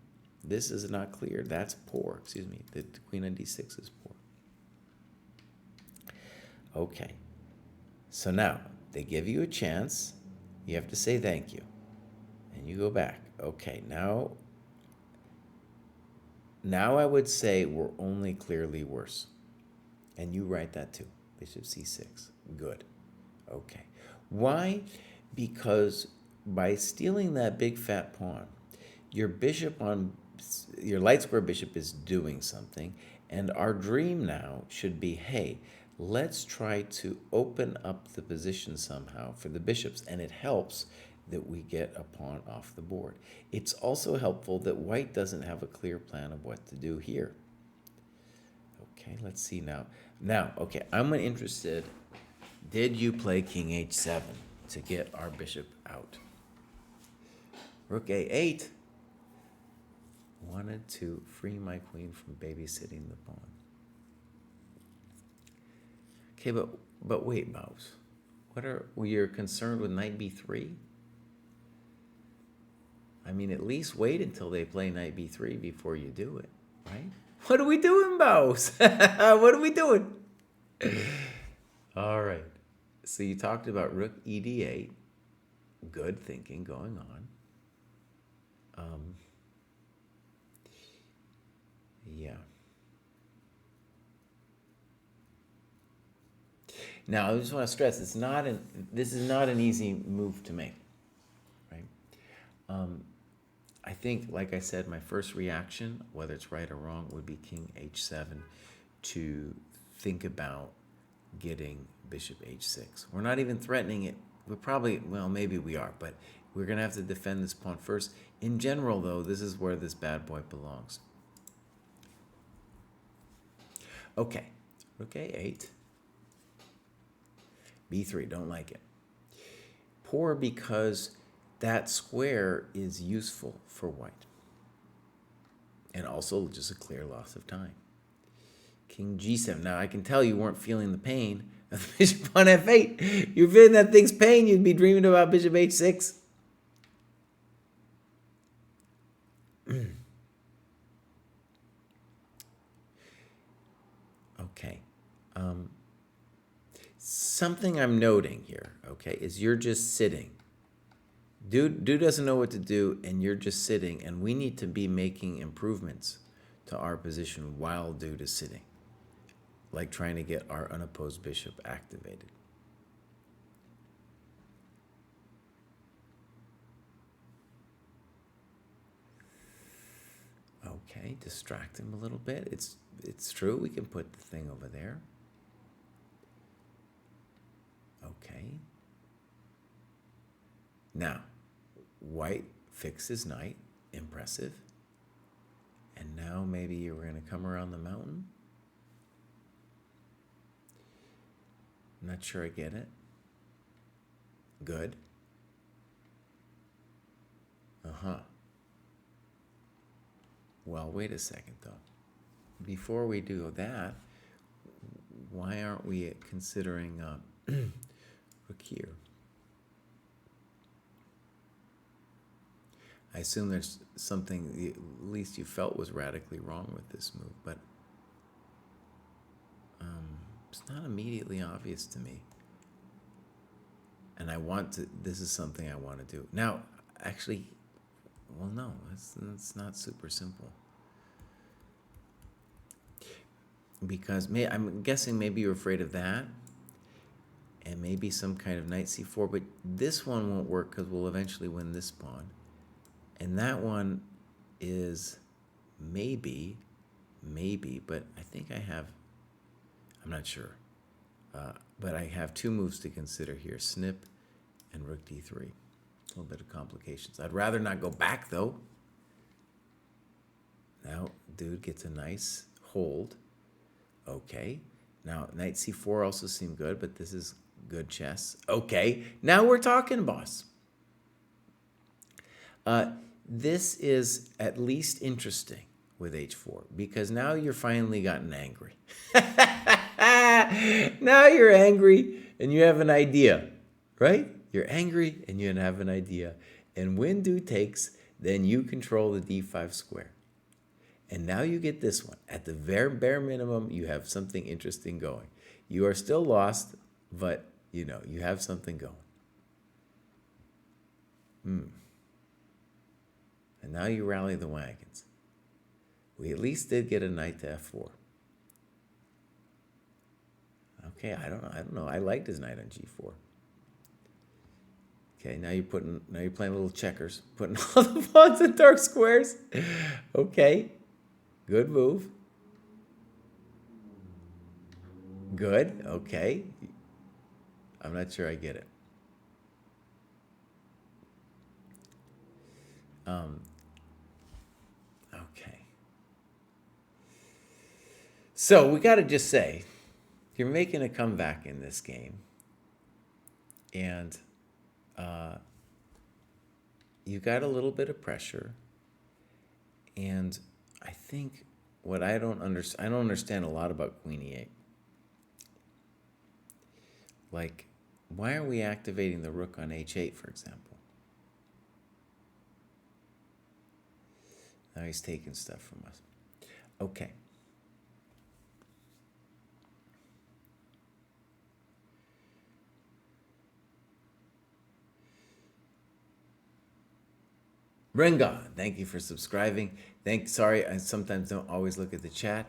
This is not clear. That's poor. Excuse me. The queen on d6 is poor. Okay. So now they give you a chance. You have to say thank you. And you go back. Okay, now I would say we're only clearly worse. And you write that too. Bishop c6. Good. Okay. Why? Because by stealing that big fat pawn, your light square bishop is doing something. And our dream now should be, hey, let's try to open up the position somehow for the bishops. And it helps that we get a pawn off the board. It's also helpful that white doesn't have a clear plan of what to do here. Okay, let's see now. Now, okay, I'm interested. Did you play king h7 to get our bishop out? Rook a8. Wanted to free my queen from babysitting the pawn. Okay, but wait, Mouse. Were you concerned with knight b3? I mean, at least wait until they play knight b3 before you do it, right? What are we doing, Mouse? What are we doing? All right. So you talked about rook ed8. Good thinking going on. Yeah. Now, I just want to stress, this is not an easy move to make, right? I think, like I said, my first reaction, whether it's right or wrong, would be king h7 to think about getting bishop h6. We're not even threatening it. We're probably, well, maybe we are, but We're going to have to defend this pawn first. In general, though, this is where this bad boy belongs. Okay. Rook A8. B3, don't like it. Poor because that square is useful for white. And also just a clear loss of time. King G7. Now, I can tell you weren't feeling the pain of the bishop on F8. You're feeling that thing's pain, you'd be dreaming about bishop H6. Okay. Something I'm noting here, okay, is you're just sitting. Dude doesn't know what to do, and you're just sitting, and we need to be making improvements to our position while dude is sitting, like trying to get our unopposed bishop activated. Okay, distract him a little bit. It's true, we can put the thing over there. Okay. Now, white fixes knight. Impressive. And now maybe you're going to come around the mountain. I'm not sure I get it. Good. Uh-huh. Well, wait a second, though. Before we do that, why aren't we considering rook here? I assume there's something at least you felt was radically wrong with this move, but it's not immediately obvious to me. And this is something I want to do. Now, actually, well, no, it's not super simple. Because I'm guessing maybe you're afraid of that, and maybe some kind of knight c4, but this one won't work because we'll eventually win this pawn. And that one is maybe, but I think I'm not sure. But I have two moves to consider here, snip and rook d3. A little bit of complications. I'd rather not go back, though. Now, dude gets a nice hold. Okay. Now, knight c4 also seemed good, but this is good chess. Okay. Now we're talking, boss. This is at least interesting with h4, because now you're finally gotten angry. Now you're angry and you have an idea, right? You're angry and you have an idea. And when dude takes, then you control the d5 square. And now you get this one. At the very bare minimum, you have something interesting going. You are still lost, but, you have something going. And now you rally the wagons. We at least did get a knight to f4. Okay, I don't know. I liked his knight on g4. Okay, now you're playing little checkers, putting all the pawns in dark squares. Okay, good move. Good. Okay, I'm not sure I get it. Okay. So we got to just say, you're making a comeback in this game, and you got a little bit of pressure, and I think what I don't understand a lot about Queen E8. Like, why are we activating the rook on H8, for example? Now he's taking stuff from us. Okay. Renga, thank you for subscribing. Sorry, I sometimes don't always look at the chat.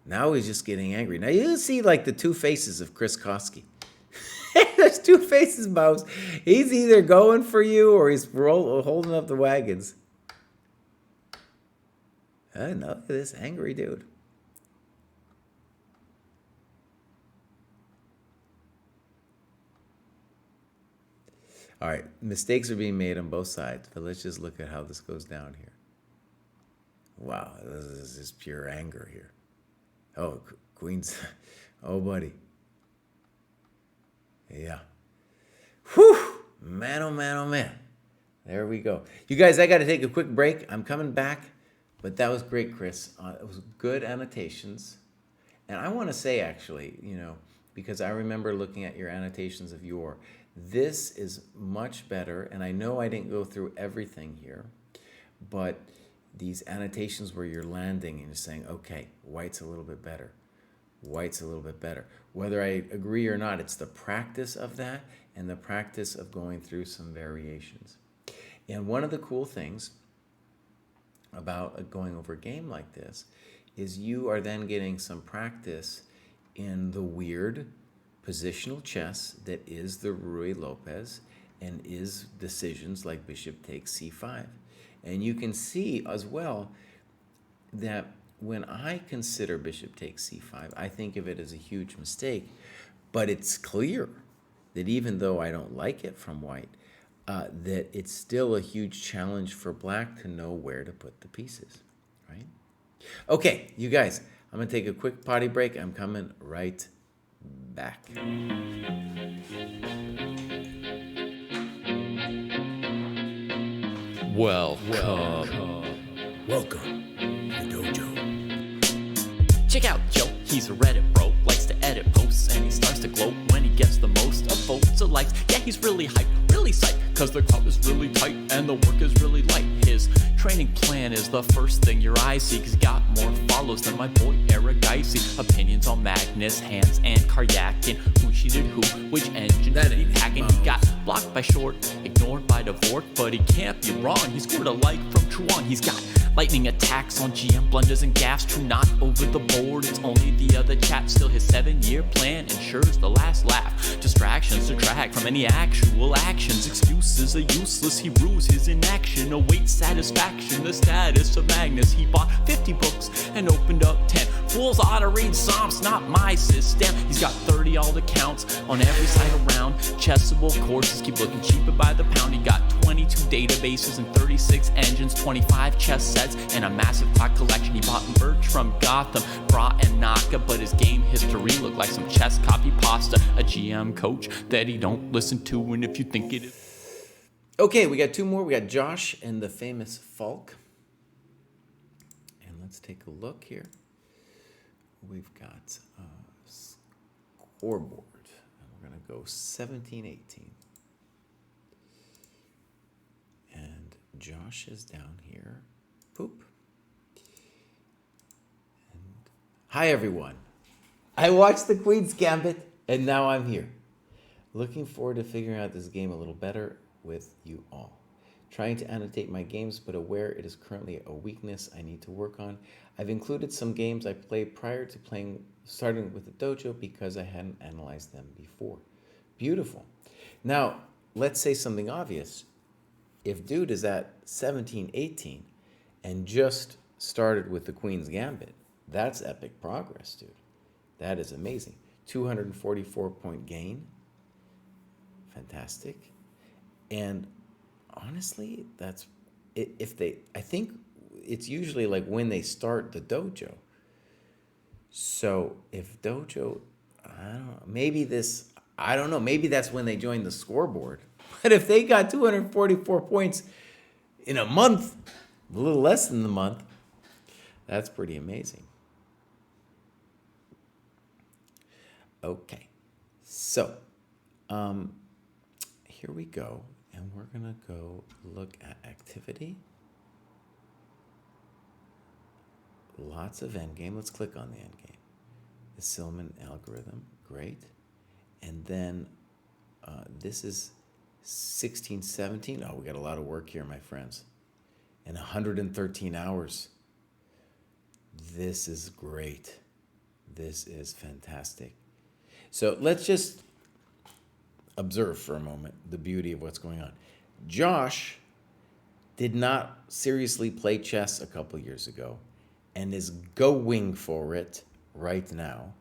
Now he's just getting angry. Now you see like the two faces of Chris Kostky. There's two faces, Mouse. He's either going for you or he's holding up the wagons. No, look at this angry dude. All right, mistakes are being made on both sides, but let's just look at how this goes down here. Wow, this is just pure anger here. Oh, Queens. Oh, buddy. Yeah. Whew. Man, oh, man, oh, man. There we go. You guys, I got to take a quick break. I'm coming back, but that was great, Chris. It was good annotations. And I want to say, actually, because I remember looking at your annotations of yore, this is much better. And I know I didn't go through everything here, but these annotations where you're landing and you're saying, okay, white's a little bit better. White's a little bit better. Whether I agree or not, it's the practice of that and the practice of going through some variations. And one of the cool things about going over a game like this is you are then getting some practice in the weird positional chess that is the Ruy Lopez and is decisions like bishop takes c5. And you can see as well that when I consider bishop takes c5, I think of it as a huge mistake, but it's clear that even though I don't like it from white, that it's still a huge challenge for black to know where to put the pieces, right? Okay, you guys, I'm going to take a quick potty break. I'm coming right back. Welcome to the dojo. Check out Joe, he's a Reddit bro, likes to edit posts, and he starts to gloat when he gets the most of votes or likes. Yeah, he's really hyped, really psyched, cause the crowd is really tight and the work is really light. His training plan is the first thing your eyes see, cause he got more follows than my boy Eric Geisy. Opinions on Magnus, Hans, and Karyakin, who cheated who, which engine that he hacking. He got blocked by Short, ignored by Dvorak, but he can't be wrong, he scored a like from Truong. He's got lightning attacks on GM blunders and gaffes, true not over the board, it's only the other chat. Still his 7-year plan ensures the last laugh. Distractions detract from any actual actions. Excuses are useless, he rues his inaction. Awaits satisfaction, the status of Magnus. He bought 50 books and opened up 10. Fools ought to read Psalms, not my system. He's got 30 alt accounts on every site around. Chessable courses keep looking cheaper by the pound. He got 22 databases and 36 engines, 25 chess sets, and a massive clock collection. He bought merch from Gotham, Bra and Naka, but his game history looked like some chess copy pasta. A GM coach that he don't listen to, and if you think it is... Okay, we got two more. We got Josh and the famous Falk. And let's take a look here. We've got a scoreboard. And we're going to go 17-18. And Josh is down here. Poop. And hi, everyone. I watched the Queen's Gambit, and now I'm here. Looking forward to figuring out this game a little better with you all. Trying to annotate my games, but aware it is currently a weakness I need to work on. I've included some games I played prior to starting with the dojo because I hadn't analyzed them before. Beautiful. Now, let's say something obvious. If dude is at 17-18 and just started with the Queen's Gambit, that's epic progress, dude. That is amazing. 244-point gain. Fantastic. And honestly, that's I think it's usually like when they start the dojo. So if dojo, maybe that's when they join the scoreboard. But if they got 244 points in a month, a little less than the month, that's pretty amazing. Okay, so here we go, and we're gonna go look at activity. Lots of endgame. Let's click on the endgame. The Silman algorithm, great. And then this is 16, 17. Oh, we got a lot of work here, my friends. And 113 hours. This is great. This is fantastic. So let's just observe for a moment the beauty of what's going on. Josh did not seriously play chess a couple years ago and is going for it right now.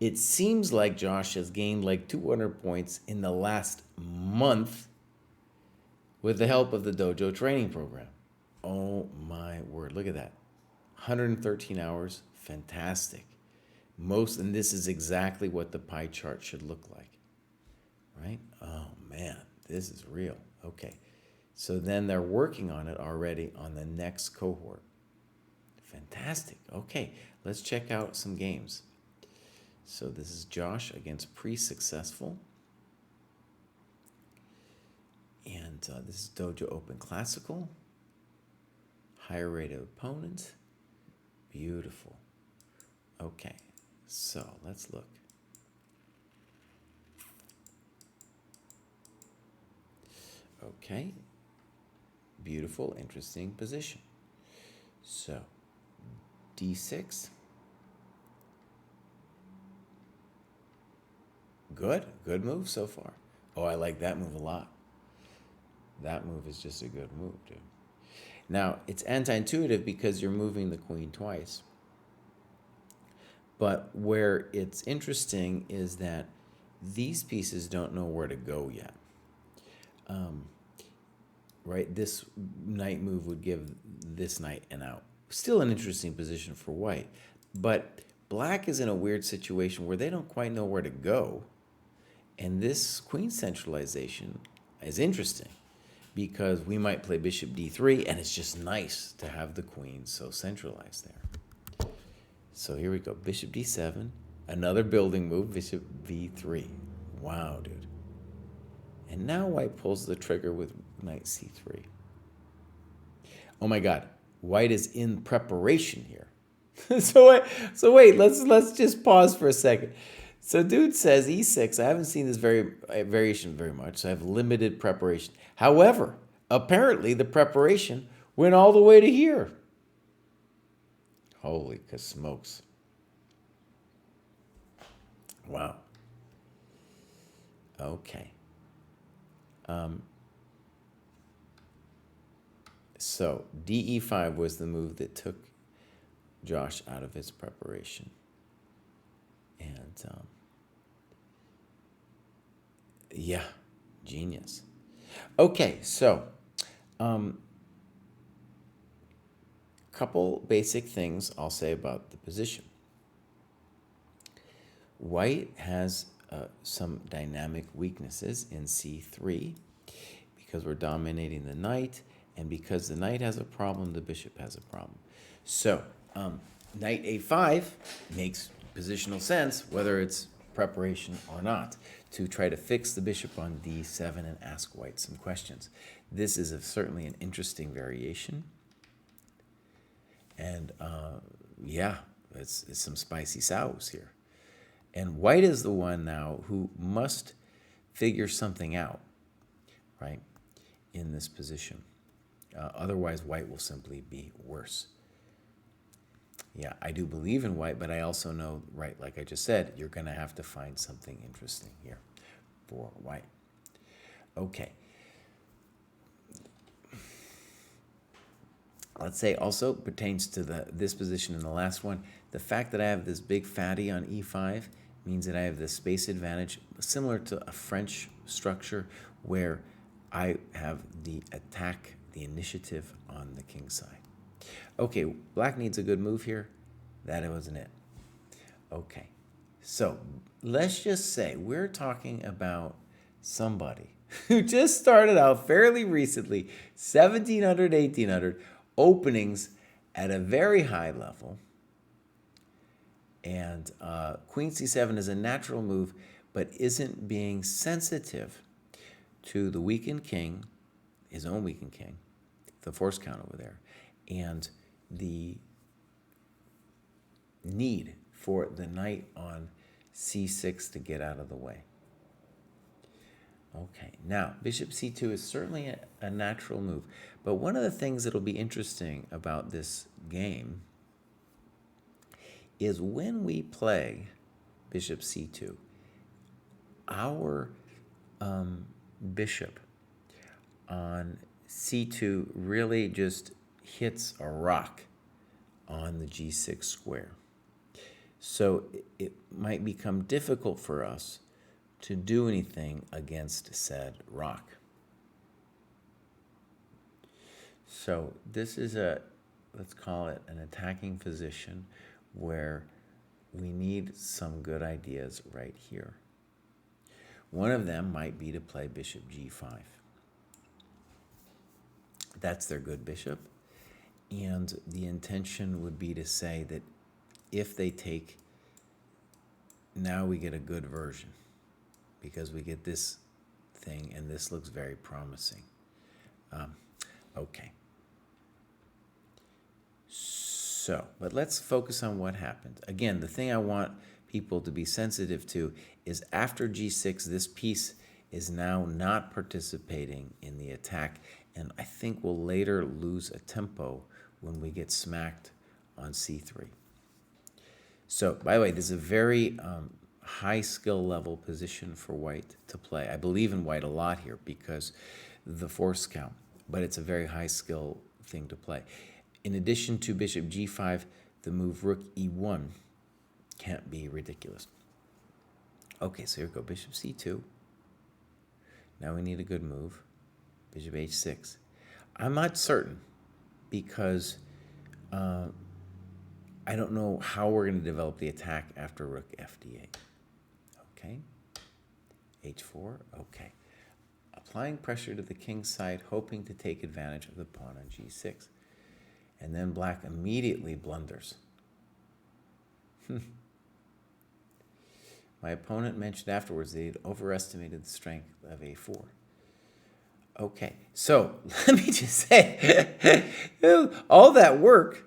It seems like Josh has gained like 200 points in the last month with the help of the Dojo training program. Oh my word, look at that. 113 hours, fantastic. And this is exactly what the pie chart should look like, right? Oh man, this is real. Okay, so then they're working on it already on the next cohort. Fantastic. Okay, let's check out some games. So this is Josh against Pre-Successful. And this is Dojo Open Classical. Higher rated opponent. Beautiful. Okay, so let's look. Okay, beautiful, interesting position. So, D6. Good move so far. Oh, I like that move a lot. That move is just a good move, dude. Now, it's anti-intuitive because you're moving the queen twice. But where it's interesting is that these pieces don't know where to go yet. Right? This knight move would give this knight an out. Still an interesting position for white. But black is in a weird situation where they don't quite know where to go. And this queen centralization is interesting because we might play bishop d3, and it's just nice to have the queen so centralized there. So here we go, bishop d7, another building move, bishop v3. Wow, dude. And now white pulls the trigger with knight c3. Oh my God, white is in preparation here. So wait, let's just pause for a second. So dude says e6. I haven't seen this variation very much, so I have limited preparation. However, apparently the preparation went all the way to here. Holy smokes. Wow. Okay. So DE5 was the move that took Josh out of his preparation. And yeah, genius. Okay, so couple basic things I'll say about the position. White has some dynamic weaknesses in c3 because we're dominating the knight, and because the knight has a problem, the bishop has a problem. So knight a5 makes positional sense, whether it's preparation or not, to try to fix the bishop on d7 and ask white some questions. This is certainly an interesting variation. And yeah, it's some spicy sows here. And white is the one now who must figure something out, right, in this position. Otherwise, white will simply be worse. Yeah, I do believe in white, but I also know, right, like I just said, you're going to have to find something interesting here for white. Okay. Let's say also pertains to this position in the last one. The fact that I have this big fatty on e5 means that I have this space advantage, similar to a French structure where I have the attack, the initiative on the king side. Okay, black needs a good move here. That wasn't it. Okay, so let's just say we're talking about somebody who just started out fairly recently, 1700, 1800, openings at a very high level. And queen c7 is a natural move, but isn't being sensitive to the weakened king, his own weakened king, the force count over there, and the need for the knight on c6 to get out of the way. Okay, now bishop c2 is certainly a natural move, but one of the things that'll be interesting about this game is when we play bishop c2, our bishop on c2 really just hits a rock on the g6 square. So it might become difficult for us to do anything against said rock. So this is let's call it an attacking position where we need some good ideas right here. One of them might be to play bishop g5. That's their good bishop. And the intention would be to say that if they take, now we get a good version because we get this thing and this looks very promising. Okay. So, but let's focus on what happened. Again, the thing I want people to be sensitive to is after g6, this piece is now not participating in the attack, and I think we'll later lose a tempo when we get smacked on c3. So, by the way, this is a very high skill level position for white to play. I believe in white a lot here because the force count, but it's a very high skill thing to play. In addition to bishop g5, the move rook e1 can't be ridiculous. Okay, so here we go, bishop c2. Now we need a good move, bishop h6. I'm not certain because I don't know how we're going to develop the attack after rook fd8. Okay, h4, okay. Applying pressure to the king's side, hoping to take advantage of the pawn on g6. And then black immediately blunders. My opponent mentioned afterwards that he had overestimated the strength of a4. Okay, so let me just say, all that work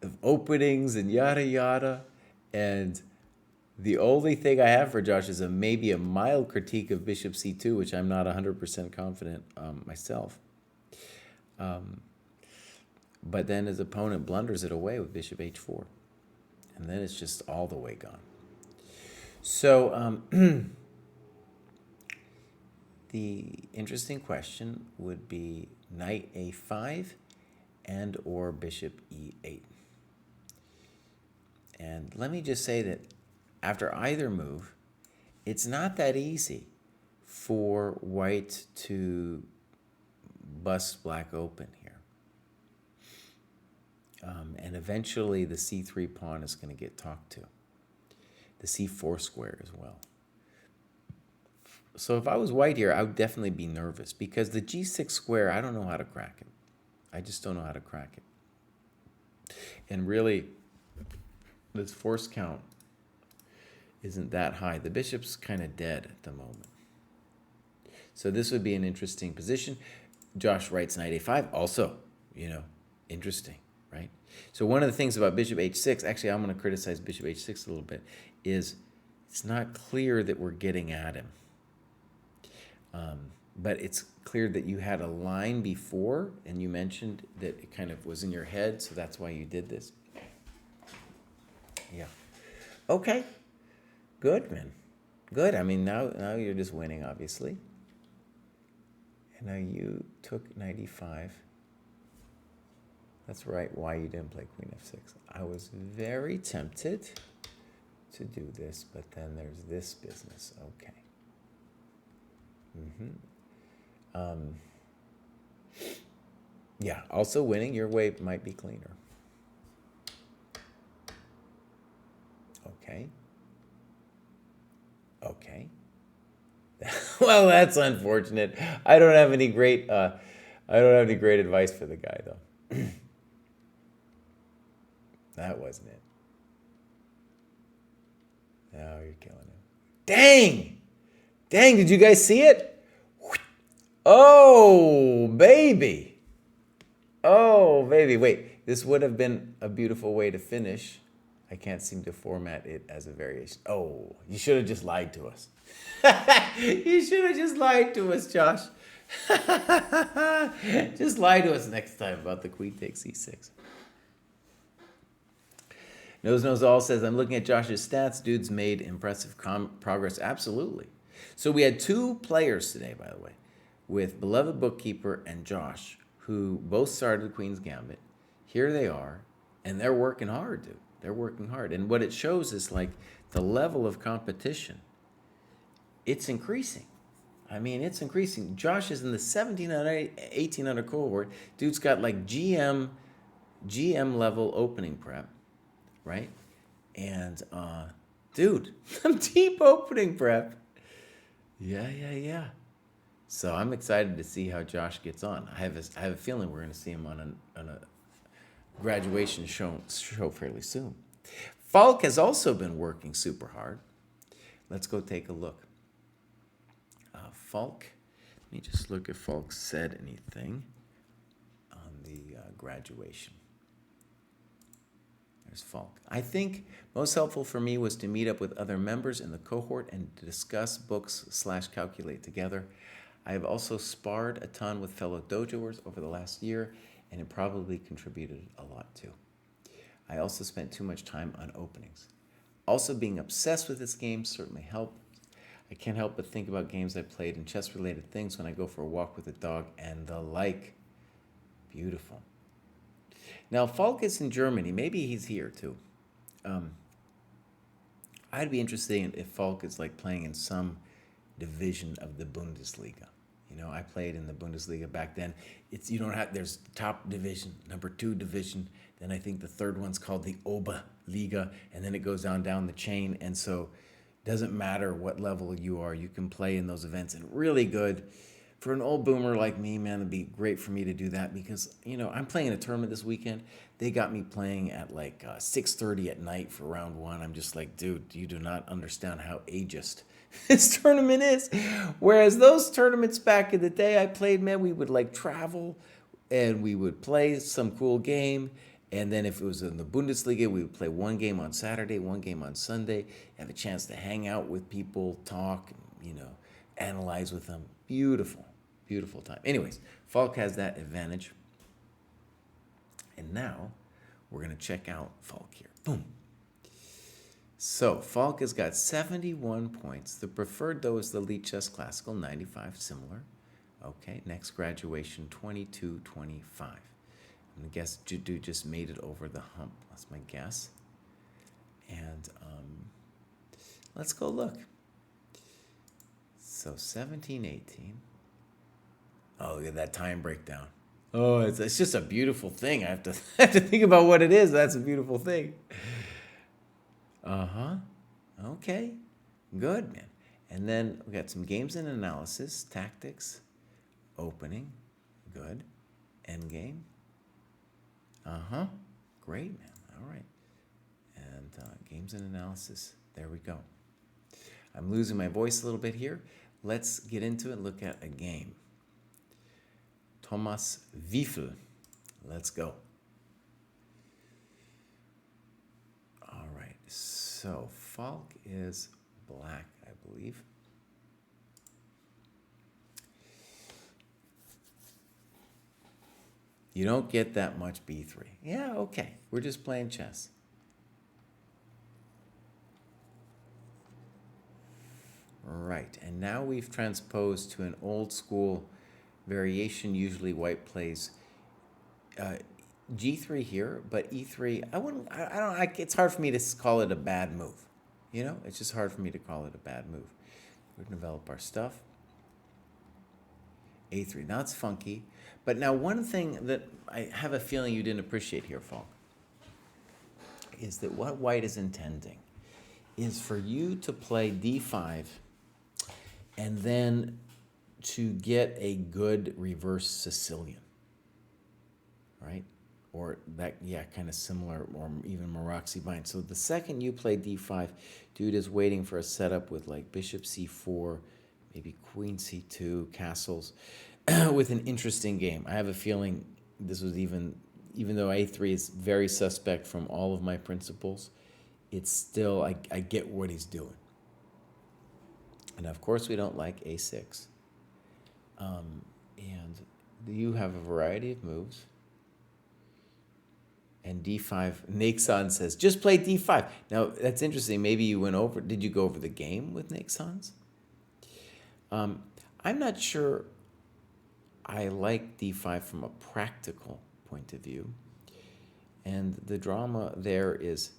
of openings and yada yada, and the only thing I have for Josh is maybe a mild critique of bishop c2, which I'm not 100% confident myself. But then his opponent blunders it away with bishop h4. And then it's just all the way gone. So the interesting question would be knight a5 and or bishop e8. And let me just say that after either move, it's not that easy for white to bust black open here. And eventually the c3 pawn is going to get talked to. The c4 square as well. So if I was white here, I would definitely be nervous because the g6 square, I don't know how to crack it. I just don't know how to crack it. And really, this force count isn't that high. The bishop's kind of dead at the moment. So this would be an interesting position. Josh writes knight a5. Also, interesting, right? So one of the things about bishop h6, actually I'm going to criticize bishop h6 a little bit, is it's not clear that we're getting at him. But it's clear that you had a line before, and you mentioned that it kind of was in your head, so that's why you did this. Yeah. Okay. Good, man. Good. I mean, now you're just winning, obviously. And now you took knight e5. That's right, why you didn't play queen f6. I was very tempted to do this, but then there's this business. Okay. Yeah, also winning, your way might be cleaner. Okay. Okay. Well, that's unfortunate. I don't have any great advice for the guy though. That wasn't it. Oh, you're killing him. Dang! Dang, did you guys see it? Oh, baby. Oh, baby. Wait, this would have been a beautiful way to finish. I can't seem to format it as a variation. Oh, you should have just lied to us. You should have just lied to us, Josh. Just lie to us next time about the queen takes c6. Knows All says, I'm looking at Josh's stats. Dude's made impressive progress. Absolutely. So we had two players today, by the way, with Beloved Bookkeeper and Josh, who both started the Queen's Gambit. Here they are, and they're working hard, dude. They're working hard. And what it shows is like the level of competition. It's increasing. I mean, it's increasing. Josh is in the 1700, 1800 cohort. Dude's got like GM level opening prep, right? And dude, I'm deep opening prep. Yeah. So I'm excited to see how Josh gets on. I have a feeling we're going to see him on a graduation show fairly soon. Falk has also been working super hard. Let's go take a look. Falk, let me just look if Falk said anything on the graduation. There's Falk. I think most helpful for me was to meet up with other members in the cohort and to discuss books/calculate together. I have also sparred a ton with fellow dojoers over the last year, and it probably contributed a lot too. I also spent too much time on openings. Also, being obsessed with this game certainly helped. I can't help but think about games I played and chess-related things when I go for a walk with a dog and the like. Beautiful. Now, Falk is in Germany. Maybe he's here too. I'd be interested if Falk is like playing in some division of the Bundesliga. You know, I played in the Bundesliga back then. There's top division, number 2 division. Then I think the third one's called the Oberliga, and then it goes down the chain. And so doesn't matter what level you are, you can play in those events, and really good. For an old boomer like me, man, it'd be great for me to do that because, I'm playing in a tournament this weekend. They got me playing at like 6:30 at night for round 1. I'm just like, dude, you do not understand how ageist this tournament is. Whereas those tournaments back in the day I played, man, we would like travel and we would play some cool game. And then if it was in the Bundesliga, we would play one game on Saturday, one game on Sunday, have a chance to hang out with people, talk, analyze with them. Beautiful, beautiful time. Anyways, Falk has that advantage. And now we're going to check out Falk here. Boom. So Falk has got 71 points. The preferred, though, is the Elite Chess Classical, 95, similar. Okay, next graduation, 22, 25. I'm going to guess dude just made it over the hump. That's my guess. And let's go look. So 17, 18. Oh, look at that time breakdown. Oh, it's just a beautiful thing. I have to think about what it is. That's a beautiful thing. Okay. Good, man. And then we got some games and analysis, tactics, opening. Good. Endgame. Great, man. All right. And games and analysis. There we go. I'm losing my voice a little bit here. Let's get into it and look at a game. Thomas Wiefel. Let's go. All right. So Falk is black, I believe. You don't get that much B3. Yeah, okay. We're just playing chess. Right, and now we've transposed to an old school variation. Usually white plays G3 here, but E3, it's hard for me to call it a bad move. It's just hard for me to call it a bad move. We're going to develop our stuff. A3, now it's funky. But now one thing that I have a feeling you didn't appreciate here, Falk, is that what white is intending is for you to play D5 and then to get a good reverse Sicilian, right? Or that, kind of similar, or even Maroczy bind. So the second you play D5, dude is waiting for a setup with like bishop C4, maybe queen C2, castles, with an interesting game. I have a feeling this was even though A3 is very suspect from all of my principles, it's still, I get what he's doing. And of course we don't like A6. And you have a variety of moves. And D5, Nixon says, just play D5. Now, that's interesting. Maybe you did you go over the game with Nixon's? I'm not sure I like D5 from a practical point of view. And the drama there is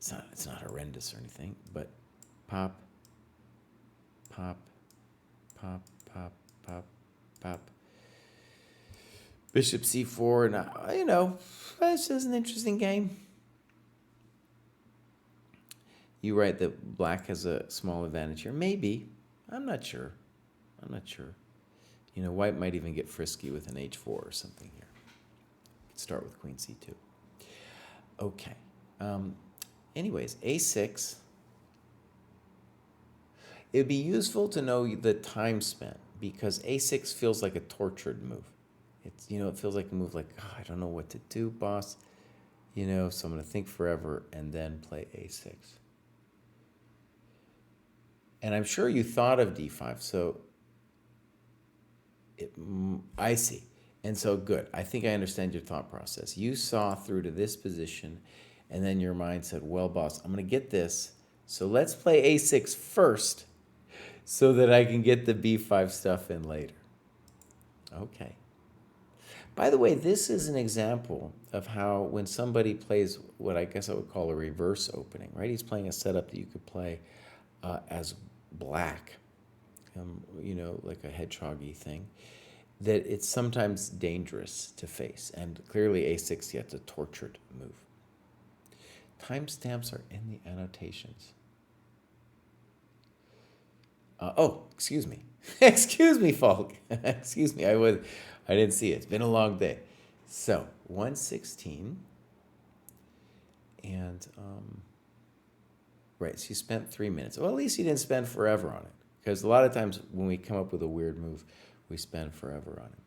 It's not horrendous or anything, but pop, pop, pop, pop, pop, pop. Bishop c4, and you know, it's just an interesting game. You write that black has a small advantage here. Maybe. I'm not sure. You know, white might even get frisky with an h4 or something here. Start with queen c2. Okay. Anyways, a6. It would be useful to know the time spent because a6 feels like a tortured move. It's, you know, it feels like a move like, oh, I don't know what to do, boss. You know, so I'm going to think forever and then play a6. And I'm sure you thought of d5, so I see. And so good. I think I understand your thought process. You saw through to this position, and then your mind said, well, boss, I'm going to get this, so let's play a6 first so that I can get the b5 stuff in later. Okay. By the way, this is an example of how when somebody plays what I guess I would call a reverse opening, right? He's playing a setup that you could play as black, you know, like a hedgehog-y thing, that it's sometimes dangerous to face. And clearly a6 yet's a tortured move. Timestamps are in the annotations. Oh, excuse me. Excuse me, Falk. Excuse me, I didn't see it. It's been a long day. So, 116. And, right, so you spent 3 minutes. Well, at least you didn't spend forever on it. Because a lot of times when we come up with a weird move, we spend forever on it.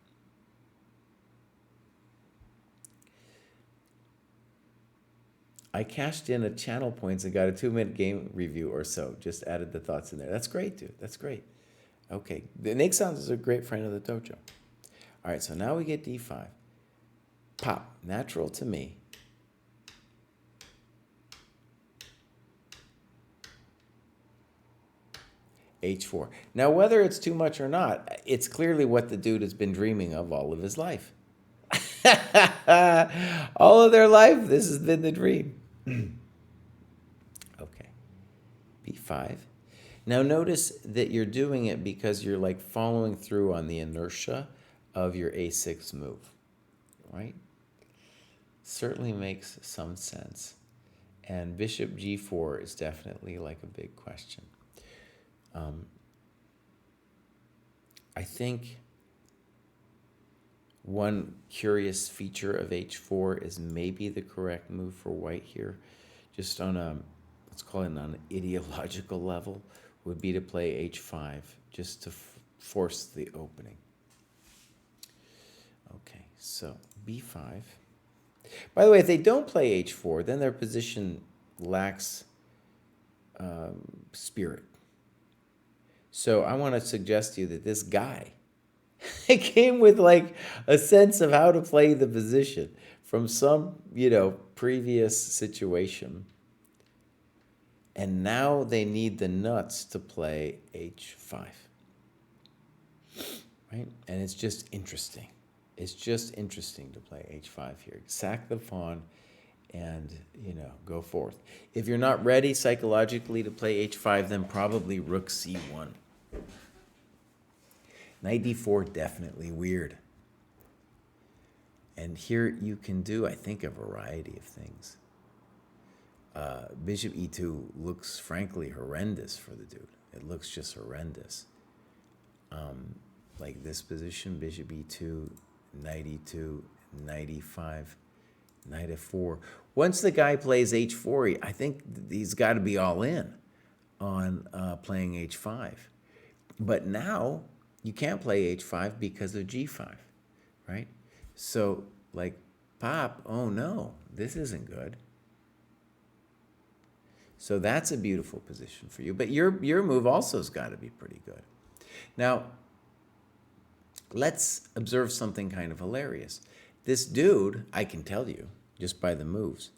I cashed in a channel points and got a 2-minute game review or so. Just added the thoughts in there. That's great, dude. That's great. Okay. Nick Sounds is a great friend of the dojo. All right, so now we get d5. Pop. Natural to me. h4. Now, whether it's too much or not, it's clearly what the dude has been dreaming of all of his life. All of their life, this has been the dream. Okay. b5. Now, notice that you're doing it because you're like following through on the inertia of your a6 move, right? Certainly makes some sense. And bishop g4 is definitely like a big question. I think one curious feature of h4 is maybe the correct move for white here, just on a, let's call it on an ideological level, would be to play h5, just to force the opening. Okay, so b5. By the way, if they don't play h4, then their position lacks spirit. So I want to suggest to you that this guy came with like a sense of how to play the position from some, you know, previous situation. And now they need the nuts to play h5. Right? And it's just interesting. It's just interesting to play h5 here. Sack the pawn and, you know, go forth. If you're not ready psychologically to play h5, then probably rook c1. Knight d4, definitely weird. And here you can do, I think, a variety of things. Bishop e2 looks, frankly, horrendous for the dude. It looks just horrendous. Like this position, bishop e2, knight e2, knight e5, knight f4. Once the guy plays h4, I think he's got to be all in on playing h5. But now you can't play h5 because of g5, right? So, like, pop, oh no, this isn't good. So that's a beautiful position for you. But your move also has got to be pretty good. Now, let's observe something kind of hilarious. This dude, I can tell you, just by the moves,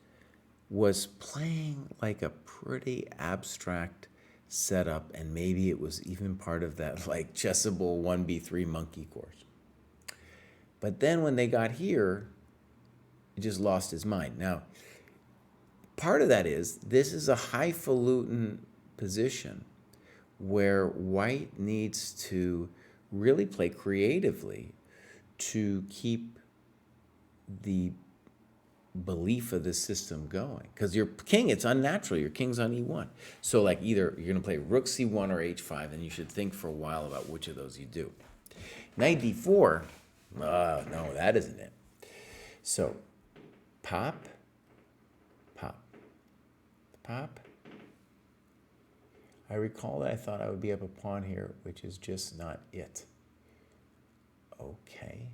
was playing like a pretty abstract setup, and maybe it was even part of that like chessable 1b3 monkey course. But then when they got here, he just lost his mind. Now, part of that is this is a highfalutin position where white needs to really play creatively to keep the belief of this system going. Because your king, it's unnatural. Your king's on e1. So like either you're going to play rook c1 or h5, and you should think for a while about which of those you do. Knight d4, no, that isn't it. So pop, pop, pop. I recall that I thought I would be up a pawn here, which is just not it. Okay.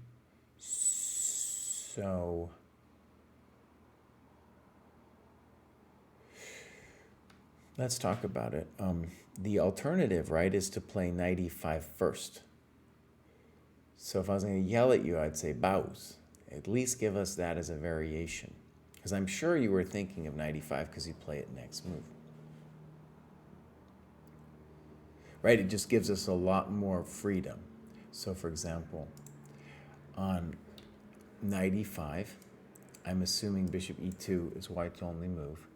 So let's talk about it. The alternative, right, is to play knight e5 first. So if I was going to yell at you, I'd say bows. At least give us that as a variation. Because I'm sure you were thinking of knight e5 because you play it next move. Right? It just gives us a lot more freedom. So for example, on knight e5, I'm assuming bishop e2 is white's only move.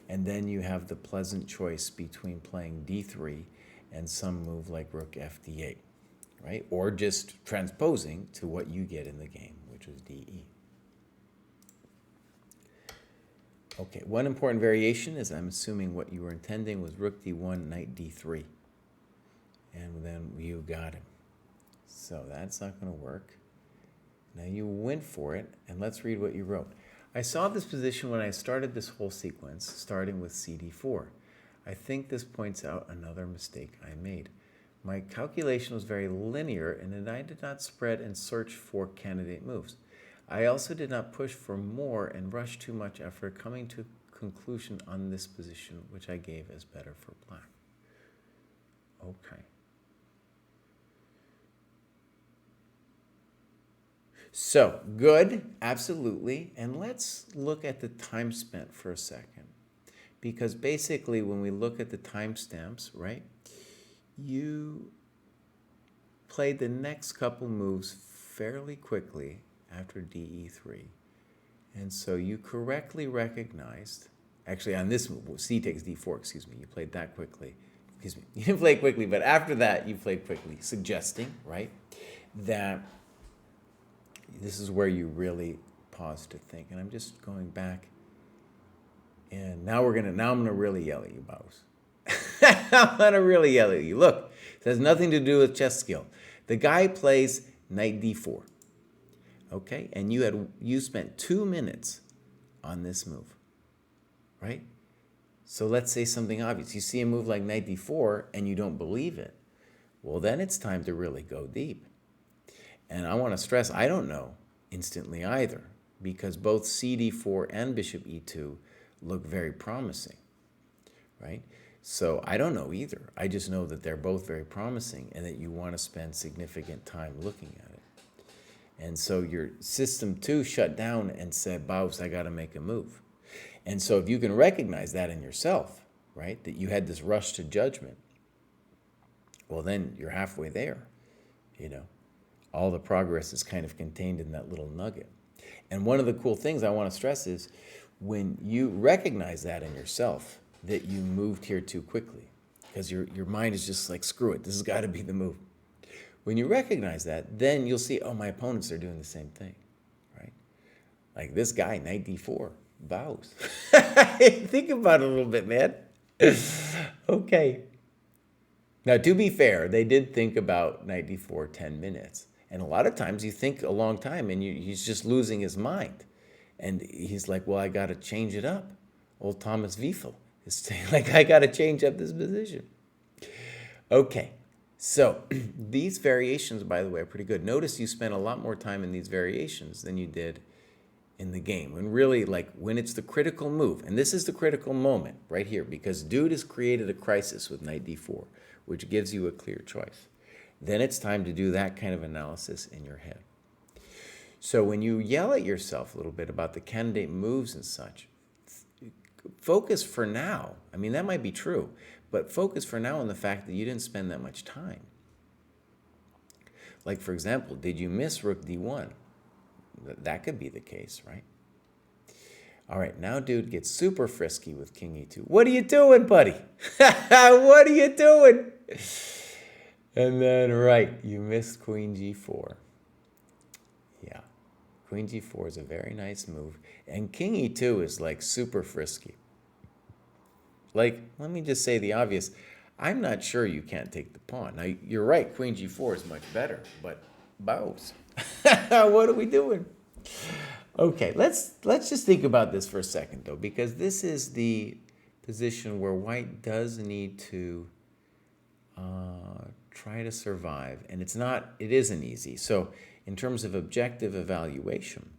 And then you have the pleasant choice between playing d3 and some move like rook fd8, right? Or just transposing to what you get in the game, which was de. Okay, one important variation is I'm assuming what you were intending was rook d1, knight d3. And then you got him. So that's not going to work. Now you went for it, and let's read what you wrote. I saw this position when I started this whole sequence, starting with cd4. I think this points out another mistake I made. My calculation was very linear, and I did not spread and search for candidate moves. I also did not push for more and rush too much after coming to a conclusion on this position, which I gave as better for black. Okay. So, good, absolutely. And let's look at the time spent for a second. Because basically, when we look at the timestamps, right, you played the next couple moves fairly quickly after de3. And so you correctly recognized, actually on this move, c takes d4, excuse me, you played that quickly. Excuse me, you didn't play quickly, but after that you played quickly, suggesting, right, that this is where you really pause to think. And I'm just going back, and now I'm gonna really yell at you, Bows. I'm gonna really yell at you. Look, it has nothing to do with chess skill. The guy plays knight d4. Okay, and you spent 2 minutes on this move, right? So let's say something obvious. You see a move like knight d4 and you don't believe it. Well, then it's time to really go deep. And I want to stress, I don't know instantly either, because both cd4 and bishop e2 look very promising, right? So I don't know either. I just know that they're both very promising and that you want to spend significant time looking at it. And so your system 2 shut down and said, Bows, I got to make a move. And so if you can recognize that in yourself, right, that you had this rush to judgment, well, then you're halfway there, you know. All the progress is kind of contained in that little nugget. And one of the cool things I want to stress is when you recognize that in yourself, that you moved here too quickly, because your mind is just like, screw it, this has got to be the move. When you recognize that, then you'll see, oh, my opponents are doing the same thing, right? Like this guy, knight d4, Bows. Think about it a little bit, man. Okay. Now, to be fair, they did think about knight d4 10 minutes. And a lot of times you think a long time and he's just losing his mind. And he's like, well, I got to change it up. Old Thomas Wiefel is saying, like, I got to change up this position. Okay. So these variations, by the way, are pretty good. Notice you spent a lot more time in these variations than you did in the game. When really, like, when it's the critical move, and this is the critical moment right here, because dude has created a crisis with knight d4, which gives you a clear choice. Then it's time to do that kind of analysis in your head. So when you yell at yourself a little bit about the candidate moves and such, focus for now. I mean, that might be true, but focus for now on the fact that you didn't spend that much time. Like, for example, did you miss rook d1? That could be the case, right? All right, now dude gets super frisky with king e2. What are you doing, buddy? What are you doing? And then, right, you missed queen g4. Yeah, queen g4 is a very nice move. And king e2 is like super frisky. Like, let me just say the obvious. I'm not sure you can't take the pawn. Now, you're right, queen g4 is much better, but bows. What are we doing? Okay, let's just think about this for a second, though, because this is the position where white does need to try to survive, and it isn't easy. So in terms of objective evaluation,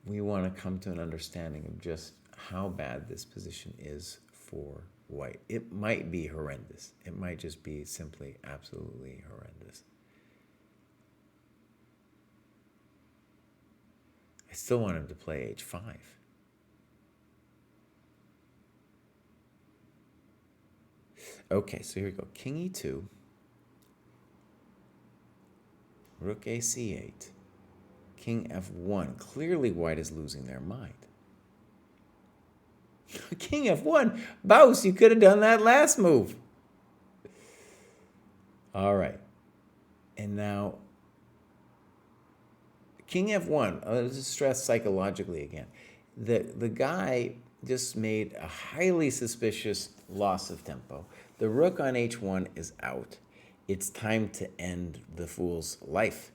we want to come to an understanding of just how bad this position is for white. It might be horrendous. It might just be simply absolutely horrendous. I still want him to play h5. Okay, so here we go. King e2, rook a c8, king f1. Clearly white is losing their mind. King f1. Bouse, you could have done that last move. All right. And now, king f1. Let's just stress psychologically again. The guy just made a highly suspicious loss of tempo. The rook on h1 is out. It's time to end the fool's life.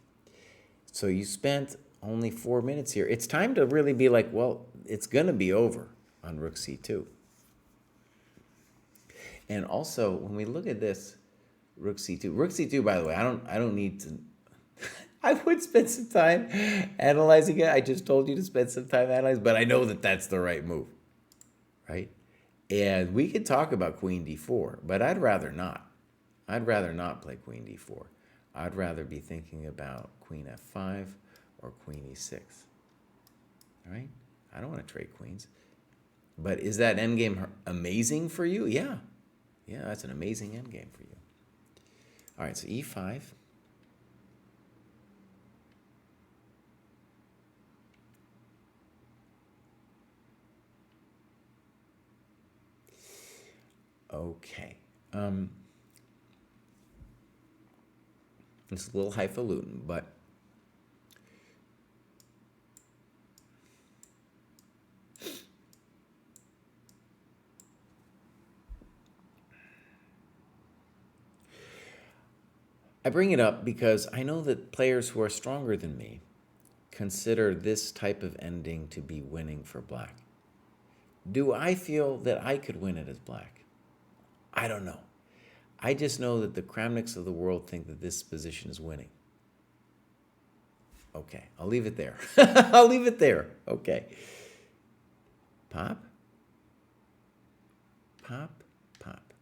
So you spent only 4 minutes here. It's time to really be like, well, it's going to be over on rook c2. And also, when we look at this, rook c2, by the way, I don't need to, I would spend some time analyzing it. I just told you to spend some time analyzing, but I know that that's the right move, right? And we could talk about queen d4, but I'd rather not. I'd rather not play queen d4. I'd rather be thinking about queen f5 or queen e6, all right? I don't want to trade queens. But is that endgame amazing for you? Yeah. Yeah, that's an amazing endgame for you. All right, so e5. Okay. It's a little highfalutin, but I bring it up because I know that players who are stronger than me consider this type of ending to be winning for black. Do I feel that I could win it as black? I don't know. I just know that the Kramniks of the world think that this position is winning. Okay, I'll leave it there. I'll leave it there. Okay. Pop. Pop. Pop.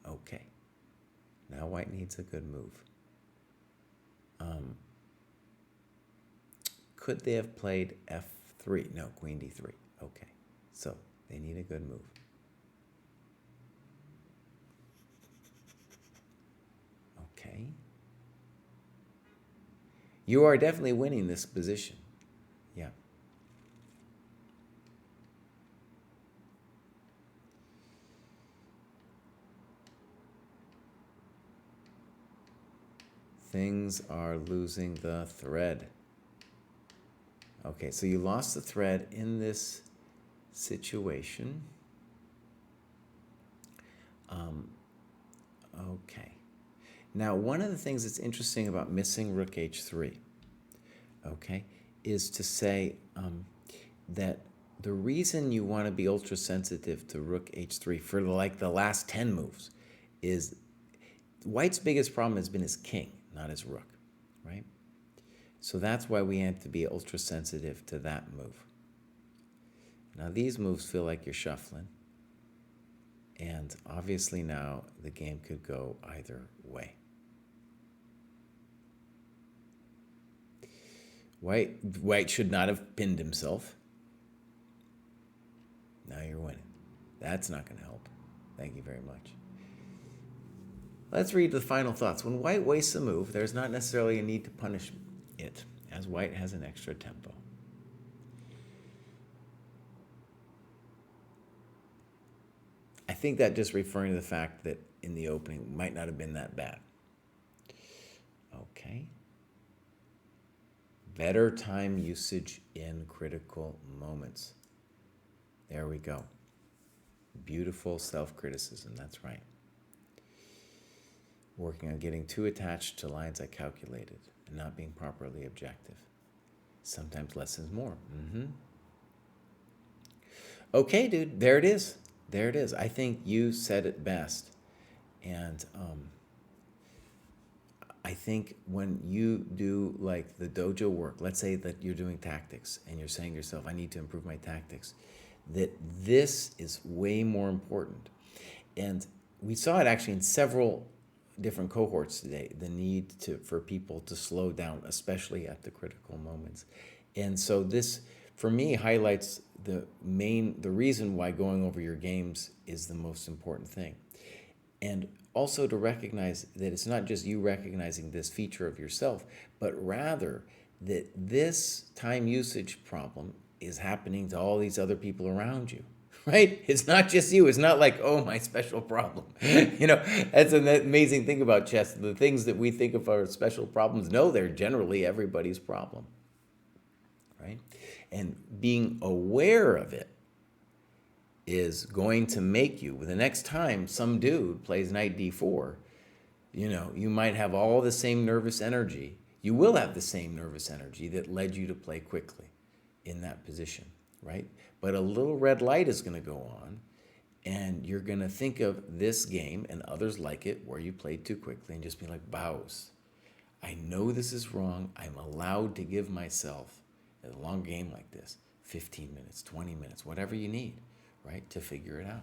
Okay. Now white needs a good move. Could they have played f3? No, queen d3. Okay. So they need a good move. Okay. You are definitely winning this position. Yeah. Things are losing the thread. Okay, so you lost the thread in this situation. Okay. Now, one of the things that's interesting about missing rook h3, okay, is to say that the reason you want to be ultra sensitive to rook h3 for like the last 10 moves is white's biggest problem has been his king, not his rook, right? So that's why we have to be ultra sensitive to that move. Now these moves feel like you're shuffling. And obviously now the game could go either way. White should not have pinned himself. Now you're winning. That's not going to help. Thank you very much. Let's read the final thoughts. When white wastes a move, there's not necessarily a need to punish it, as white has an extra tempo. think that just referring to the fact that in the opening might not have been that bad. Okay. Better time usage in critical moments. There we go. Beautiful self-criticism, that's right. Working on getting too attached to lines I calculated and not being properly objective. Sometimes less is more. Okay, dude, there it is. There it is. I think you said it best. And I think when you do like the dojo work, let's say that you're doing tactics and you're saying to yourself, I need to improve my tactics, that this is way more important. And we saw it actually in several different cohorts today, the need for people to slow down, especially at the critical moments. And so this, for me, highlights the reason why going over your games is the most important thing. And also to recognize that it's not just you recognizing this feature of yourself, but rather that this time usage problem is happening to all these other people around you, right? It's not just you. It's not like, oh, my special problem. That's an amazing thing about chess. The things that we think of are special problems, no, they're generally everybody's problem, right? And being aware of it is going to make you, the next time some dude plays knight d4, you might have all the same nervous energy. You will have the same nervous energy that led you to play quickly in that position, right? But a little red light is going to go on, and you're going to think of this game and others like it where you played too quickly and just be like, bows. I know this is wrong. I'm allowed to give myself, in a long game like this, 15 minutes, 20 minutes, whatever you need, right, to figure it out.